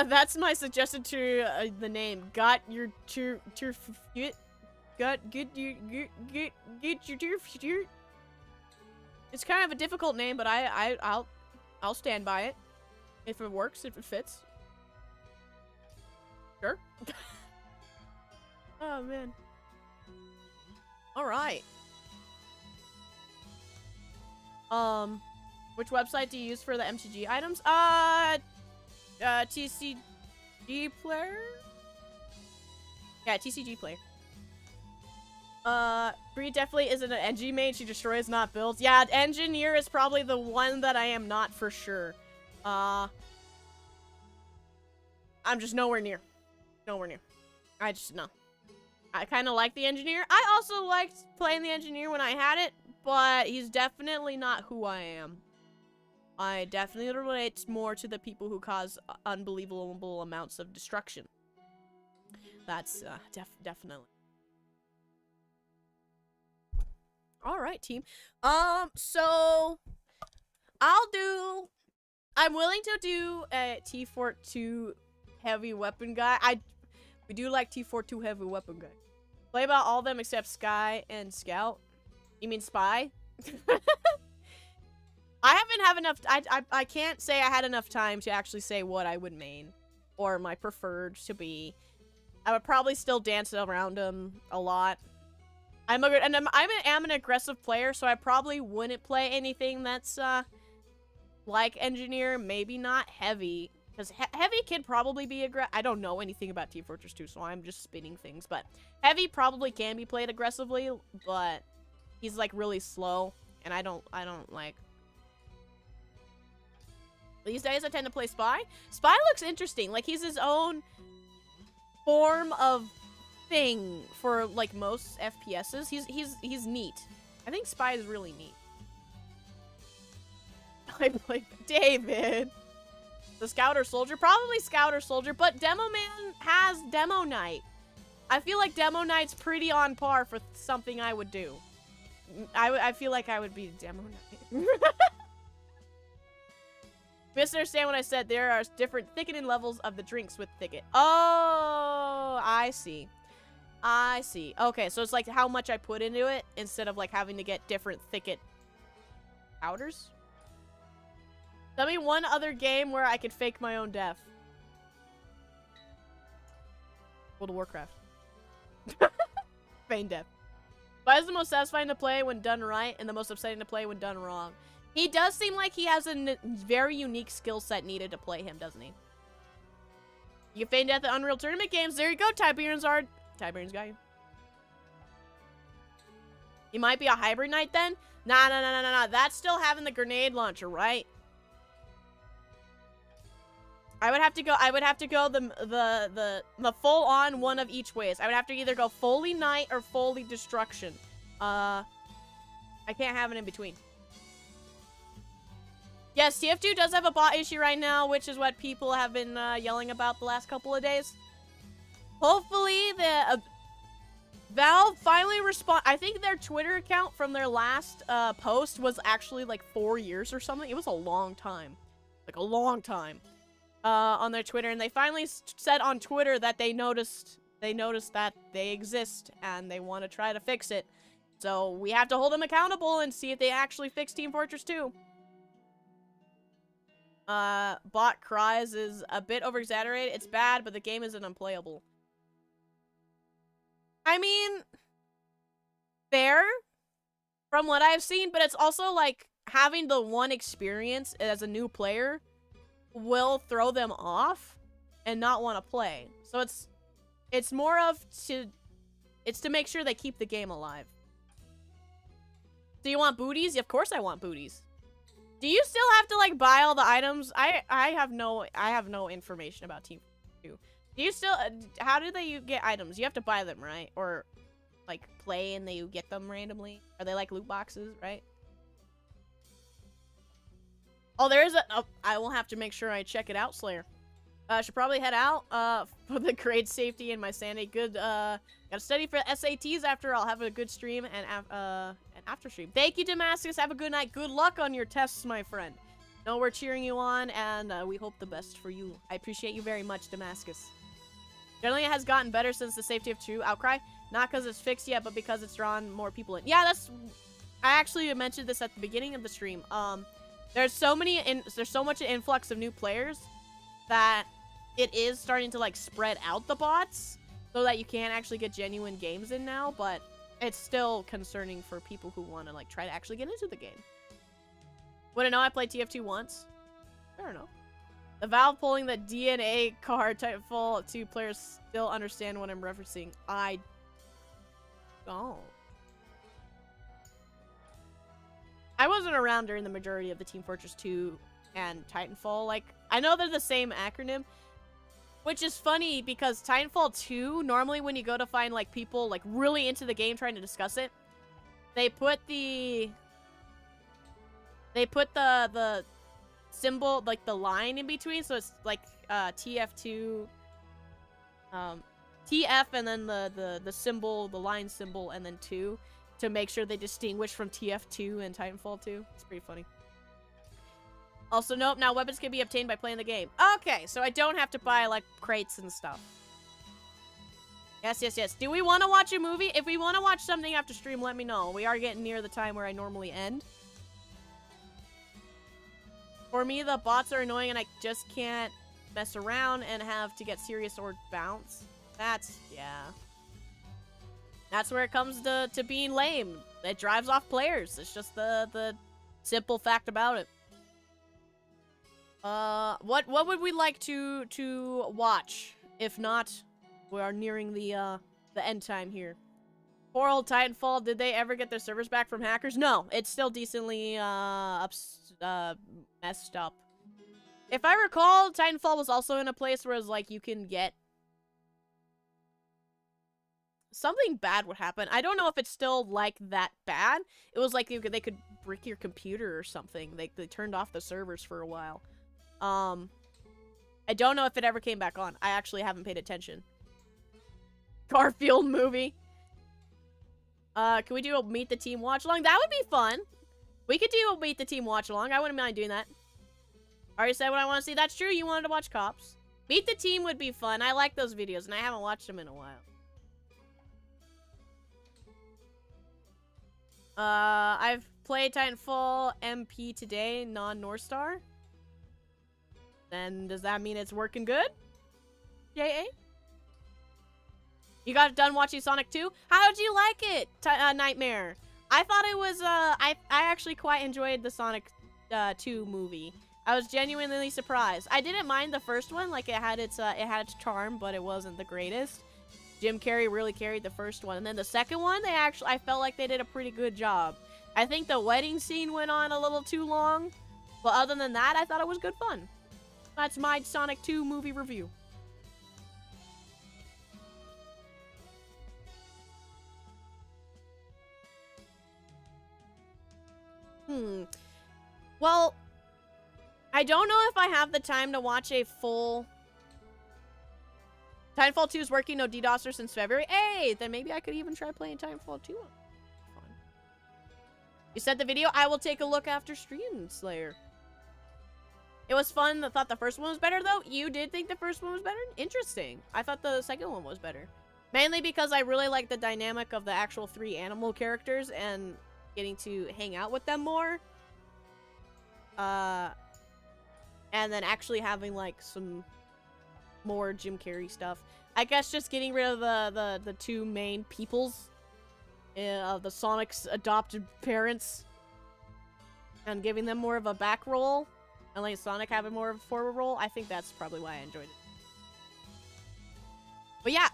[SPEAKER 1] That's my suggestion to the name. Got your get your turf. It's kind of a difficult name, but I'll stand by it if it works, if it fits. Sure. Oh man. All right. Which website do you use for the MTG items? TCG player? Yeah, TCG player. Brie definitely isn't an NG main. She destroys, not builds. Yeah, engineer is probably the one that I am not for sure. I'm just nowhere near. Nowhere near. I just, no. I kind of like the engineer. I also liked playing the engineer when I had it, but he's definitely not who I am. I definitely relate more to the people who cause unbelievable amounts of destruction. That's definitely. All right, team. So I'm willing to do a T42 heavy weapon guy. We do like T42 heavy weapon guy. Play about all of them except Sky and Scout. You mean Spy? I haven't have enough. I can't say I had enough time to actually say what I would main or my preferred to be. I would probably still dance around them a lot. I'm an aggressive player, so I probably wouldn't play anything that's like engineer. Maybe not heavy, because heavy can probably be aggressive. I don't know anything about Team Fortress 2, so I'm just spinning things. But heavy probably can be played aggressively, but he's like really slow, and I don't like. These days I tend to play Spy. Spy looks interesting. Like he's his own form of thing for like most FPSs. He's neat. I think Spy is really neat. I play David. The Scout or Soldier? Probably Scout or Soldier, but Demo Man has Demo Night. I feel like Demo Night's pretty on par for something I would do. I feel like I would be Demo Night. Misunderstand what I said. There are different thickening levels of the drinks with thicket. Oh, I see. I see. Okay, so it's like how much I put into it instead of like having to get different thicket powders. Tell me one other game where I could fake my own death. World of Warcraft. Feign death. Why is the most satisfying to play when done right and the most upsetting to play when done wrong? He does seem like he has a very unique skill set needed to play him, doesn't he? You can feign death at Unreal Tournament games. There you go, Tiberian's art. Tiberian's got you. He might be a hybrid knight then? Nah. That's still having the grenade launcher, right? I would have to go the full on one of each ways. I would have to either go fully knight or fully destruction. I can't have it in between. Yes, TF2 does have a bot issue right now, which is what people have been yelling about the last couple of days. Hopefully, the Valve finally respond. I think their Twitter account from their last post was actually like 4 years or something. It was a long time, like a long time, on their Twitter, and they finally said on Twitter that they noticed that they exist and they want to try to fix it. So we have to hold them accountable and see if they actually fix Team Fortress 2. Bot cries is a bit over-exaggerated. It's bad, but the game isn't unplayable. I mean, fair from what I've seen, but it's also like having the one experience as a new player will throw them off and not want to play. So it's more of to make sure they keep the game alive. Do you want booties? Of course I want booties. Do you still have to like buy all the items? I have no information about Team 2. Do you still how do they get items? You have to buy them, right? Or like play and you get them randomly? Are they like loot boxes, right? Oh, there is a I will have to make sure I check it out, Slayer. Should probably head out for the grade safety and my sanity. Good gotta study for SATs after. I'll have a good stream and an after stream. Thank you, Damascus. Have a good night. Good luck on your tests, my friend. No, we're cheering you on, and we hope the best for you. I appreciate you very much, Damascus. Generally, it has gotten better since the Safety of 2 outcry. Not because it's fixed yet, but because it's drawn more people in. Yeah, I actually mentioned this at the beginning of the stream. There's so much influx of new players that it is starting to like spread out the bots so that you can actually get genuine games in now, but it's still concerning for people who want to like try to actually get into the game. Wanna know I played TF2 once? I don't know. The Valve pulling the DNA card Titanfall 2 players still understand what I'm referencing. I don't. I wasn't around during the majority of the Team Fortress 2 and Titanfall. Like, I know they're the same acronym, which is funny because Titanfall 2, normally when you go to find like people like really into the game trying to discuss it, they put the symbol, like the line in between, so it's like TF2 TF and then the symbol, the line symbol, and then 2 to make sure they distinguish from TF2 and Titanfall 2. It's pretty funny. Also, nope, now weapons can be obtained by playing the game. Okay, so I don't have to buy like crates and stuff. Yes. Do we want to watch a movie? If we want to watch something after stream, let me know. We are getting near the time where I normally end. For me, the bots are annoying and I just can't mess around and have to get serious or bounce. Yeah. That's where it comes to being lame. It drives off players. It's just the simple fact about it. What would we like to watch? If not, we are nearing the end time here. Poor old Titanfall, did they ever get their servers back from hackers? No, it's still decently messed up. If I recall, Titanfall was also in a place where it was like you can get something bad would happen. I don't know if it's still like that bad. It was like they could brick your computer or something. They turned off the servers for a while. I don't know if it ever came back on. I actually haven't paid attention. Garfield movie. Can we do a Meet the Team watch along? That would be fun. We could do a Meet the Team watch along. I wouldn't mind doing that. Already said what I want to see. That's true. You wanted to watch Cops. Beat the Team would be fun. I like those videos, and I haven't watched them in a while. I've played Titanfall MP today, non-North Star. Then does that mean it's working good? JA? You got done watching Sonic 2? How did you like it, Nightmare? I thought it was, I actually quite enjoyed the Sonic 2 movie. I was genuinely surprised. I didn't mind the first one, like it had its charm, but it wasn't the greatest. Jim Carrey really carried the first one. And then the second one, I felt like they did a pretty good job. I think the wedding scene went on a little too long. But other than that, I thought it was good fun. That's my Sonic 2 movie review. Well, I don't know if I have the time to watch a full... Titanfall 2 is working, no DDoSer since February. Hey, then maybe I could even try playing Titanfall 2. Fun. You said the video? I will take a look after stream, Slayer. It was fun. I thought the first one was better, though. You did think the first one was better? Interesting. I thought the second one was better. Mainly because I really like the dynamic of the actual 3 animal characters and getting to hang out with them more. And then actually having, like, some more Jim Carrey stuff. I guess just getting rid of the 2 main peoples of the Sonic's adopted parents and giving them more of a back role and like Sonic having more of a forward role. I think that's probably why I enjoyed it. But yeah,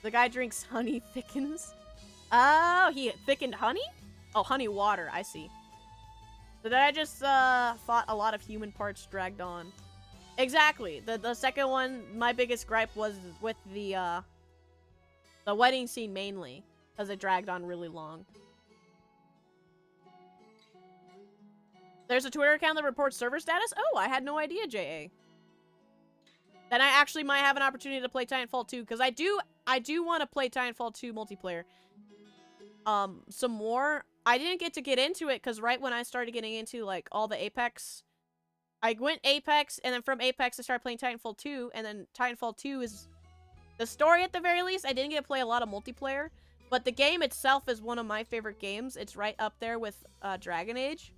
[SPEAKER 1] the guy drinks honey thickens. Oh, he thickened honey? Oh, honey water, I see. So did I just thought a lot of human parts dragged on? Exactly. The second one, my biggest gripe was with the wedding scene mainly, because it dragged on really long. There's a Twitter account that reports server status? Oh, I had no idea, JA. Then I actually might have an opportunity to play Titanfall 2, because I do want to play Titanfall 2 multiplayer. Some more. I didn't get into it, because right when I started getting into, like, all the Apex, I went Apex, and then from Apex I started playing Titanfall 2, and then Titanfall 2 is the story at the very least. I didn't get to play a lot of multiplayer, but the game itself is one of my favorite games. It's right up there with Dragon Age,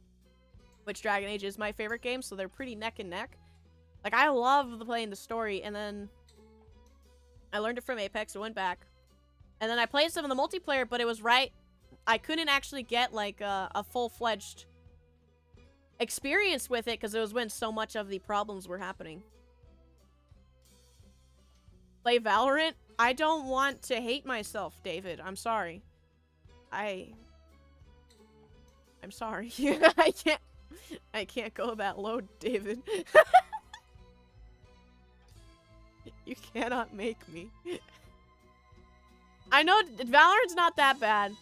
[SPEAKER 1] which Dragon Age is my favorite game, so they're pretty neck and neck. Like, I love playing the story, and then I learned it from Apex, I went back, and then I played some of the multiplayer, but it was right, I couldn't actually get, like, a full-fledged experience with it, because it was when so much of the problems were happening. Play Valorant? I don't want to hate myself, David. I'm sorry. I'm sorry. I can't go that low, David. You cannot make me. I know Valorant's not that bad.